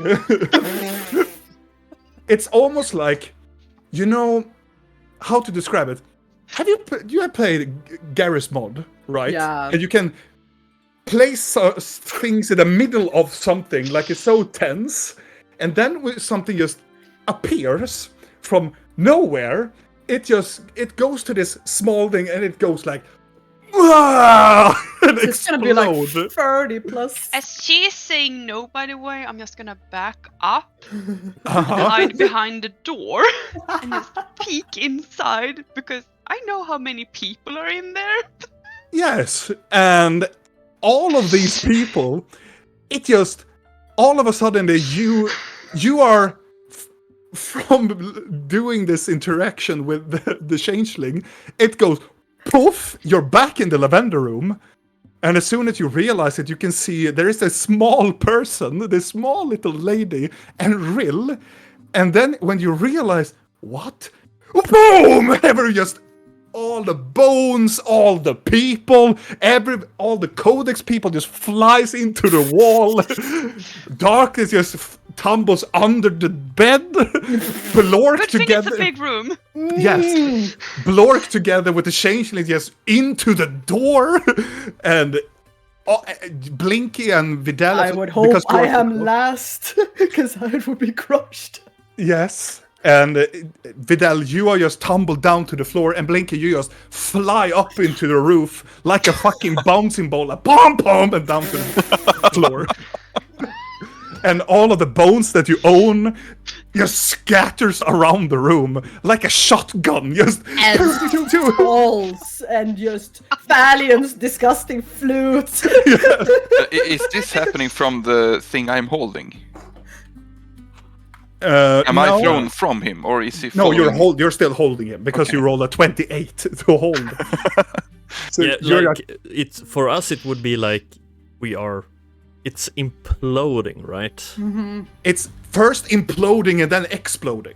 It's almost like, you know, how to describe it. You have played Garry's Mod, right? Yeah. And you can place things in the middle of something, like it's so tense, and then when something just appears from nowhere, it goes to this small thing, and it goes like, and It's gonna be like explode. 30 plus. As she's saying no, by the way, I'm just gonna back up, Uh-huh. hide behind the door, and just peek inside, because I know how many people are in there. Yes, and all of these people, it just all of a sudden you are from doing this interaction with the changeling. It goes poof. You're back in the lavender room, and as soon as you realize it, you can see there is a small person, this small little lady, and Rill. And then when you realize what, boom! Ever just. All the bones, all the people, all the codex people just flies into the wall. Darkness just tumbles under the bed. Blork Good thing together. it's a big room. Yes, Blork together with the changeling just into the door, and Blinky and Videla. I would hope I am last, because I would be crushed. Yes. And Vidal, you are just tumbled down to the floor, and Blinky, you just fly up into the roof like a fucking bouncing ball, like pom pom, and down to the floor. And all of the bones that you own just scatters around the room like a shotgun. Just And balls and just Thalian's disgusting flutes. Is this happening from the thing I'm holding? Am I thrown from him, or is he? No, following? you're still holding him because Okay. you rolled a 28 to hold. So Yeah, you're like it's for us. It would be like we are. It's imploding, right? it's first imploding and then exploding.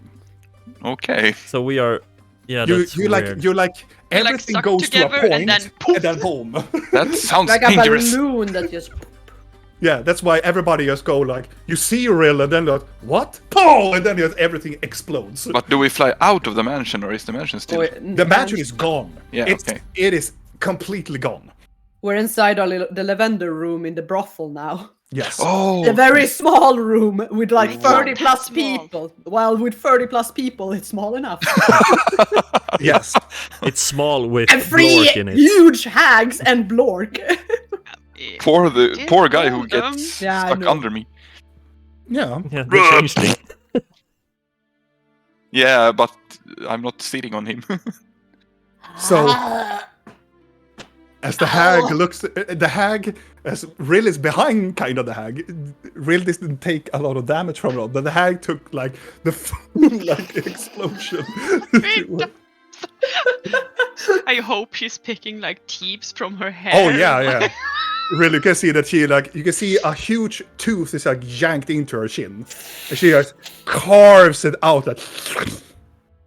Okay. So we are. Yeah, You that's you weird. like everything stuck goes to a together point and then boom. That sounds Like a dangerous. balloon that just. Yeah, that's why everybody just go like, you see Rill, and then like, what? Pow! And then just everything explodes. But do we fly out of the mansion, or is the mansion still? The mansion is gone. Yeah, okay. It is completely gone. We're inside the lavender room in the brothel now. Yes. Oh, A very small room with like 30 plus Small. people. Well, with 30 plus people, it's small enough. Yes. It's small with And 3 Blork in it. huge hags and Blork. poor guy who Didn't hold gets Yeah, I stuck know. under me. Yeah. Yeah, the changeling. Yeah, but I'm not sitting on him. So as the hag looks, the hag, as Rill is behind kind of the hag, Rill didn't take a lot of damage from it, but the hag took like the like explosion. I hope she's picking like teeps from her hair. Oh yeah. Really, you can see that you can see a huge tooth is like yanked into her chin, and she just carves it out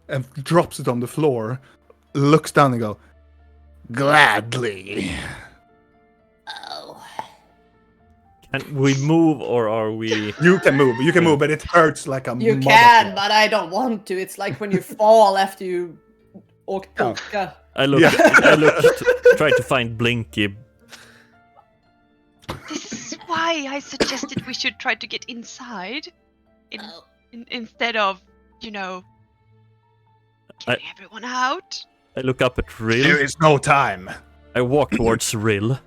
and drops it on the floor, looks down and go, gladly. Oh. Can we move or are we? You can move, but it hurts like a You motherfucker. can, but I don't want to. It's like when you fall after you åkt Ja. pulka. I look. Yeah. I look. Try to find Blinky. This is why I suggested we should try to get inside Oh. instead of, getting everyone out. I look up at There Rill. is no time. I walk towards Rill,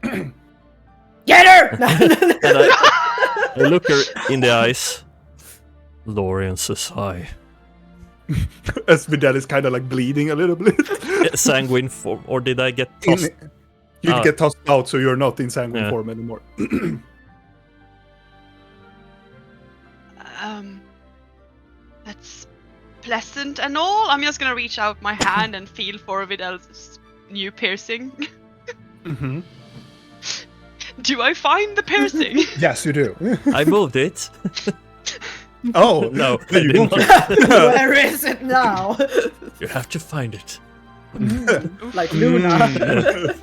Get her! and I look her in the eyes. Lorien says hi. As Vidal is kind of like bleeding a little bit. Sanguine form, or did I get tossed? You Ah. get tossed out, so you're not in sanguine Yeah. form anymore. That's pleasant and all. I'm just gonna reach out my hand and feel for Vidal's new piercing. Mm-hmm. Do I find the piercing? Yes, you do. I moved it. Oh No, I you did moved not. it. Where is it now? You have to find it. Like Luna.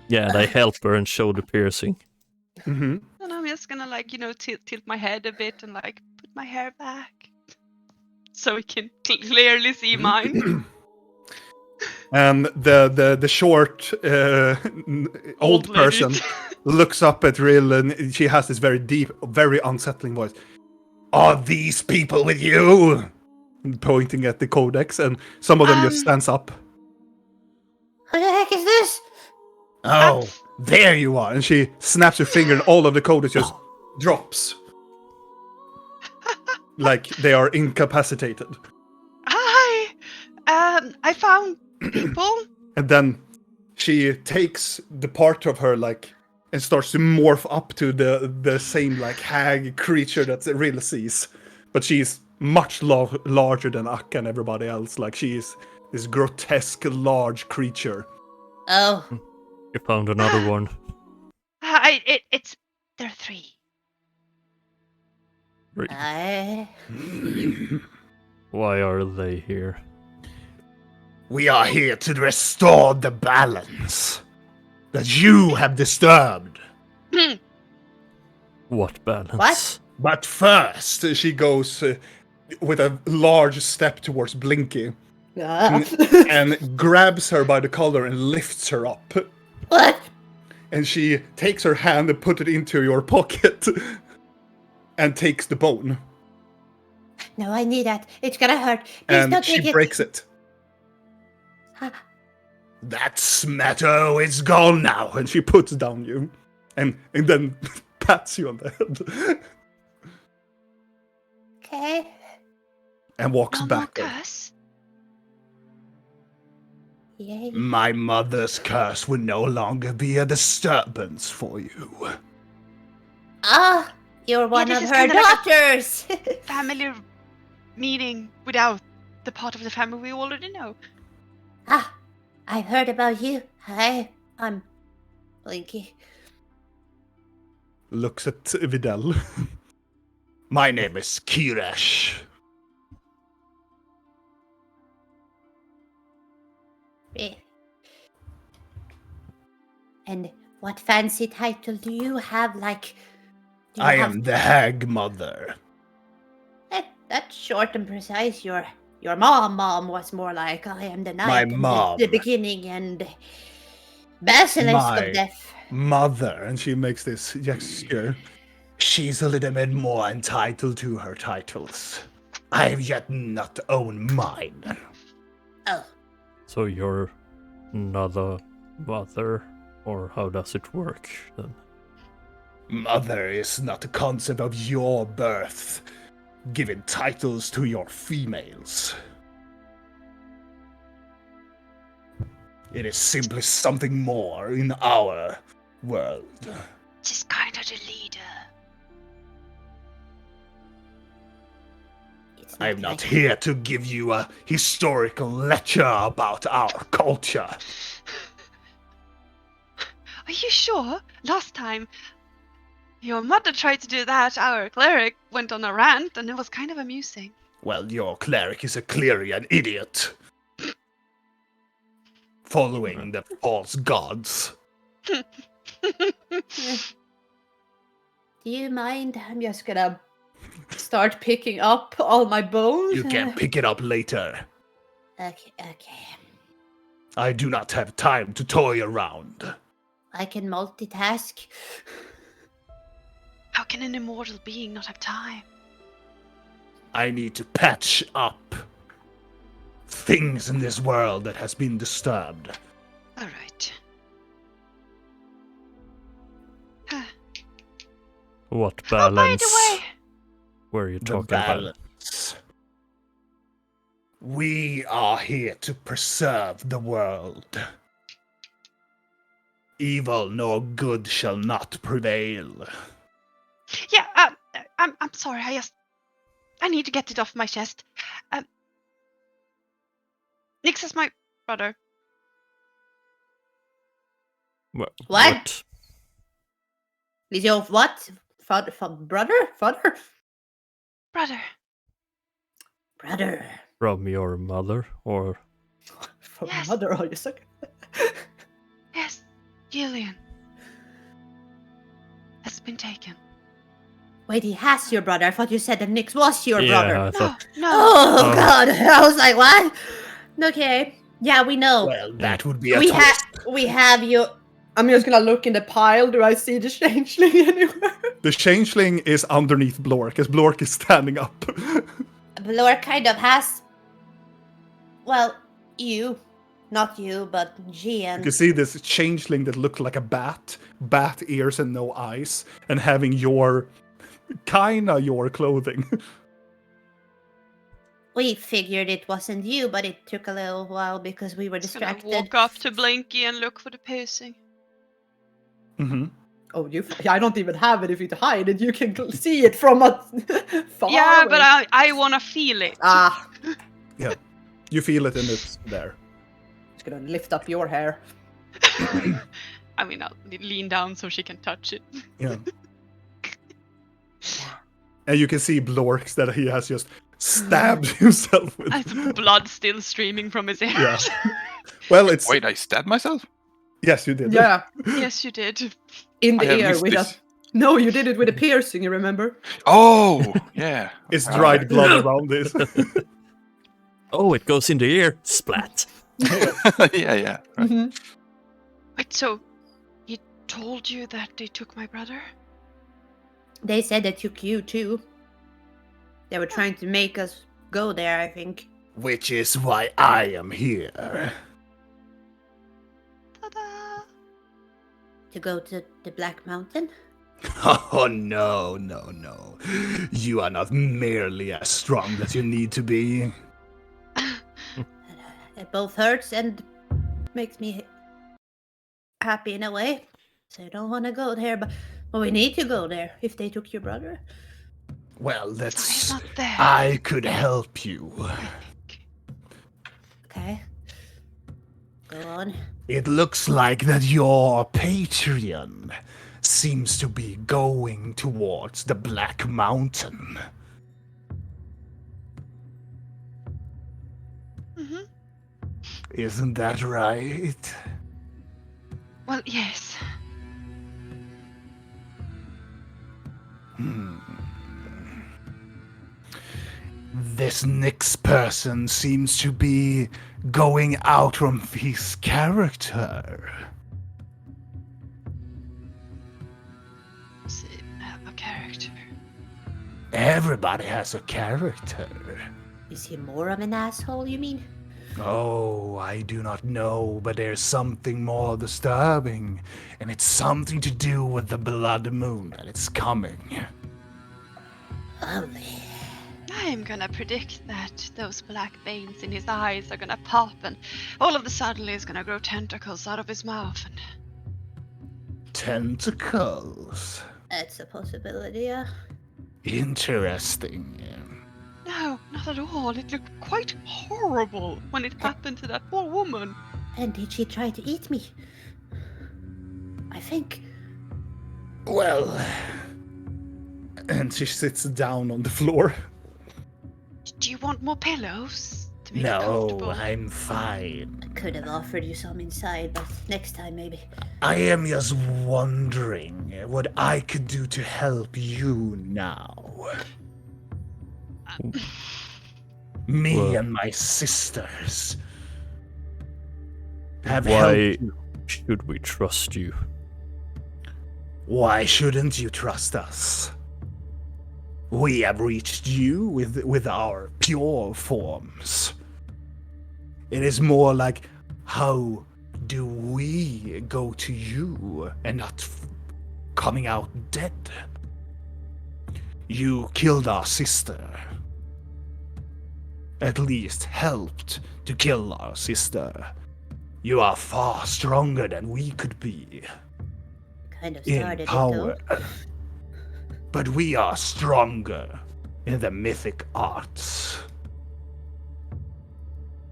Yeah, and I help her and show the piercing. Mm-hmm. And I'm just gonna tilt my head a bit and put my hair back so we can clearly see mine. And the short old person lady. looks up at Rill, and she has this very deep, very unsettling voice. Are these people with you? Pointing at the codex, and some of them just stands up. What the heck is this? Oh, there you are! And she snaps her finger, and all of the codex just drops, like they are incapacitated. Hi! I found people. And then she takes the part of her and starts to morph up to the same hag creature that Rill sees, but she's much larger than Akka and everybody else. She is this grotesque large creature. Oh. You found another one. There are 3. I... Why are they here? We are here to restore the balance that you have disturbed. What balance? What? But first, she goes with a large step towards Blinky and grabs her by the collar and lifts her up. What? And she takes her hand and puts it into your pocket. and takes the bone. No, I need that. It's gonna hurt. Please And don't she take breaks it. Huh. That's matter, it's gone now. And she puts down you. And then pats you on the head. Okay. And walks No more back. curse. Yay. My mother's curse will no longer be a disturbance for you. Ah, you're one this of is her kinda like a- daughters. Family meeting without the part of the family we already know. Ah, I've heard about you. Hi, I'm Blinky. Looks at Videl. My name is Kirash. Eh. And what fancy title do you have? Like, do you I have... am the Hag Mother. That's short and precise. Your mom was more like, I am the My night and mom. the beginning and basilisk My of death. Mother, and she makes this gesture. She's a little bit more entitled to her titles. I have yet not owned mine. Oh, So you're another mother, or how does it work then? Mother is not a concept of your birth, giving titles to your females. It is simply something more in our world. She's kind of the leader. it's I am not like- here to give you a historical lecture about our culture. Are you sure? Last time your mother tried to do that, our cleric went on a rant, and it was kind of amusing. Well, your cleric is clearly an idiot. Following the false gods. Do you mind? I'm just gonna start picking up all my bones. You can pick it up later. Okay. I do not have time to toy around. I can multitask. How can an immortal being not have time? I need to patch up things in this world that has been disturbed. All right. What Oh, by balance the way, were you The talking about? balance. We are here to preserve the world. Evil nor good shall not prevail. yeah, I'm sorry. I need to get it off my chest. Nix is my brother. What? Is your what? Father? Brother? Brother. Brother. From your mother, or From Yes. mother, are you suck? Yes, Gillian has been taken. Wait, he has your brother. I thought you said that Nix was your yeah, brother. I No, thought no. Oh, Oh. God. I was like, what? Okay. Yeah, we know. Well, that would be a we twist. have you. I'm just gonna look in the pile. Do I see the changeling anywhere? The changeling is underneath Blork, as Blork is standing up. Blor kind of has. Well, you. Not you, but You can Gian. see this changeling that looked like a bat ears and no eyes, and having your clothing. We figured it wasn't you, but it took a little while because we were Just gonna distracted. walk up to Blinky and look for the piercing. Mm-hmm. Oh, I don't even have it if you hide it. You can see it from a far Yeah, away. but I wanna feel it. Ah, Yeah, you feel it and it's there. just gonna lift up your hair. I mean, I'll lean down so she can touch it. Yeah. And you can see Blorks that he has just stabbed himself with. With blood still streaming from his ears. Yeah. Well, it's Wait, I stabbed myself? yes, you did. Yeah, Yes, you did. in I the have ear missed with a. this. No, you did it with a piercing. You remember? Oh, yeah. It's dried blood around this. oh, it goes in the ear. Splat. yeah. Right. Mhm. Wait, so he told you that they took my brother? They said they took you too. They were trying to make us go there, I think. Which is why I am here. Ta-da! To go to the Black Mountain? Oh, no. You are not nearly as strong as you need to be. It both hurts and makes me happy in a way. So I don't want to go there, but we need to go there if they took your brother. Well, He's that's... not there. I could help you. Okay. Go on. It looks like that your Patreon seems to be going towards the Black Mountain. Mm-hmm. Isn't that right? Well, yes. This next person seems to be going out from his character. So, I have a character. Everybody has a character. Is he more of an asshole, you mean? Oh, I do not know, but there's something more disturbing, and it's something to do with the blood moon that it's coming. Lovely. I'm gonna predict that those black veins in his eyes are gonna pop, and all of a sudden he's gonna grow tentacles out of his mouth. And Tentacles. That's a possibility, yeah. Interesting. no, not at all. It looked quite horrible when it happened to that poor woman. And did she try to eat me? I think. Well... And she sits down on the floor. Do you want more pillows to make you No, comfortable? I'm fine. I could have offered you some inside, but next time maybe. I am just wondering what I could do to help you now. Me Well- and my sisters have Why helped you. should we trust you? Why shouldn't you trust us? We have reached you with our pure forms. It is more like, how do we go to you and not coming out dead? You killed our sister. At least helped to kill our sister. You are far stronger than we could be Kind of in started it power. though. But we are stronger in the mythic arts.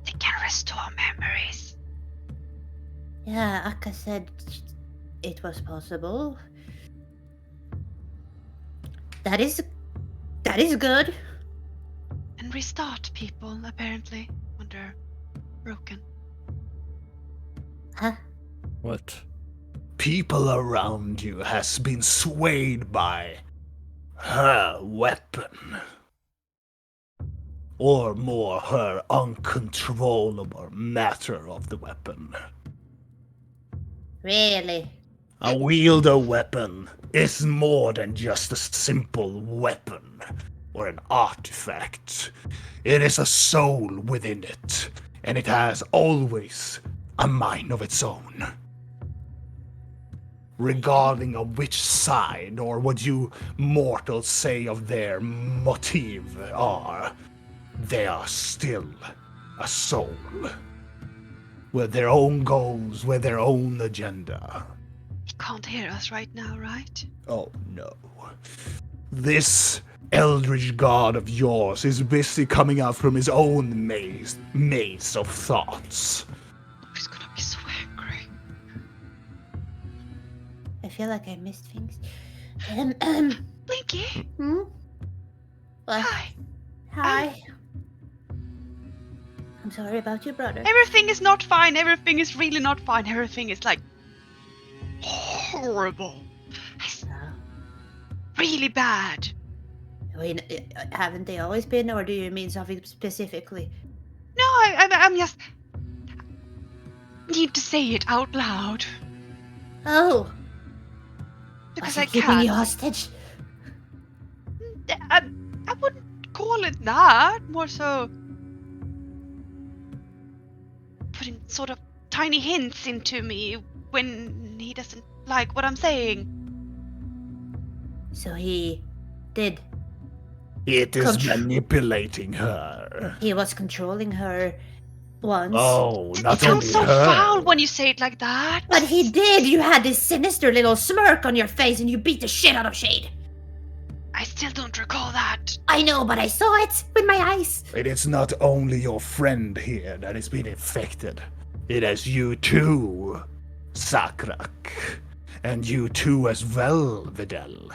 They can restore memories. Yeah, Akka said it was possible. That is good. And restart people, apparently, when they're broken. Huh? What? People around you has been swayed by her weapon. Or more, her uncontrollable matter of the weapon. Really? A wielder weapon is more than just a simple weapon or an artifact. It is a soul within it, and it has always a mind of its own. Regarding of which side or what you mortals say of their motive are, they are still a soul. With their own goals, with their own agenda. He can't hear us right now, right? Oh no. This eldritch god of yours is busy coming out from his own maze of thoughts. Oh, he's gonna be so angry. I feel like I missed things. Blinky! Hmm? What? Hi! Hi. I'm sorry about your brother. Everything is not fine. Everything is really not fine. Everything is like horrible. It's really bad. Wait, haven't they always been, or do you mean something specifically? No, I'm just need to say it out loud Oh, because was he I keeping you can't. hostage? I wouldn't call it that. More so putting sort of tiny hints into me when he doesn't like what I'm saying. So he did. It is Contr- manipulating her. He was controlling her once. Oh, It not sounds only so her. foul when you say it like that. But he did! You had this sinister little smirk on your face and you beat the shit out of Shade. I still don't recall that. I know, but I saw it with my eyes. It is not only your friend here that is being affected. It is you too, Sakrak. And you too as well, Videl.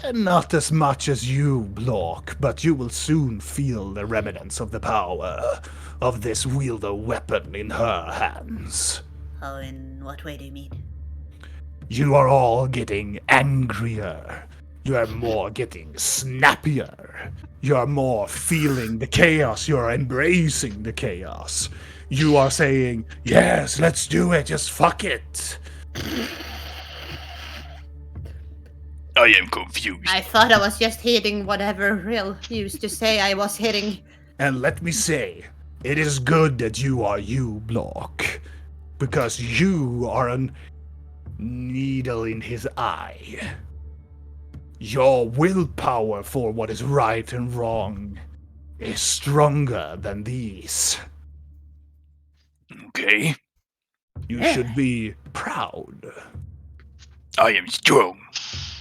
And not as much as you, Block, but you will soon feel the remnants of the power of this wielder weapon in her hands. Oh, in what way do you mean? You are all getting angrier. You are more getting snappier. You are more feeling the chaos. You are embracing the chaos. You are saying, yes, let's do it, just fuck it. I am confused. I thought I was just hitting whatever Rill used to say I was hitting. And let me say, it is good that you are you, Block. Because you are a needle in his eye. Your willpower for what is right and wrong is stronger than these. Okay, You should be proud. I am strong.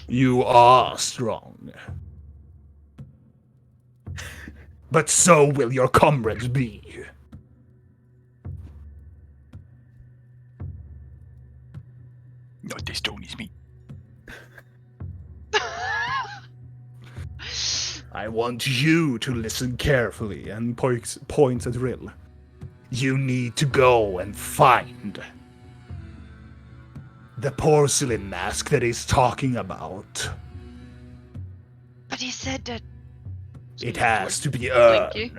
You are strong. But so will your comrades be. Not as strong as me. I want you to listen carefully, and points at Rill. You need to go and find the porcelain mask that he's talking about. But he said that It has to be earned. Blinky.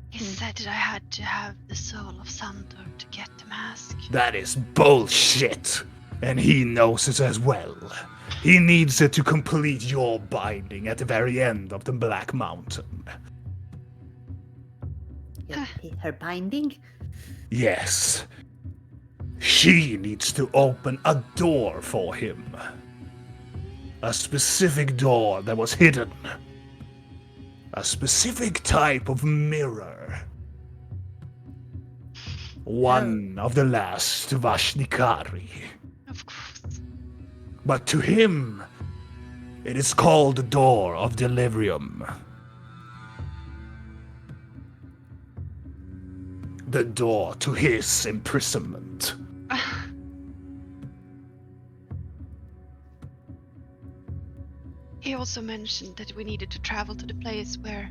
He said that I had to have the soul of Sandor to get the mask. That is bullshit, and he knows it as well. He needs it to complete your binding at the very end of the Black Mountain. Her binding? Yes. She needs to open a door for him. A specific door that was hidden. A specific type of mirror. One of the last Vashnikari. Of course. But to him, it is called the Door of Delirium. The door to his imprisonment. He also mentioned that we needed to travel to the place where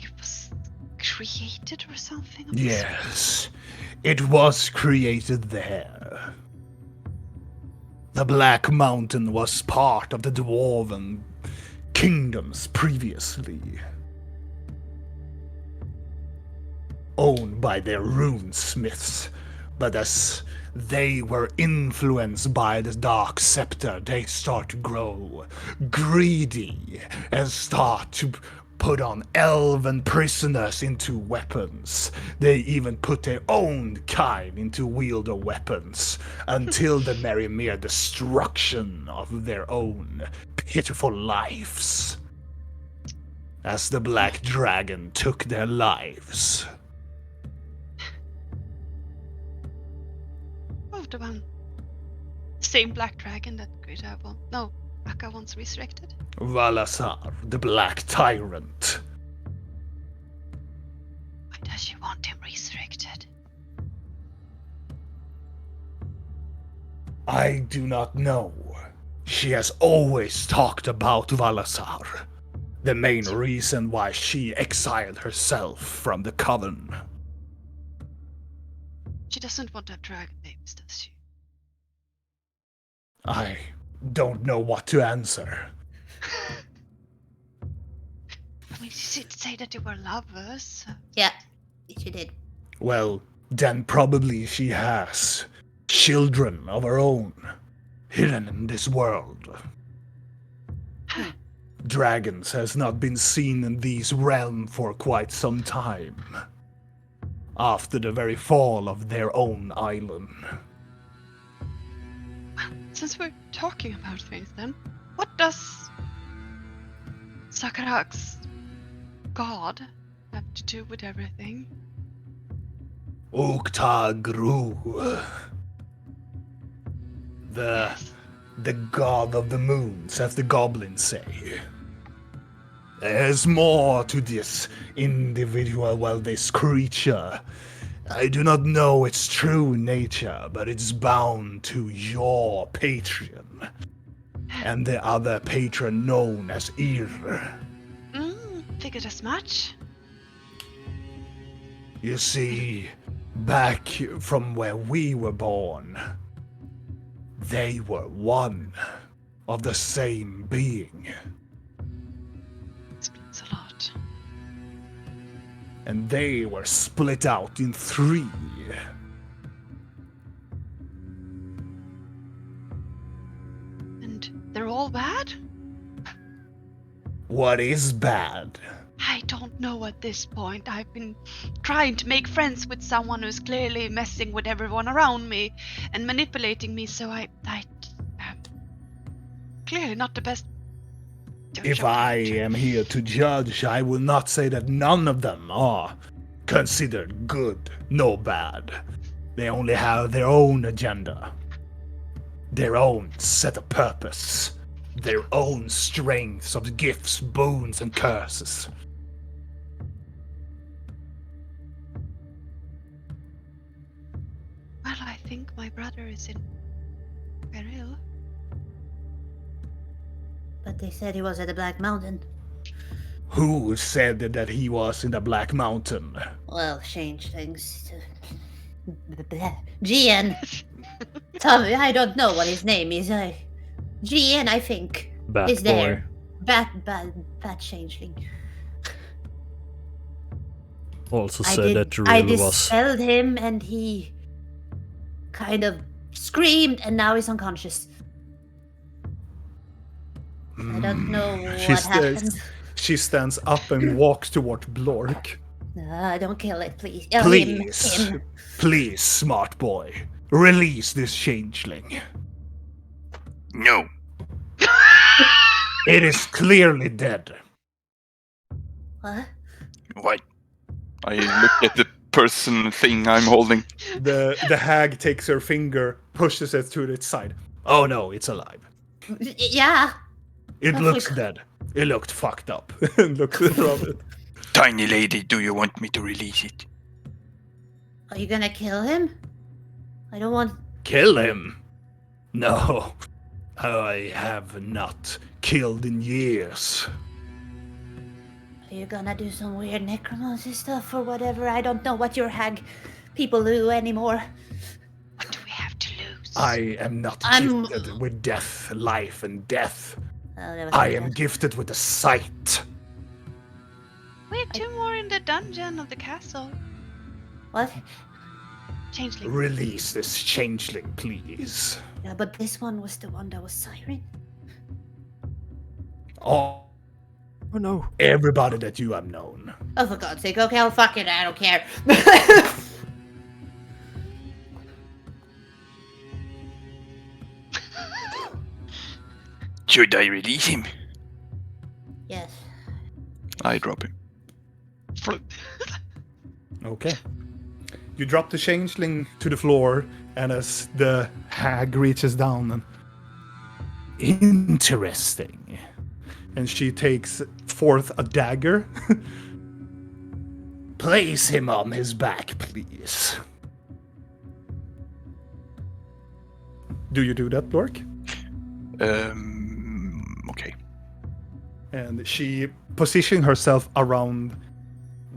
it was created or something. of the sort. Yes, it was created there. The Black Mountain was part of the Dwarven kingdoms previously. Owned by their runesmiths, but as they were influenced by the Dark Scepter, they start to grow greedy and start to put on elven prisoners into weapons. They even put their own kind into wielder weapons until the very mere destruction of their own pitiful lives. As the Black Dragon took their lives. Oh, the one. Same black dragon that Akka once resurrected. Valasar, the Black Tyrant. Why does she want him resurrected? I do not know. She has always talked about Valasar. The main reason why she exiled herself from the Coven. She doesn't want to have dragon babies, does she? I don't know what to answer. I mean, she did say that they were lovers. Yeah, she did. Well, then probably she has children of her own, hidden in this world. Dragons has not been seen in these realms for quite some time. After the very fall of their own island. Since we're talking about things then, what does Sakarak's god have to do with everything? Uktagru. The god of the moons, as the goblins say. There's more to this individual, well, this creature. I do not know its true nature, but it's bound to your patron. And the other patron known as Ir. Figured as much. You see, back from where we were born, they were one of the same being. Explains a lot. And they were split out in 3. And they're all bad? What is bad? I don't know at this point. I've been trying to make friends with someone who's clearly messing with everyone around me and manipulating me, so I clearly not the best judge If of I character. am here to judge, I will not say that none of them are considered good nor bad. They only have their own agenda, their own set of purpose, their own strengths of gifts, boons, and curses. Well, I think my brother is in peril. But they said he was at the Black Mountain. Who said that he was in the Black Mountain? Well, change things to... GN. Tommy, I don't know what his name is. GN, I think, Bat is boy. there. Bat changeling. Also I said that I Rill was. dispelled him and he kind of screamed and now he's unconscious. I don't know what happened. She stands up and walks toward Blork. Don't kill it, please. Please, Him. please, smart boy, release this changeling. No. It is clearly dead. What? What? I look at the person thing I'm holding. The hag takes her finger, pushes it to its side. Oh no, it's alive. Yeah. It That's looks like- dead. It looked fucked up. Look around it. Tiny lady, do you want me to release it? Are you gonna kill him? I don't want. Kill him? No, I have not killed in years. Are you gonna do some weird necromancy stuff or whatever? I don't know what your hag people do anymore. What do we have to lose? I am not I'm- gifted with death, life, and death. Oh, that was I good. am gifted with the sight. We have 2 more in the dungeon of the castle. What? Changeling. Release this changeling, please. Yeah, but this one was the one that was siren. Oh, Oh no. everybody that you have known. Oh, for God's sake. Okay, I'll fuck it. I don't care. Should I release him? Yes. I drop him. Okay. You drop the changeling to the floor, and as the hag reaches down, and interesting. And she takes forth a dagger. Place him on his back, please. Do you do that, Blork? Okay. And she positions herself around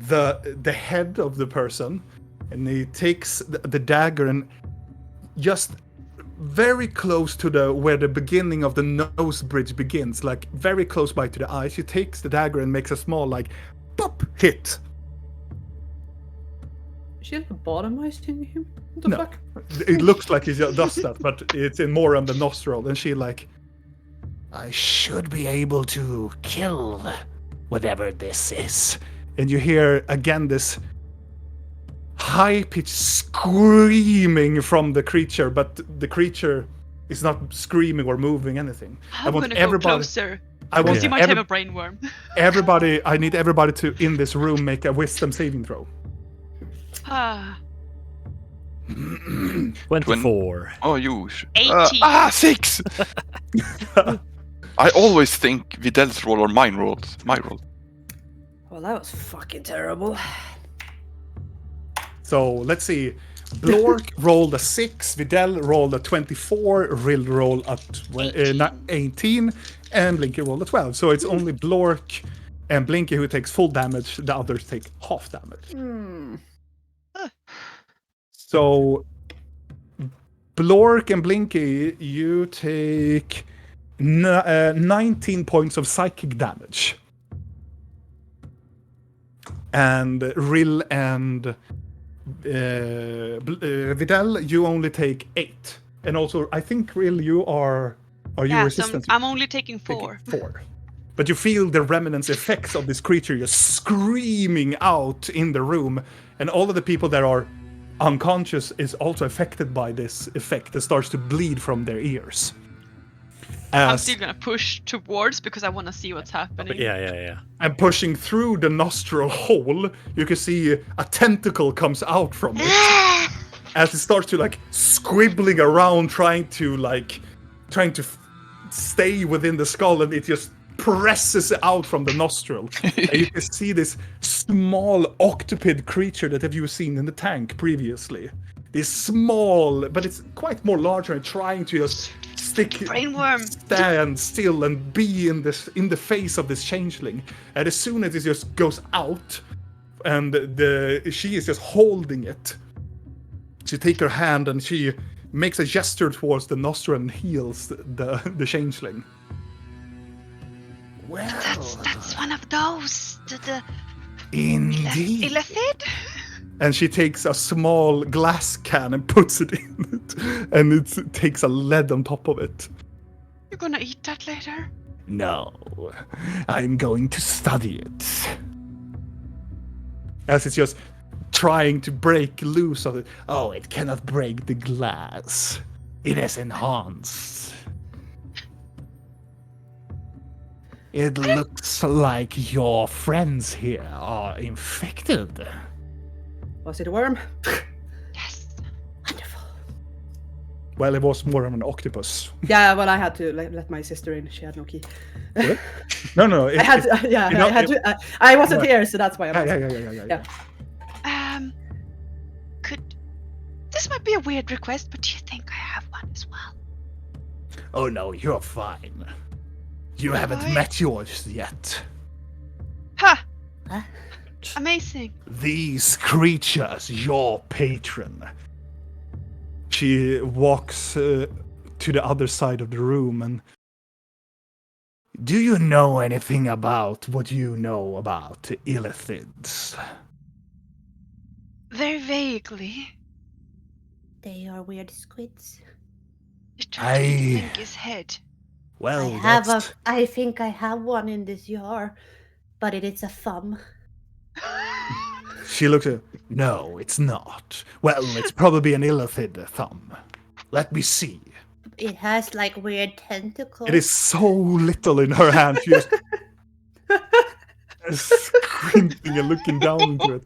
the head of the person, and he takes the dagger and just very close to the where the beginning of the nose bridge begins, like very close by to the eye. She takes the dagger and makes a small like pop hit. Is she lobotomizing him? What the No. fuck? It looks like he does that, but it's in more on the nostril, and she like I should be able to kill whatever this is. And you hear again this high-pitched screaming from the creature, but the creature is not screaming or moving anything. I'm gonna go closer. I want You might have a brainworm. I need everybody to, in this room, make a wisdom saving throw. 24. Oh, you. 18. 6! I always think Vidal's roll or my roll. Well, that was fucking terrible. So let's see. Blork rolled a 6, Vidal rolled a 24, Rill rolled a 18, and Blinky rolled a 12. So it's only Blork and Blinky who takes full damage, the others take half damage. So Blork and Blinky, you take 19 points of psychic damage. And Rill and Vidal, you only take 8. And also, I think, Rill, you are you resistant? I'm only taking 4. 4. But you feel the remnants effects of this creature just screaming out in the room, and all of the people that are unconscious is also affected by this effect that starts to bleed from their ears. I'm still gonna push towards because I want to see what's happening. Yeah. And pushing through the nostril hole, you can see a tentacle comes out from it. As it starts to like squibbling around, trying to stay within the skull, and it just presses out from the nostril. And you can see this small octopid creature that have you seen in the tank previously. This small, but it's quite more larger and trying to just stand still and be in the face of this changeling. And as soon as it just goes out, and she is just holding it, she takes her hand and she makes a gesture towards the nostril and heals the changeling. Well, that's one of those. The indeed. Illithid? And she takes a small glass can and puts it in it, and it takes a lead on top of it. You're gonna eat that later? No, I'm going to study it. As it's just trying to break loose of it. Oh, it cannot break the glass. It is enhanced. It looks like your friends here are infected. Was it a worm? Yes. Wonderful. Well, it was more of an octopus. Yeah, well, I had to let my sister in. She had no key. What? No. I had to. I wasn't here, so that's why I'm. Yeah. This might be a weird request, but do you think I have one as well? Oh no, you're fine. You haven't met yours yet. Ha! Huh? Amazing. These creatures, your patron. She walks to the other side of the room and... Do you know anything about what you know about illithids? Very vaguely. They are weird squids. You tried to think his head. Well, I think I have one in this jar, but it is a thumb. She looks at... No, it's not. Well, it's probably an illithid thumb. Let me see. It has like weird tentacles. It is so little in her hand. She just squinting and looking down into it.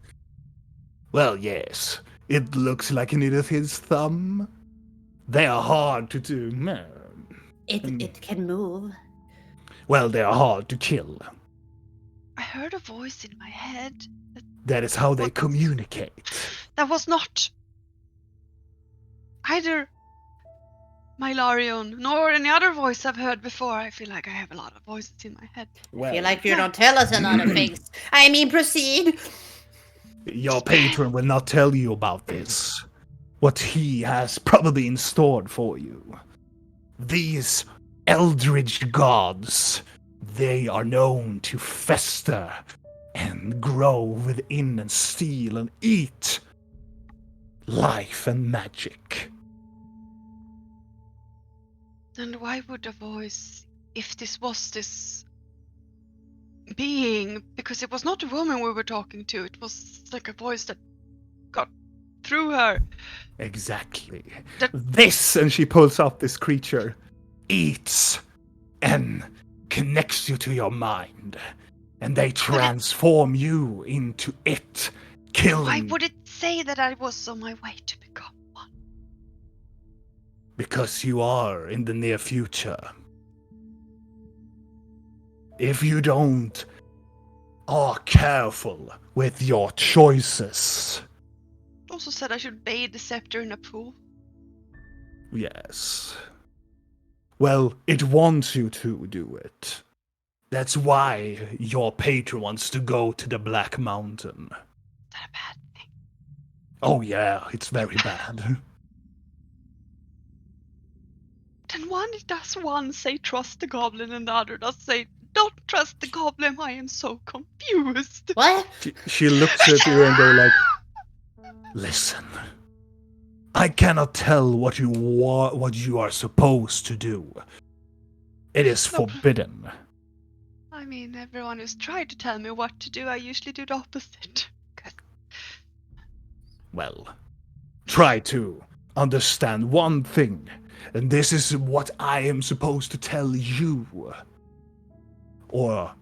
Well, yes. It looks like an illithid's thumb. They are hard to do. It can move. Well, they are hard to kill. I heard a voice in my head. That is how they communicate. That was not either Mylarion nor any other voice I've heard before. I feel like I have a lot of voices in my head. Well, I feel like you don't tell us a lot of things. I mean, proceed. Your patron will not tell you about this. What he has probably in store for you. These eldritch gods, they are known to fester and grow within and steal and eat life and magic. Then why would a voice if this was this being, because it was not a woman we were talking to. It was like a voice that got through her. Exactly. That- This, and she pulls out this creature, eats and connects you to your mind. And they transform you into it, killing. Why would it say that I was on my way to become one? Because you are in the near future. If you don't are careful with your choices. Also said I should bathe the scepter in a pool. Yes. Well, it wants you to do it. That's why your patron wants to go to the Black Mountain. Is that a bad thing? Oh yeah, it's very bad. Then one say trust the goblin and the other does say don't trust the goblin. I am so confused. What? She looks at you and go like, listen, I cannot tell what you are supposed to do. It is forbidden. I mean, everyone who's tried to tell me what to do, I usually do the opposite. Well, try to understand one thing, and this is what I am supposed to tell you. Or,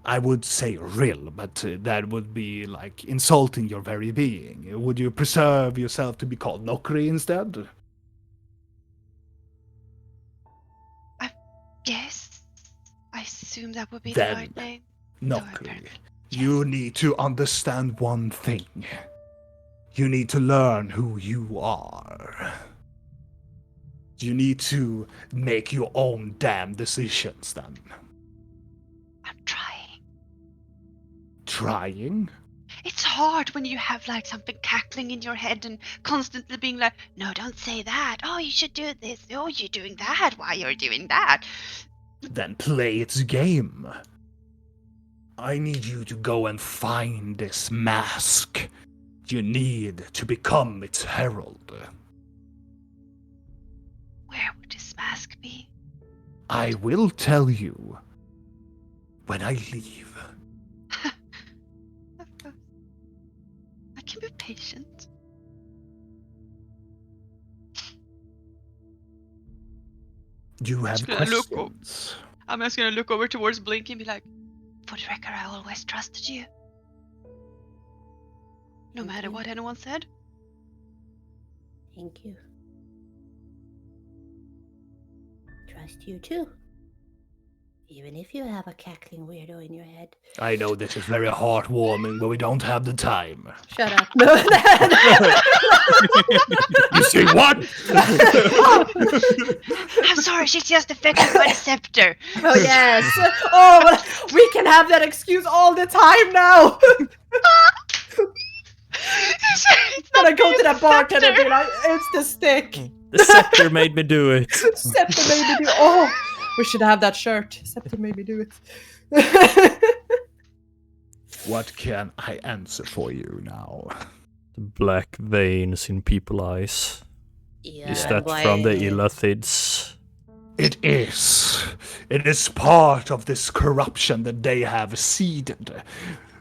I would say rill, but that would be like insulting your very being. Would you preserve yourself to be called Nokri instead? Yes, I assume that would be Then, the right name. Nokri, you need to understand one thing. You need to learn who you are. You need to make your own damn decisions then. I'm trying. Trying? It's hard when you have like something cackling in your head and constantly being like, no, don't say that. Oh, you should do this. Oh, you're doing that. Why you're doing that? Then play its game. I need you to go and find this mask. You need to become its herald. Where would this mask be? I will tell you when I leave. Of course. I can be patient. You have Just gonna look questions. I'm just gonna look over towards Blinky and be like, for the record, I always trusted you. No matter what anyone said. Thank you. Trust you too. Even if you have a cackling weirdo in your head. I know this is very heartwarming, but we don't have the time. Shut up. You say what? I'm sorry, she's just affected by the scepter. Oh yes. Oh, well, we can have that excuse all the time now. It's When I not go me, to it's the bartender and scepter. be like, it's the stick. The scepter made me do it. Scepter made me do. Oh, we should have that shirt. Scepter made me do it. What can I answer for you now? The black veins in people's eyes. Yeah, Is that why- from the Illithids? It is. It is part of this corruption that they have seeded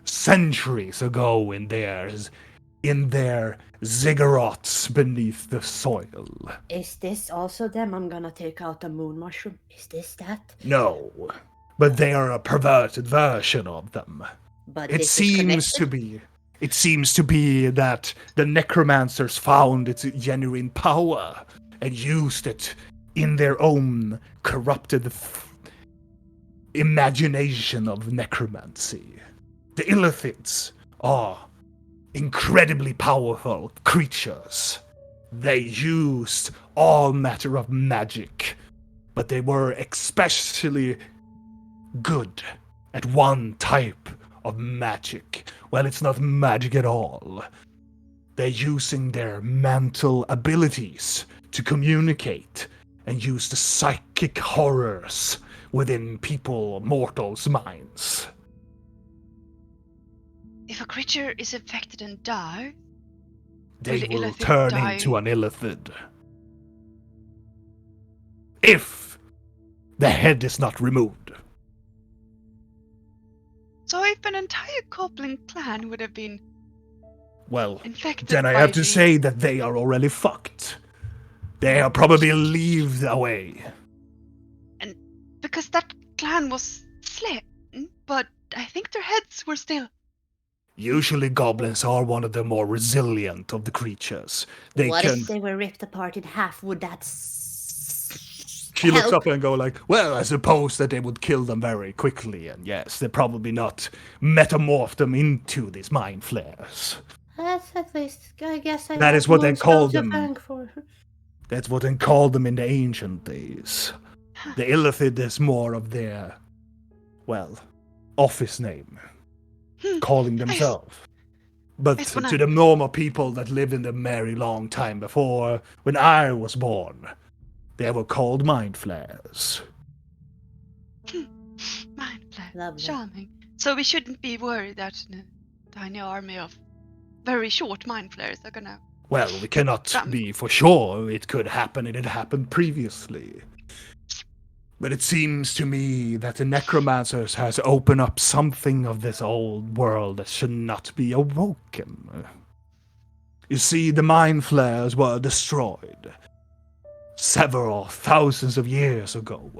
centuries ago in their ziggurats beneath the soil. Is this also them? I'm gonna take out the moon mushroom. Is this that? No, but they are a perverted version of them. But It this is seems to connected? be. It seems to be that the necromancers found its genuine power and used it in their own corrupted imagination of necromancy. The Illithids are incredibly powerful creatures. They used all matter of magic, but they were especially good at one type of magic. Well, it's not magic at all. They're using their mental abilities to communicate and use the psychic horrors within mortals' minds. If a creature is infected and dies, They Will the will Illithid turn die? into an Illithid. If the head is not removed. So if an entire goblin clan would have been Well, infected then I by have to the- say that they are already fucked. They are probably leaved away. because that clan was slain, but I think their heads were still. Usually goblins are one of the more resilient of the creatures. They What can... if they were ripped apart in half? Would that She looks help? up and go like, well, I suppose that they would kill them very quickly, and yes, they probably not metamorph them into these mind flares. That's at least, I guess I That have is what they one call stone to them. thank for. That's what they called them in the ancient days. The Illithid is more of their, well, office name, calling themselves. But Nice one. to the normal people that lived in the very long time before, when I was born, they were called mind flares. Mind flare. Lovely. Charming. So we shouldn't be worried that a tiny army of very short mind flares are gonna. Well, we cannot Damn. be for sure. It could happen, and it happened previously. But it seems to me that the necromancers has opened up something of this old world that should not be awoken. You see, the mind flares were destroyed several thousands of years ago.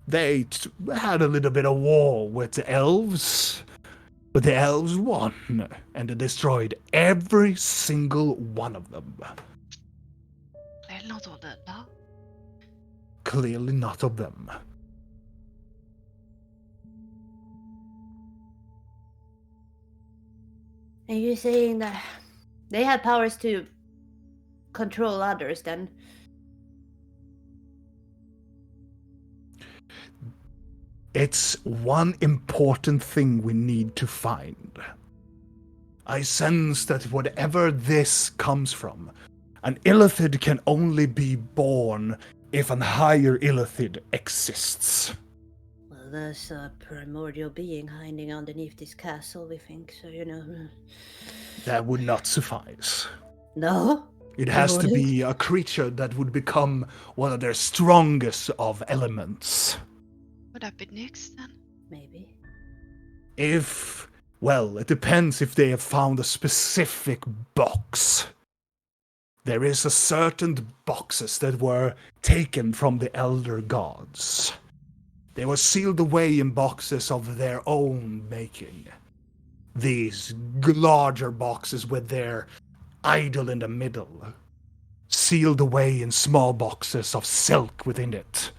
They had a little bit of war with the elves, but the elves won, and they destroyed every single one of them. They're not all dead now. Clearly not of them. And you're saying that they have powers to control others then? It's one important thing we need to find. I sense that whatever this comes from, an Illithid can only be born if an higher Illithid exists. Well, there's a primordial being hiding underneath this castle, we think, so you know. That would not suffice. No? It has to Wouldn't? be a creature that would become one of their strongest of elements. Would that be next then? Maybe. If, well, it depends if they have found a specific box. There is a certain boxes that were taken from the elder gods. They were sealed away in boxes of their own making. These larger boxes with their idol in the middle, sealed away in small boxes of silk within it,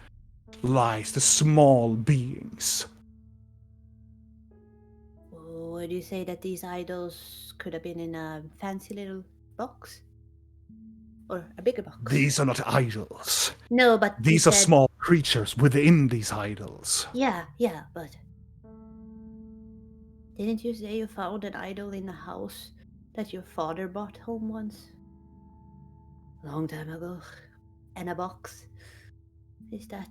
lies the small beings. Would you say that these idols could have been in a fancy little box? Or a bigger box? These are not idols. No, but you These are said- small creatures within these idols. Yeah, but... Didn't you say you found an idol in a house that your father brought home once? Long time ago. In a box. Is that...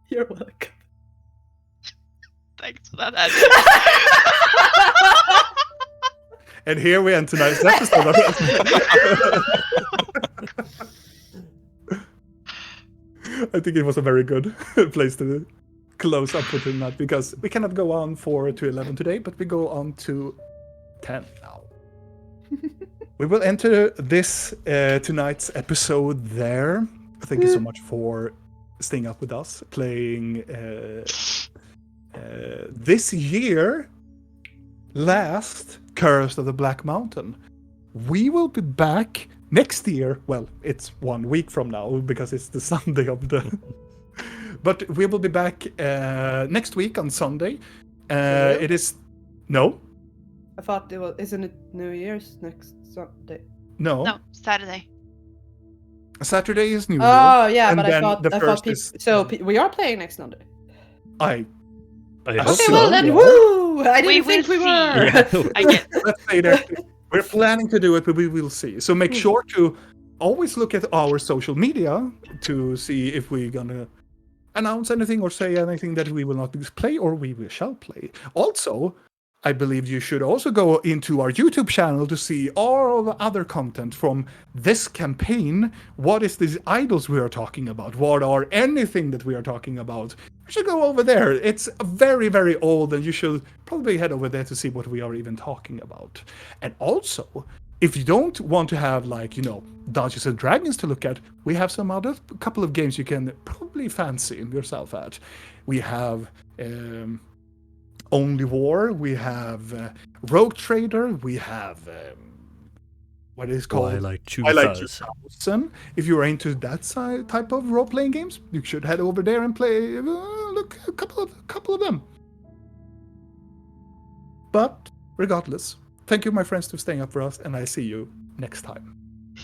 You're welcome. Thanks for that answer. And here we end tonight's episode. I think it was a very good place to close up for tonight, because we cannot go on 4 to 11 today, but we go on to 10 now. We will enter this tonight's episode there. Thank you so much for staying up with us, playing this year last Curse of the Black Mountain. We will be back next year. Well, it's 1 week from now because it's the Sunday of the... But we will be back next week on Sunday. Really? It is... No? I thought it was. Isn't it New Year's next Sunday? No. No, Saturday. Saturday is New Year. Oh yeah, And but I then thought the first is- we are playing next Sunday. I I Okay, hope Okay, so, well then, yeah. woo! I We didn't think will we see. were. Yeah. I get let's say that we're planning to do it, but we will see. So make sure to always look at our social media to see if we're gonna announce anything or say anything that we will not play or we shall play. Also, I believe you should also go into our YouTube channel to see all the other content from this campaign. What is these idols we are talking about? What are anything that we are talking about? You should go over there. It's very, very old, and you should probably head over there to see what we are even talking about. And also, if you don't want to have, like, you know, Dungeons and Dragons to look at, we have some other couple of games you can probably fancy yourself at. We have Only War, we have Rogue Trader, we have what is called Twilight 2000. 2000. If you are into that type of role-playing games, you should head over there and play. Look, a couple of them. But regardless, thank you, my friends, for staying up for us, and I see you next time.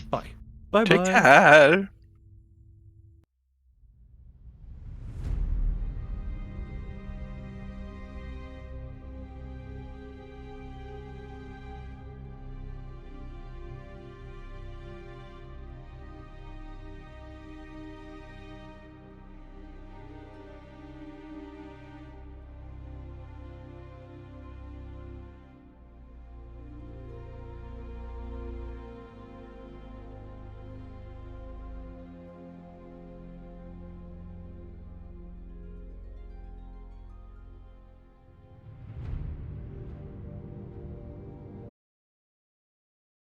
Bye. Bye Take bye. care.